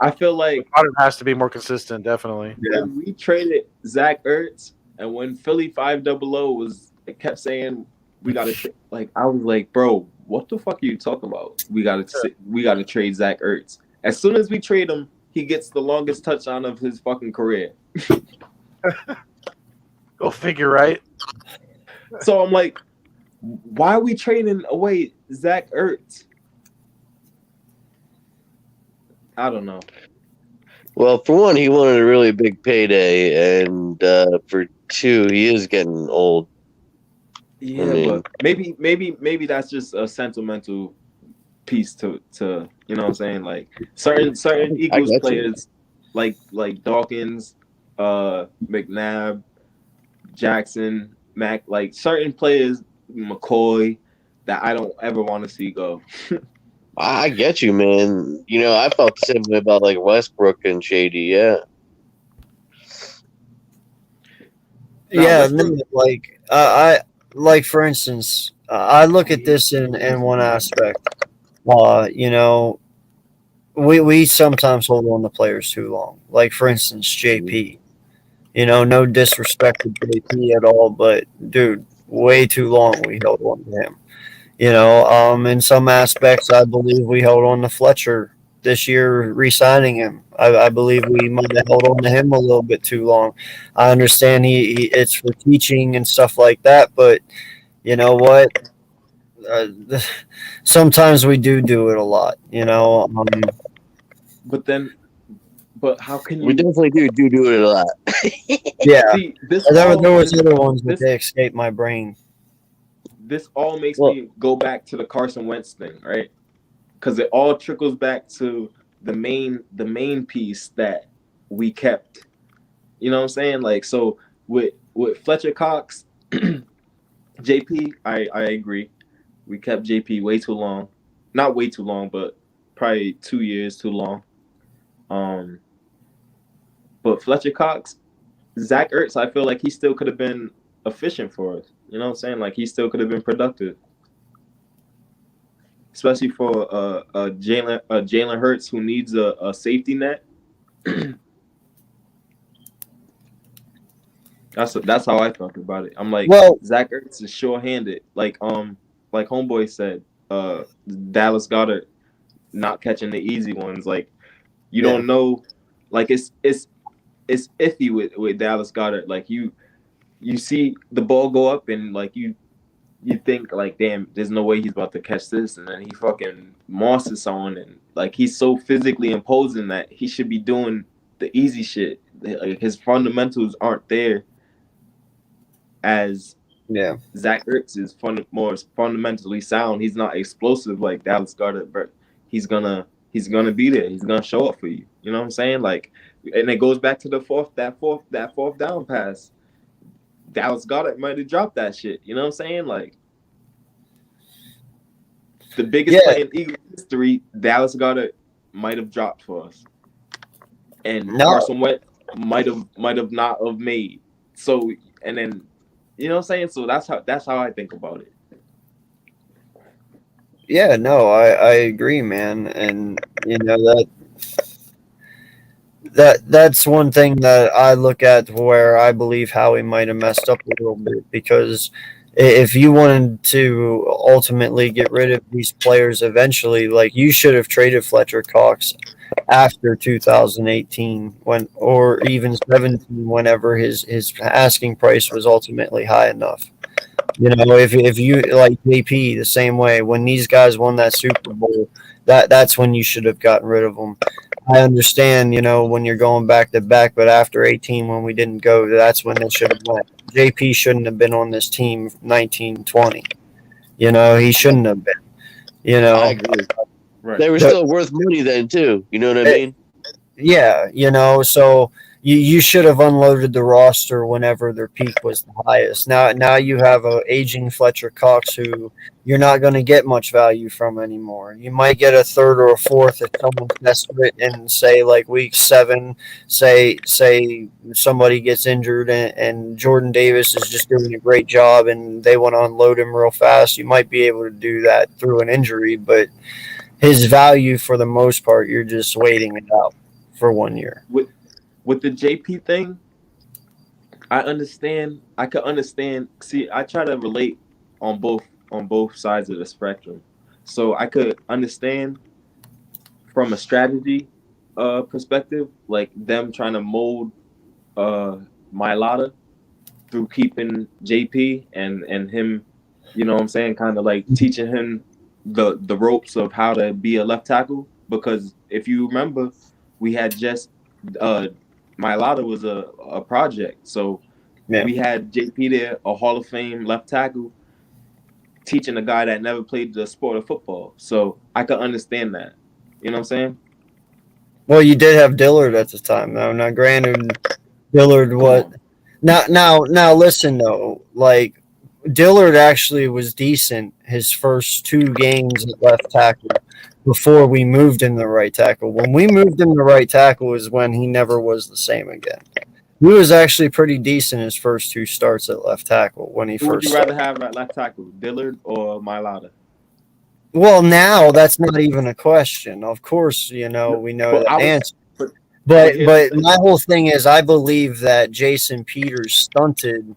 I feel like Goddard has to be more consistent, definitely. when we traded Zach Ertz, and when Philly 500 was, it kept saying we got to like, I was like, bro, what the fuck are you talking about? We got to trade Zach Ertz. As soon as we trade him, he gets the longest touchdown of his fucking career. Go figure, right? So I'm like, why are we trading away Zach Ertz? I don't know. Well, for one, he wanted a really big payday, and for two, he is getting old. Yeah, but maybe that's just a sentimental piece to you know what I'm saying? Like certain Eagles players like Dawkins, McNabb, Jackson, Mac, like certain players, McCoy, that I don't ever want to see go. I get you, man. You know, I felt the same way about like Westbrook and Shady. Yeah. Yeah, no, like for instance, I look at this in one aspect. We sometimes hold on to players too long. Like for instance, JP. No disrespect to JP at all, but dude, way too long we held on to him. In some aspects, I believe we held on to Fletcher this year, re-signing him. I believe we might have held on to him a little bit too long. I understand it's for teaching and stuff like that, but you know what? Sometimes we do it a lot. But how can you? We definitely do it a lot. Yeah, See, there was other ones, but they escaped my brain. This all makes me go back to the Carson Wentz thing, right? Because it all trickles back to the main piece that we kept. You know what I'm saying? Like, so with Fletcher Cox, JP, I agree. We kept JP way too long. Not way too long, but probably 2 years too long. But Fletcher Cox, Zach Ertz, I feel like he still could have been efficient for us. You know what I'm saying? Like, he still could have been productive. Especially for Jalen Hurts, who needs a safety net. That's how I felt about it. I'm like, Zach Ertz is sure-handed. Like Homeboy said, Dallas Goedert not catching the easy ones. Like, you don't know. Like, it's iffy with Dallas Goedert. Like, you see the ball go up and like you think like, damn, there's no way he's about to catch this, and then he fucking mosses someone, and like he's so physically imposing that he should be doing the easy shit. Like, his fundamentals aren't there as Zach Ertz is more fundamentally sound. He's not explosive like Dallas Goedert, but he's gonna be there. He's gonna show up for you. You know what I'm saying? Like, and it goes back to the fourth down pass. Dallas Goedert might have dropped that shit. You know what I'm saying? Like, the biggest play in Eagles history, Dallas Goedert might have dropped for us, and Carson Wentz might have not have made. So, and then, you know what I'm saying? So that's how I think about it. Yeah, no, I agree, man, and that that's one thing that I look at where I believe Howie might have messed up a little bit, because if you wanted to ultimately get rid of these players eventually, like, you should have traded Fletcher Cox after 2018, when, or even 17, whenever his asking price was ultimately high enough. You know, if you like JP the same way, when these guys won that Super Bowl, that's when you should have gotten rid of them. I understand, you know, when you're going back to back, but after 18, when we didn't go, that's when it should have went. JP shouldn't have been on this team 1920. You know, he shouldn't have been. You I know, agree. Right. They were still worth money then too. You know what I mean? yeah, you know, so you should have unloaded the roster whenever their peak was the highest. Now you have a aging Fletcher Cox who you're not going to get much value from anymore. You might get a third or a fourth if someone's desperate, and say like week 7, say somebody gets injured, and Jordan Davis is just doing a great job and they want to unload him real fast. You might be able to do that through an injury, but his value, for the most part, you're just waiting it out for 1 year. With the JP thing, I understand. I could understand. See, I try to relate on both sides of the spectrum, so I could understand from a strategy perspective, like them trying to mold Mailata through keeping JP and him, you know what I'm saying, kind of like teaching him the ropes of how to be a left tackle. Because if you remember, we had just Mailata was a project, so Yeah. we had JP there, a Hall of Fame left tackle, teaching a guy that never played the sport of football. So I could understand that. You know what I'm saying? Well, you did have Dillard at the time, though. Now, granted, Dillard what? on. Now, listen though. Like, Dillard actually was decent his first 2 games at left tackle before we moved him to right tackle. When we moved him to right tackle is when he never was the same again. He was actually pretty decent his first 2 starts at left tackle when he Who would first you started. rather have at left tackle, Dillard or Mailata? Well, now that's not even a question. Of course, you know, we know But the I was, answer. but But here's the but thing. my whole thing is, I believe that Jason Peters stunted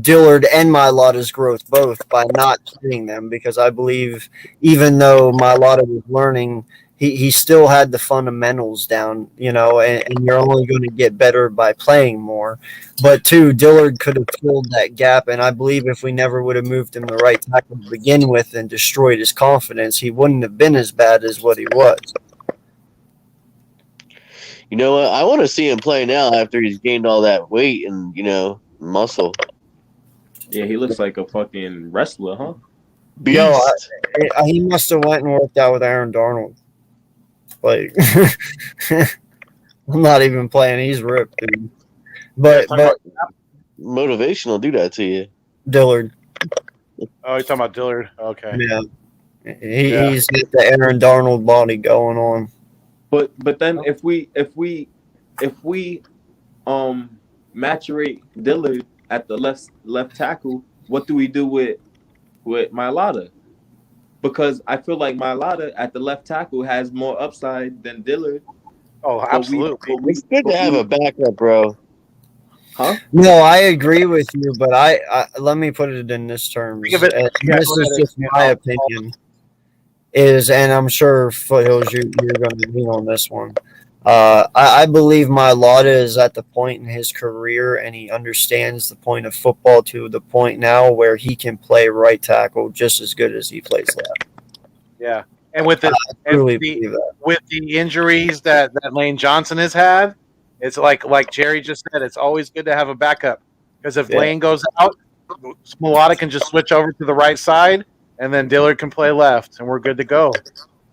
Dillard and Mailata's growth both by not playing them, because I believe even though Mailata was learning, he still had the fundamentals down, you know, and you're only going to get better by playing more. But two, Dillard could have filled that gap, and I believe if we never would have moved him the right tackle to begin with and destroyed his confidence, he wouldn't have been as bad as what he was. You know what? I want to see him play now after he's gained all that weight and muscle. Yeah, he looks like a fucking wrestler, huh? Yo, Beast. he must have went and worked out with Aaron Darnold. Like, I'm not even playing. He's ripped, dude. But Motivation will do that to you. Dillard, Oh, you're talking about Dillard. Okay. yeah, he's got the Aaron Darnold body going on. But then if we maturate Dillard at the left tackle, what do we do with Mailata? Because I feel like Mailata at the left tackle has more upside than Dillard. Oh, absolutely. It's good to have a backup, bro. Huh? No, I agree with you, but I let me put it in this terms. Think of it- This is just my opinion. And I'm sure Foothills, you're going to lean on this one. I believe Mailata is at the point in his career, and he understands the point of football to the point now where he can play right tackle just as good as he plays left. Yeah. And with I truly the believe that. with the injuries that Lane Johnson has had, it's like Jerry just said, it's always good to have a backup, because if Lane goes out, Mailata can just switch over to the right side, and then Dillard can play left, and we're good to go.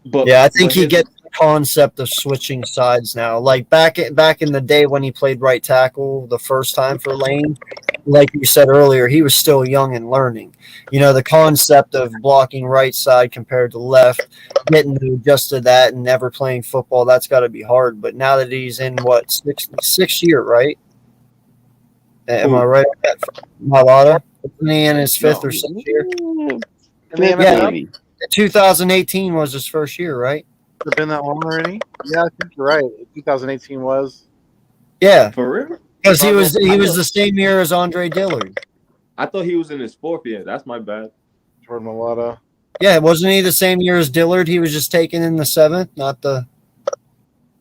But I think he gets the concept of switching sides now. Like back in the day when he played right tackle the first time for Lane, like you said earlier, he was still young and learning. You know, the concept of blocking right side compared to left, getting to adjust to that and never playing football, that's got to be hard. But now that he's in sixth year, right? Am I right? Mailata? Isn't he in his fifth or sixth year? Maybe. 2018 was his first year, right? Has it been that long already? Yeah, I think you're right. 2018 was. Yeah, For real? because he was I the same year as Andre Dillard. I thought he was in his 4th year. That's my bad. Jordan Mailata. Yeah, wasn't he the same year as Dillard? He was just taken in the 7th, not the.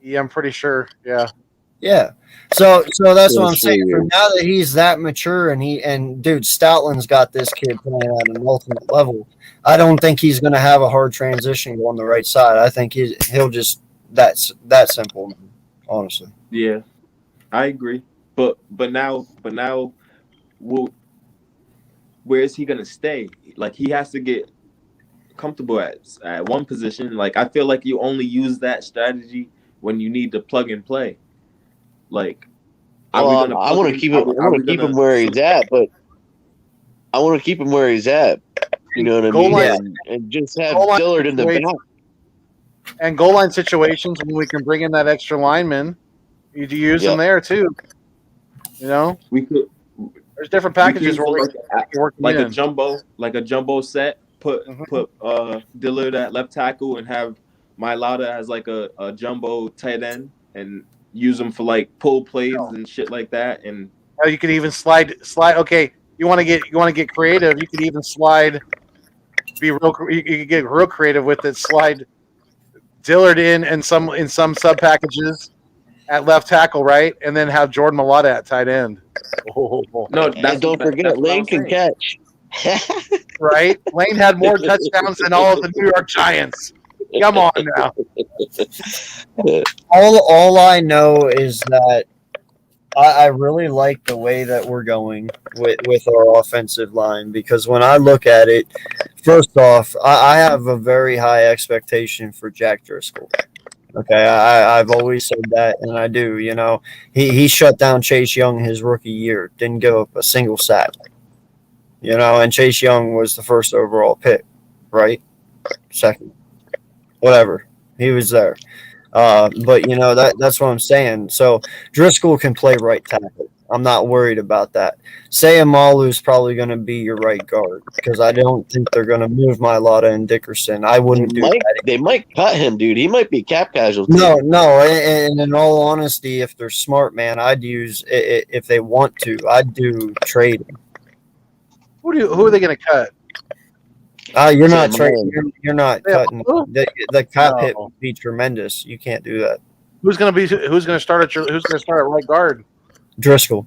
Yeah, I'm pretty sure. Yeah. Yeah. So that's Yeah, what I'm it's 4 saying. For years. now that he's that mature and dude, Stoutland's got this kid playing at an ultimate level. I don't think he's going to have a hard transition on the right side. I think he'll just that's that simple, honestly. Yeah, I agree. But now, well, where is he gonna stay? Like he has to get comfortable at one position. Like I feel like you only use that strategy when you need to plug and play. Like, I want to keep him. I want to keep him where he's at, but I want to keep him where he's at. You know what I Goal mean? line- And just have goal line Dillard in the back. situation- And goal line situations when we can bring in that extra lineman, you use them there too. You know, we could. There's different We packages could where we use can work like in. a jumbo set. Put Dillard at left tackle and have Mailata as like a jumbo tight end and use them for like pull plays and shit like that. And You could even slide. Okay, you want to get creative. You could even slide. You could get real creative with it. Slide Dillard in some sub packages at left tackle, right, and then have Jordan Mailata at tight end. No, And don't forget, Lane can catch. Right? Lane had more touchdowns than all of the New York Giants. Come on now. All I know is that I really like the way that we're going with our offensive line, because when I look at it, first off, I have a very high expectation for Jack Driscoll. Okay, I've always said that, and I do. You know, he shut down Chase Young his rookie year, didn't give up a single sack. You know, and Chase Young was the first overall pick, right? Second, whatever. He was there. But, you know, that's what I'm saying. So Driscoll can play right tackle. I'm not worried about that. Sayamalu is probably going to be your right guard, because I don't think they're going to move Mailata and Dickerson. I wouldn't do that. They might cut him, dude. He might be cap casualty. No. And in all honesty, if they're smart, man, I'd use, if they want to, I'd do trading. Who are they going to cut? You're not trading. You're not cutting. The cap hit would be tremendous. You can't do that. Who's going to start at right guard? Driscoll.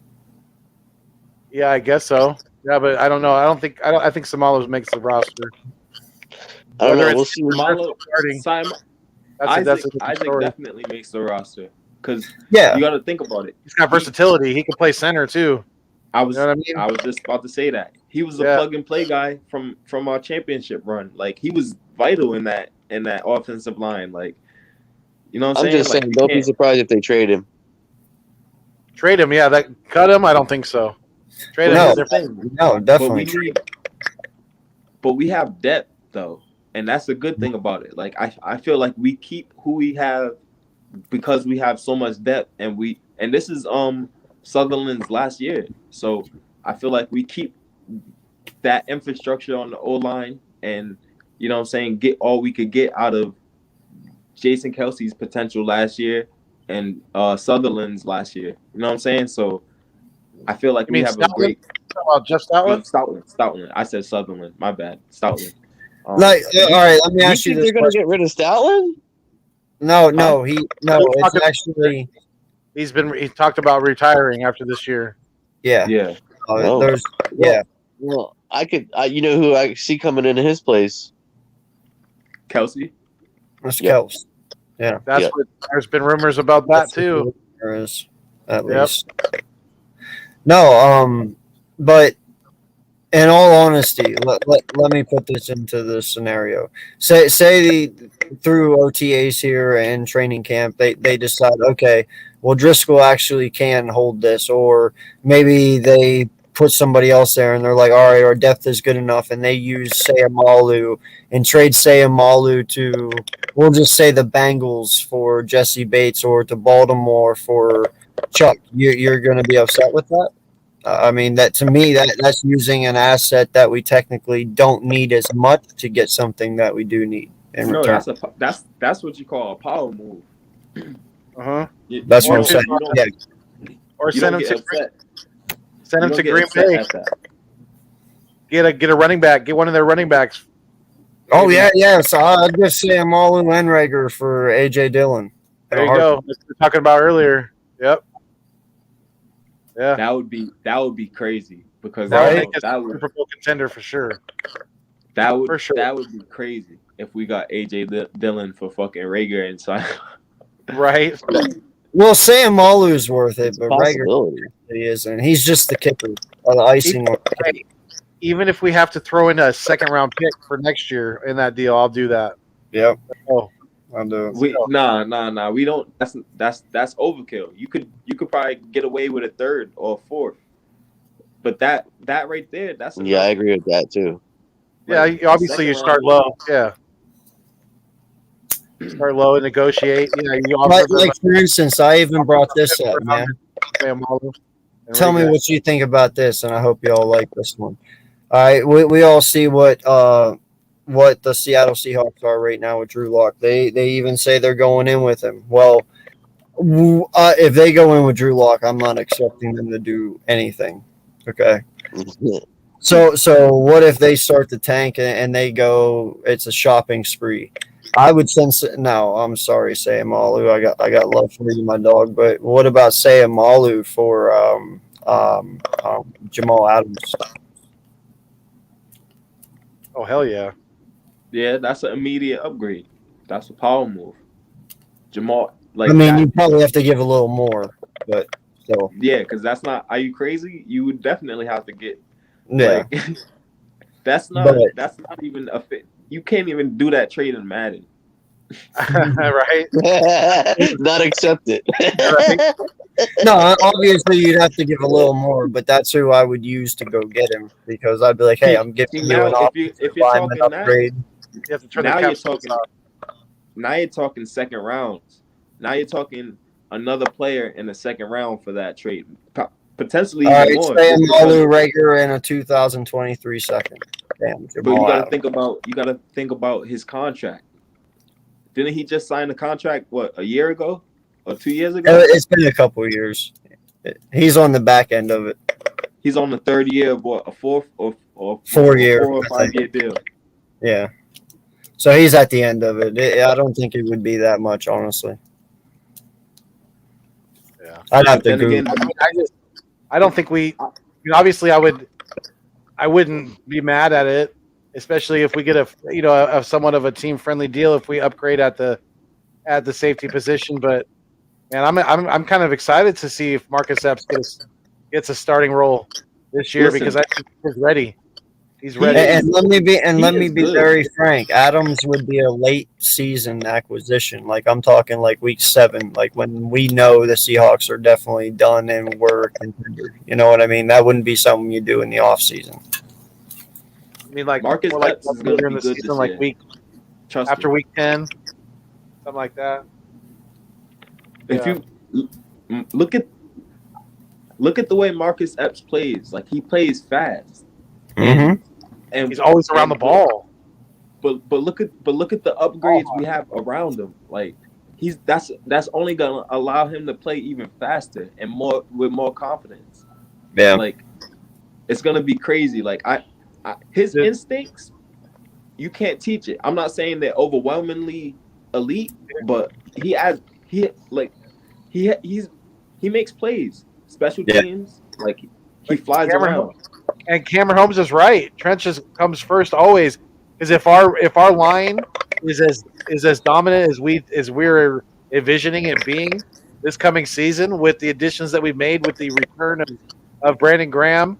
Yeah, I guess so. Yeah, but I don't know. I think Samalos makes the roster. I don't know. Whether We'll it's see. Isaac definitely makes the roster, because yeah, you got to think about it. He's got versatility. He can play center too. I was You know what I mean? I was just about to say that he was a plug and play guy from our championship run. Like he was vital in that offensive line. Like, you know what I'm saying? I'm just saying, don't be surprised if they trade him. Trade him, yeah. Cut him? I don't think so. Trade him. No, definitely. But we have depth though, and that's the good thing about it. Like I feel like we keep who we have because we have so much depth, and this is Sutherland's last year. So I feel like we keep that infrastructure on the O-line, and, you know what I'm saying, get all we could get out of Jason Kelsey's potential last year and Sutherland's last year. You know what I'm saying? So I feel like we have a great... Jeff Stoutland? Stoutland. I said Sutherland. My bad. Stoutland. All right, let me ask you this. They're going to get rid of Stoutland? No. It's actually... He talked about retiring after this year. Yeah. Yeah. Well, you know who I see coming into his place? Kelsey. That's Kelsey. Yeah. There's been rumors about that too. There is, at least. No, but in all honesty, let me put this into the scenario. Say through OTAs here and training camp, they decide, okay, well, Driscoll actually can hold this, or maybe they put somebody else there and they're like, all right, our depth is good enough, and they use Sayamalu and trade Sayamalu to, we'll just say, the Bengals for Jesse Bates, or to Baltimore for Chuck. You're going to be upset with that? I mean, that to me, that's using an asset that we technically don't need as much to get something that we do need. in No, return. that's what you call a power move. That's You what I'm don't- saying. you don't- Yeah. Or you send don't him get to upset. send You him don't to get Green upset Bay. at that. Get a running back. Get one of their running backs. Oh Maybe. yeah. So I'd just say Amalu Enrager for AJ Dillon. There you go. That's what we were talking about earlier. Yep. Yeah. That would be crazy because That would Right? make us a Super Bowl contender for sure. that would For sure. that would be crazy if we got AJ Dillon for fucking Rager inside. Right. Well, Sam Malu's worth it, but Rager Possibility. he isn't. He's just the kicker, or the icing on the cake. Even if we have to throw in a second round pick for next year in that deal, I'll do that. Yep. Oh, I'll do it. Nah. We don't. That's overkill. You could probably get away with a third or a fourth, but that right there, that's Yeah, I agree with that too. yeah. Obviously, you start low. Yeah. Start low and negotiate. You know, you offer Like for instance, I even brought this up, man. Tell me what you think about this, and I hope y'all like this one. All right, we all see what the Seattle Seahawks are right now with Drew Lock. They even say they're going in with him. Well, if they go in with Drew Lock, I'm not expecting them to do anything. Okay. So what if they start to tank and they go? It's a shopping spree. I would sense it. No, I'm sorry, Sayamalu. I got love for you, my dog. But what about Sayamalu for Jamal Adams? Oh hell yeah! Yeah, that's an immediate upgrade. That's a power move. Jamal, like I mean, that, you probably have to give a little more, but still. yeah, because that's not. Are you crazy? You would definitely have to get. Yeah. Like, that's not even a fit. You can't even do that trade in Madden. Right? Not accepted. No, obviously you'd have to give a little more, but that's who I would use to go get him because I'd be like, hey, I'm giving you an if you're lineman talking upgrade. You have to turn now the you're cap talking. Now you're talking second rounds. Now you're talking another player in the second round for that trade. Potentially All right, even more. say Malu Rager and a 2023 second. Damn, But you gotta Jamal think about his contract. Didn't he just sign the contract a year ago or 2 years ago? It's been a couple of years. He's on the back end of it. He's on the third year of what, a fourth or 4 year, 4 or 5 year deal. Yeah. So he's at the end of it. I don't think it would be that much, honestly. Yeah. I'd have to Then Google. again, I don't think we. I mean, obviously, I wouldn't be mad at it, especially if we get a somewhat of a team friendly deal if we upgrade at the safety position. But man, I'm kind of excited to see if Marcus Epps gets a starting role this year because I think he's ready. He's ready. And let me be good. very frank. Adams would be a late season acquisition. Like I'm talking like week 7, like when we know the Seahawks are definitely done and we're a contender. You know what I mean? That wouldn't be something you do in the offseason. I mean, like Marcus more like Epps is gonna later in be the good season, this like year. week Trust after me. week 10, something like that. If you look at the way Marcus Epps plays, like he plays fast. Mm-hmm. And He's always around the ball. But look at the upgrades we have around him. Like that's only gonna allow him to play even faster and with more confidence. Yeah. Like it's gonna be crazy. Like his instincts, you can't teach it. I'm not saying they're overwhelmingly elite, but he makes plays, special teams. Like he flies around. And Cameron Holmes is right. Trench comes first always, because if our line is as dominant as we're envisioning it being this coming season with the additions that we've made with the return of Brandon Graham,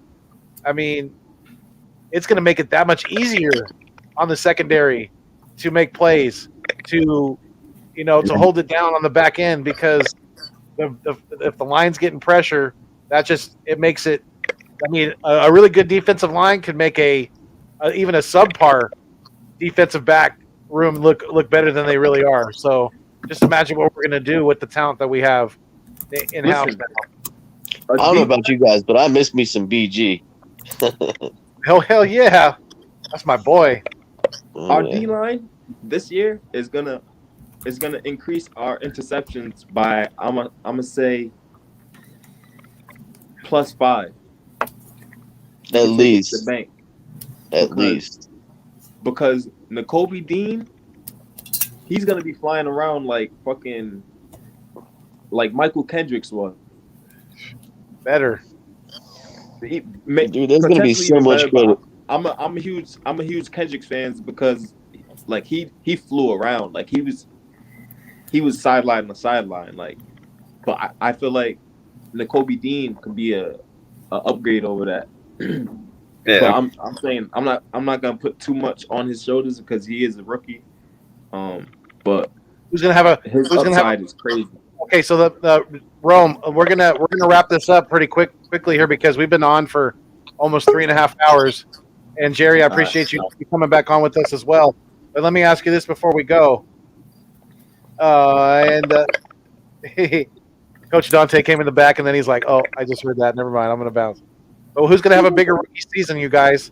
I mean, it's going to make it that much easier on the secondary to make plays, to hold it down on the back end because if the line's getting pressure, it makes it. I mean, a really good defensive line could make even a subpar defensive back room look better than they really are. So just imagine what we're going to do with the talent that we have in house now. I don't know about you guys, but I miss me some BG. Hell yeah, that's my boy. Our D line this year is gonna increase our interceptions by I'm gonna say +5. You At can take it to the least, bank at because least. N'Kobe Dean, he's gonna be flying around like fucking like Michael Kendricks was. Better. Dude, there's gonna be Potentially so even much better, credit. but I'm a huge Kendricks fans because like he flew around like he was sideline to sideline like, but I feel like N'Kobe Dean could be a upgrade over that. But Yeah. I'm saying I'm not gonna put too much on his shoulders because he is a rookie. But Who's gonna have a his Who's gonna have upside is crazy. Okay, so the Rome, we're gonna wrap this up pretty quickly here because we've been on for almost 3.5 hours. And Jerry, I appreciate you coming back on with us as well. But let me ask you this before we go. Coach Dante came in the back, and then he's like, "Oh, I just heard that. Never mind. I'm gonna bounce." But who's gonna have a bigger rookie season, you guys?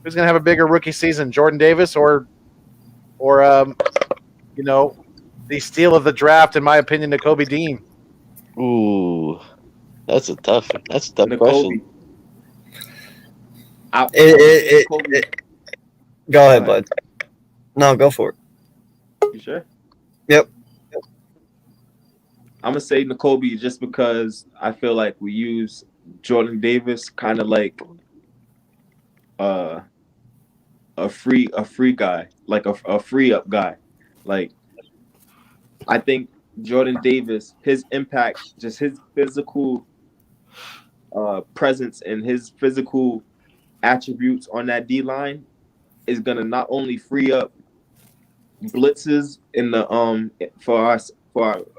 Who's gonna have a bigger rookie season, Jordan Davis or you know, the steal of the draft, in my opinion, N'Kobe Dean? Ooh, that's a tough N'Kobe. question. Go ahead, bud. No, go for it. You sure? Yep. I'm gonna say N'Kobe just because I feel like we use Jordan Davis kind of like a free guy, like a free up guy. Like I think Jordan Davis, his impact, just his physical presence and his physical attributes on that D line is gonna not only free up blitzes in the for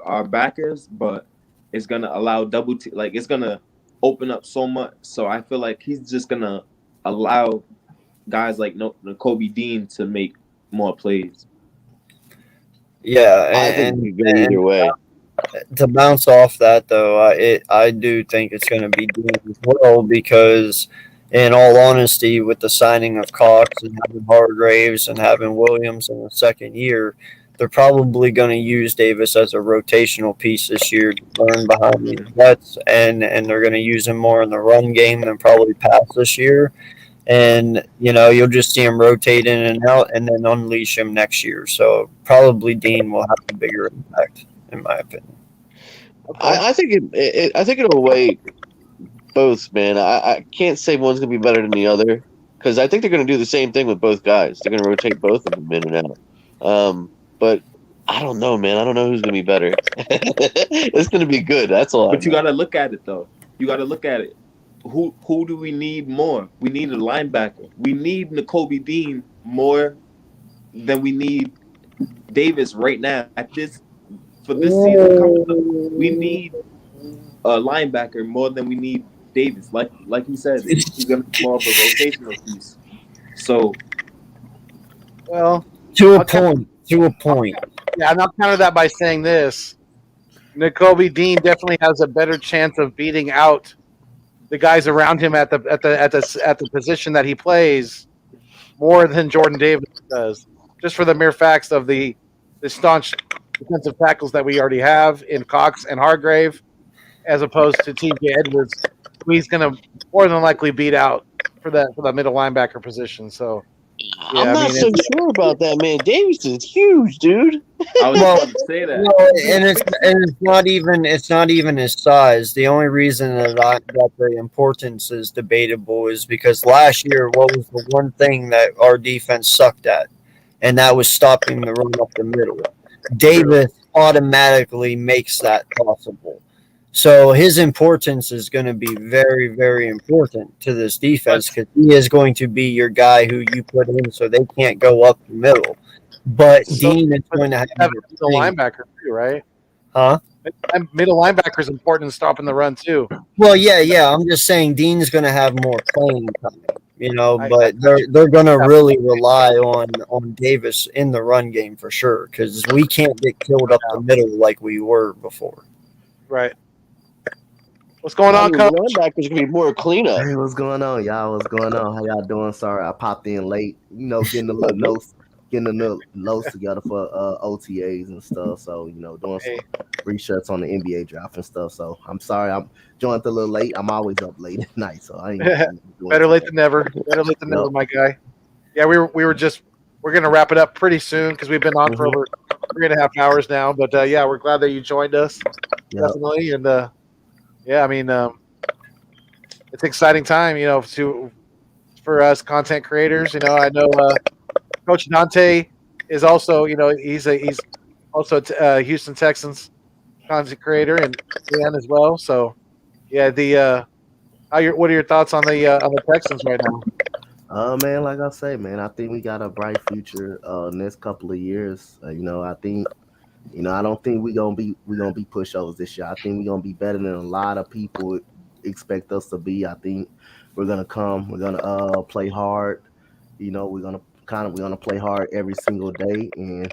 our backers, but it's gonna allow double like it's gonna open up so much. So I feel like he's just gonna allow guys like N'Kobe Dean to make more plays. Yeah, I think you go either way. To bounce off that though, I do think it's going to be Dean as well because, in all honesty, with the signing of Cox and having Hargraves and having Williams in the second year, they're probably going to use Davis as a rotational piece this year to learn behind these vets, and they're going to use him more in the run game than probably pass this year. And you'll just see him rotate in and out, and then unleash him next year. So probably Dean will have a bigger impact, in my opinion. I think I think it'll weigh both, man. I can't say one's gonna be better than the other because I think they're gonna do the same thing with both guys. They're gonna rotate both of them in and out. But I don't know, man. I don't know who's gonna be better. It's gonna be good. That's all. But you gotta look at it though. You gotta look at it. Who do we need more? We need a linebacker. We need N'Kobe Dean more than we need Davis right now. For this season coming up, we need a linebacker more than we need Davis. Like he said, he's gonna be more of a rotational piece. So, well, to a point. Yeah, and I'll counter that by saying this: N'Kobe Dean definitely has a better chance of beating out the guys around him at the position that he plays more than Jordan Davis does, just for the mere facts of the staunch defensive tackles that we already have in Cox and Hargrave, as opposed to T.J. Edwards, who he's going to more than likely beat out for the middle linebacker position. So, yeah, I'm not so sure about that, man. Davis is huge, dude. I was about to say that. And it's not even his size. The only reason that the importance is debatable is because last year, what was the one thing that our defense sucked at, and that was stopping the run up the middle. Davis automatically makes that possible. So his importance is going to be very, very important to this defense because he is going to be your guy who you put in so they can't go up the middle. But Dean is going to have a middle linebacker too, right? Huh? Middle linebacker is important in stopping the run too. Well, yeah. I'm just saying Dean's going to have more playing time, but they're going to really rely on Davis in the run game for sure because we can't get killed up the middle like we were before. Right. What's going on, Coach? Linebackers gonna be more cleanup. Hey, what's going on, y'all? What's going on? How y'all doing? Sorry, I popped in late. Getting a little getting the notes together for OTAs and stuff. So doing some research on the NBA draft and stuff. So I'm sorry, I'm joined a little late. I'm always up late at night, so I ain't doing Better too late much. than never. Better late than never, Yep. my guy. Yeah, we're gonna wrap it up pretty soon because we've been on for over 3.5 hours now. But yeah, we're glad that you joined us. Yep. Definitely, and yeah, I mean, it's an exciting time, for us content creators. I know Coach Dante is also, he's also Houston Texans content creator and fan as well. So yeah, what are your thoughts on the Texans right now? Man, like I say, man, I think we got a bright future next couple of years. I think I don't think we gonna be pushovers this year. I think we're gonna be better than a lot of people expect us to be. I think we're gonna come. We're gonna play hard. We're gonna play hard every single day. And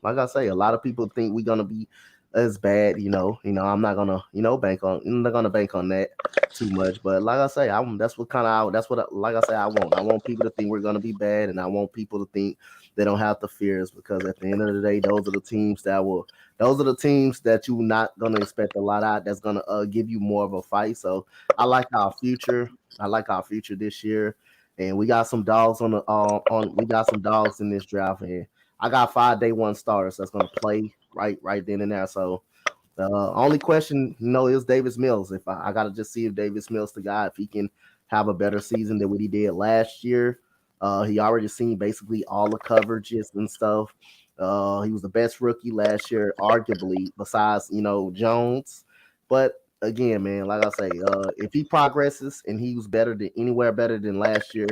like I say, a lot of people think we're gonna be as bad. I'm not gonna I'm not gonna bank on that too much. But like I say, like I say, I want. I want people to think we're gonna be bad, and I want people to think they don't have to fear us, because at the end of the day, those are the teams that you're not gonna expect a lot out. That's gonna give you more of a fight. So I like our future. I like our future this year, and we got some dogs we got some dogs in this draft, and I got 5 day one starters that's gonna play right then and there. So the only question, is Davis Mills. If I gotta just see if Davis Mills, the guy, if he can have a better season than what he did last year. He already seen basically all the coverages and stuff. He was the best rookie last year, arguably, besides Jones. But again, man, like I say, if he progresses and he was anywhere better than last year,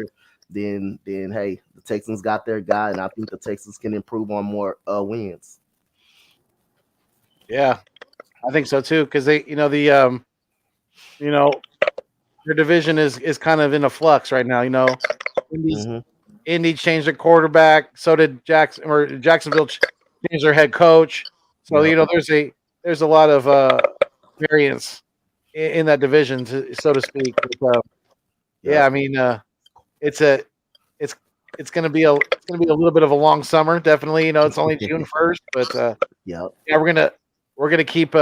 then hey, the Texans got their guy, and I think the Texans can improve on more wins. Yeah, I think so too, because they, their division is kind of in a flux right now. Indy changed their quarterback. So did Jacksonville changed their head coach. So Yep. there's a lot of variance in that division, so to speak. But, yeah, I mean, it's gonna be a little bit of a long summer. Definitely, it's only June 1st, but Yep. yeah, we're gonna keep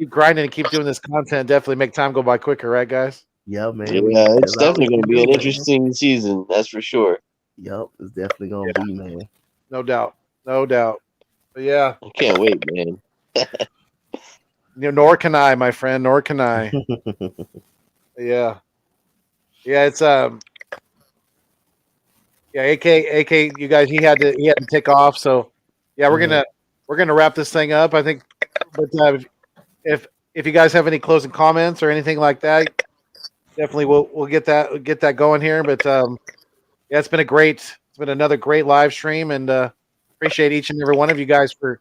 grinding and keep doing this content. Definitely make time go by quicker, right, guys? Yeah, man. Yeah, it's That's all we definitely going to can be do, an man. interesting season. That's for sure. Yep, it's definitely gonna be, man. No doubt, no doubt. But yeah, I can't wait, man. nor can I, my friend. Nor can I. Yeah, yeah. It's yeah. AK, you guys. He had to take off. So yeah, we're gonna wrap this thing up. I think. But if you guys have any closing comments or anything like that, definitely we'll get that going here. But yeah, it's been another great live stream, and appreciate each and every one of you guys for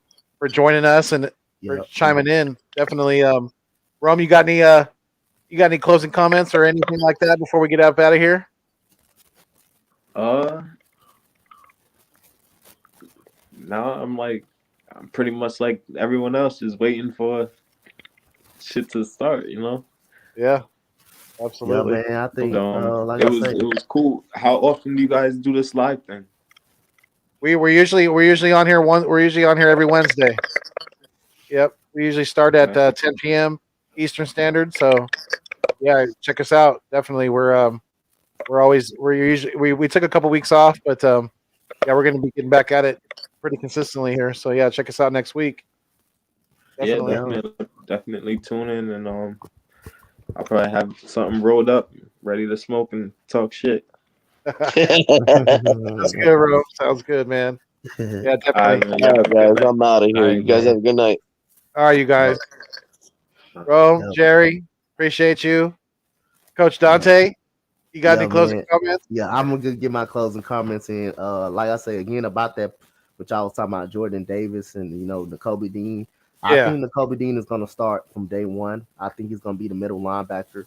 joining us and for chiming in. Definitely, Rome, you got any closing comments or anything like that before we get up out of here? No, I'm pretty much like everyone else, just waiting for shit to start. Yeah, Yeah, absolutely. man. I think, like it I was said, it was cool. How often do you guys do this live thing? We're usually on here we're usually on here every Wednesday. Yep, we usually start at 10 p.m. Eastern Standard. So yeah, check us out. Definitely, we took a couple weeks off, but yeah, we're gonna be getting back at it pretty consistently here. So yeah, check us out next week. Definitely. Yeah, definitely tune in, and I'll probably have something rolled up, ready to smoke and talk shit. That's good, bro. Sounds good, man. Yeah, definitely. All right, guys, I'm out of here. You guys have a good night. All right, you guys. Bro, Jerry, appreciate you. Coach Dante, you got any closing comments? Yeah, I'm gonna just get my closing comments in. Like I say again about that, which I was talking about Jordan Davis and Nakobe Dean. I think Nakobe Dean is gonna start from day one. I think he's gonna be the middle linebacker,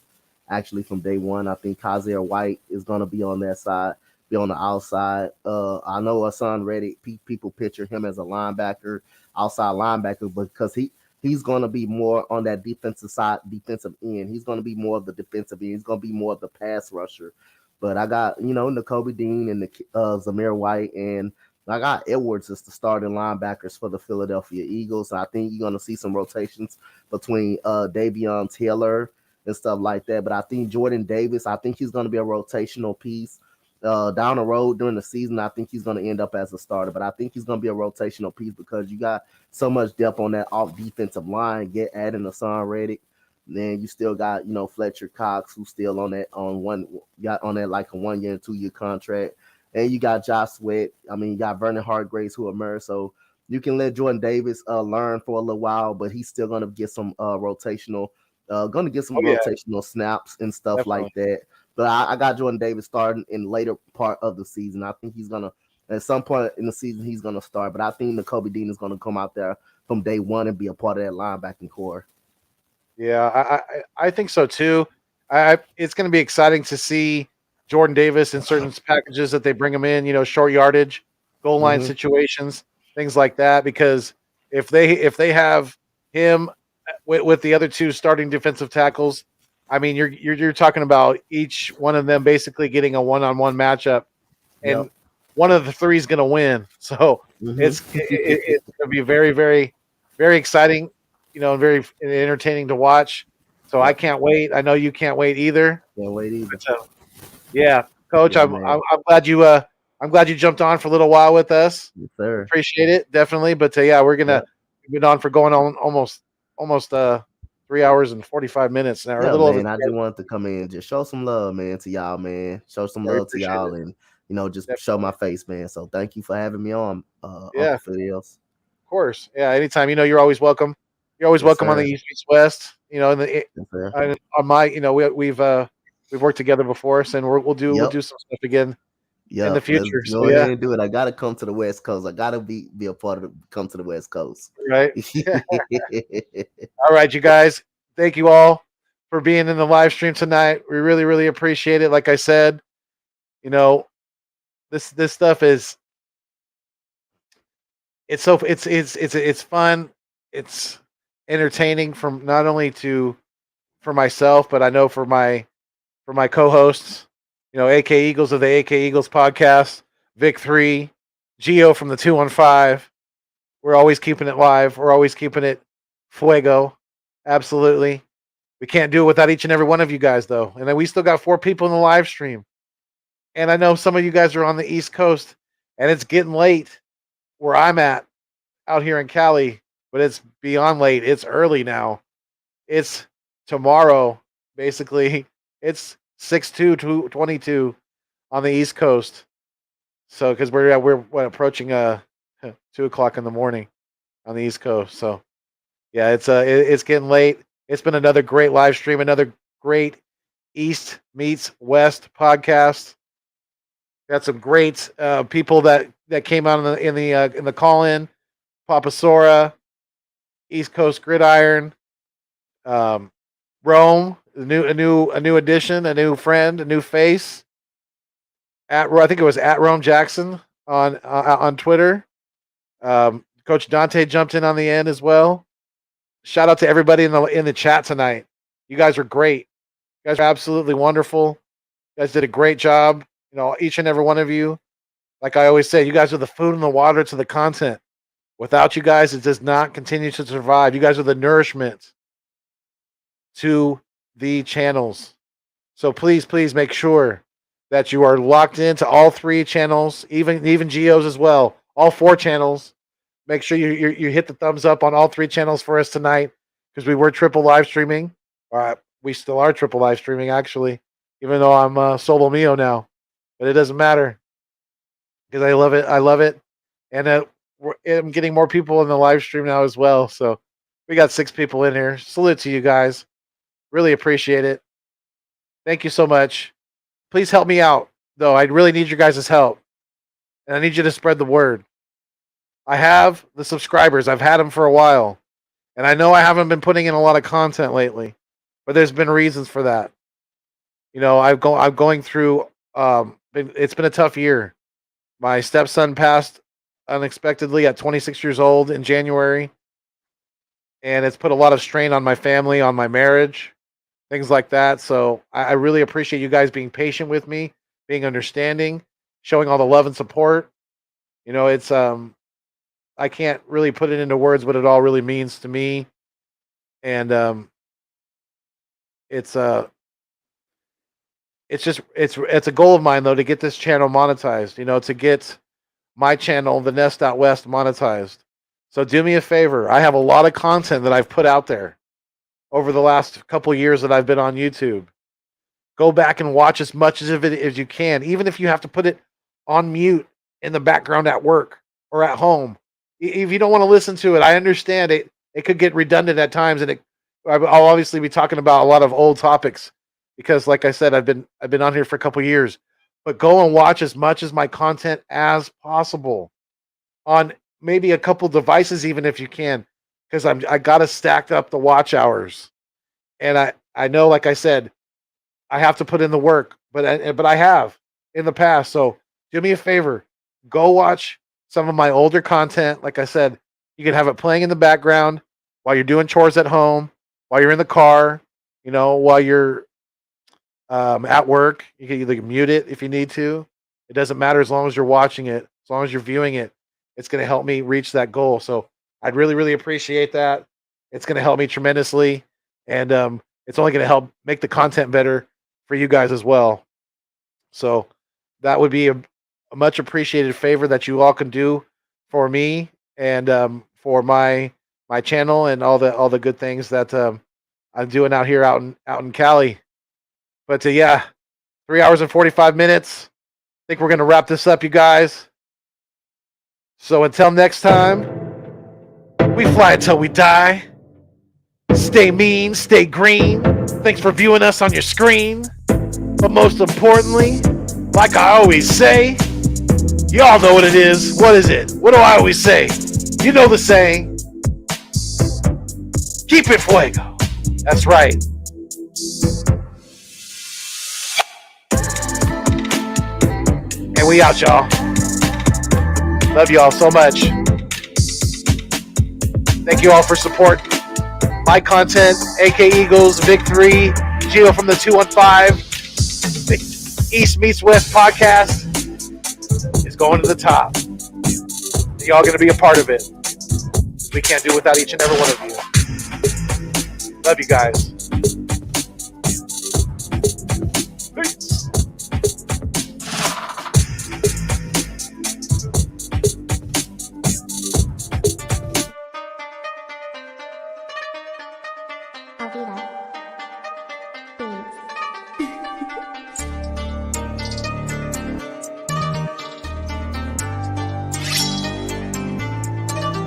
actually from day one. I think Kaiser White is gonna be on that side, be on the outside. I know Hassan Reddick, people picture him as a linebacker, outside linebacker, because he's going to be more on that defensive side, defensive end. He's going to be more of the defensive end. He's going to be more of the pass rusher. But I got, Nakobe Dean and Zamir White and I got Edwards as the starting linebackers for the Philadelphia Eagles. I think you're gonna see some rotations between Davion Taylor and stuff like that. But I think Jordan Davis, I think he's gonna be a rotational piece. Down the road during the season, I think he's gonna end up as a starter. But I think he's gonna be a rotational piece because you got so much depth on that off defensive line. Get adding Hassan Reddick. Then you still got, Fletcher Cox, who's still on that like a 1 year and 2 year contract. And you got Josh Sweat. I mean, you got Vernon Hargraves who emerged. So you can let Jordan Davis learn for a little while, but he's still gonna get some rotational snaps and stuff Definitely. like that. But I got Jordan Davis starting in the later part of the season. I think he's gonna at some point in the season he's gonna start. But I think Nakobe Dean is gonna come out there from day one and be a part of that linebacking core. Yeah, I think so too. It's going to be exciting to see Jordan Davis in certain packages that they bring him in. Short yardage, goal line situations, things like that. Because if they have him with the other two starting defensive tackles, I mean, you're talking about each one of them basically getting a one-on-one matchup, and one of the three is going to win. So it's going to be very, very, very exciting. And very entertaining to watch. So I can't wait. I know you can't wait either. Can't wait either. But, yeah, Coach, Yeah, I'm glad you jumped on for a little while with us. Yes, sir. Appreciate it, definitely. But we've been on for going on almost 3 hours and 45 minutes now. Yeah, a little man. over. I just wanted to come in and just show some love, man, to y'all, man. Show some love to y'all, and just show my face, man. So thank you for having me on, Uncle Fidel's. Of course, yeah. Anytime, you're always welcome. You're always welcome on the East Meets West. On my, we've worked together before, and we'll do some stuff again in the future. Go ahead and do it. I gotta come to the West Coast. I gotta be a part of come to the West Coast. Right. All right, you guys. Thank you all for being in the live stream tonight. We really, really appreciate it. Like I said, this stuff is it's fun. It's entertaining from not only for myself, but I know for my co-hosts, AK Eagles of the AK Eagles podcast, Vic 3, Geo from the 215. We're always keeping it live. We're always keeping it fuego. Absolutely. We can't do it without each and every one of you guys, though. And then we still got 4 people in the live stream. And I know some of you guys are on the East Coast, and it's getting late where I'm at out here in Cali. But it's beyond late. It's early now. It's tomorrow, basically. It's 6/2/22 on the East Coast. So, because we're approaching 2:00 in the morning on the East Coast. So, yeah, it's getting late. It's been another great live stream, another great East Meets West podcast. Got some great people that came out in the call in. Papa Sora. East Coast Gridiron, Rome, a new addition, a new friend, a new face. I think it was at Rome Jackson on Twitter. Coach Dante jumped in on the end as well. Shout out to everybody in the chat tonight. You guys are great. You guys are absolutely wonderful. You guys did a great job. Each and every one of you. Like I always say, you guys are the food and the water to the content. Without you guys, it does not continue to survive. You guys are the nourishment to the channels. So please make sure that you are locked into all 3 channels, even Geo's as well. All 4 channels. Make sure you hit the thumbs up on all 3 channels for us tonight, because we were triple live streaming. We still are triple live streaming, actually, even though I'm solo mio now. But it doesn't matter, because I love it. I love it. And I'm getting more people in the live stream now as well. So we got 6 people in here. Salute to you guys. Really appreciate it. Thank you so much. Please help me out, though. I really need your guys' help. And I need you to spread the word. I have the subscribers. I've had them for a while. And I know I haven't been putting in a lot of content lately, but there's been reasons for that. I'm going through, it's been a tough year. My stepson passed unexpectedly at 26 years old in January, and it's put a lot of strain on my family, on my marriage, things like that. So I really appreciate you guys being patient with me, being understanding, showing all the love and support. You know, it's I can't really put it into words what it all really means to me, and it's it's a goal of mine though to get this channel monetized. You know, to get my channel, the Nest Out West, monetized. So do me a favor. I have a lot of content that I've put out there over the last couple of years that I've been on YouTube. Go back and watch as much of it as you can, even if you have to put it on mute in the background at work or at home. If you don't want to listen to it, I understand it. It could get redundant at times, and I'll obviously be talking about a lot of old topics because, like I said, I've been on here for a couple of years. But go and watch as much as my content as possible on maybe a couple devices, even if you can, because I gotta stack up the watch hours, and I know, like I said, I have to put in the work, but I have in the past. So do me a favor, go watch some of my older content. Like I said, you can have it playing in the background while you're doing chores at home, while you're in the car, you know, while you're at work. You can either mute it if you need to. It doesn't matter as long as you're watching it, as long as you're viewing it. It's going to help me reach that goal. So I'd really, really appreciate that. It's going to help me tremendously, and it's only going to help make the content better for you guys as well. So that would be a much appreciated favor that you all can do for me and for my channel and all the good things that I'm doing out here out in Cali. But yeah, 3 hours and 45 minutes. I think we're going to wrap this up, you guys. So until next time, we fly until we die. Stay mean, stay green. Thanks for viewing us on your screen. But most importantly, like I always say, y'all know what it is. What is it? What do I always say? You know the saying. Keep it fuego. That's right. And we out, y'all. Love you all so much. Thank you all for support. My content, AK Eagles, Vic 3, Gio from the 215, the East Meets West podcast is going to the top. Y'all going to be a part of it. We can't do it without each and every one of you. Love you guys. Peace.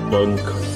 Monk.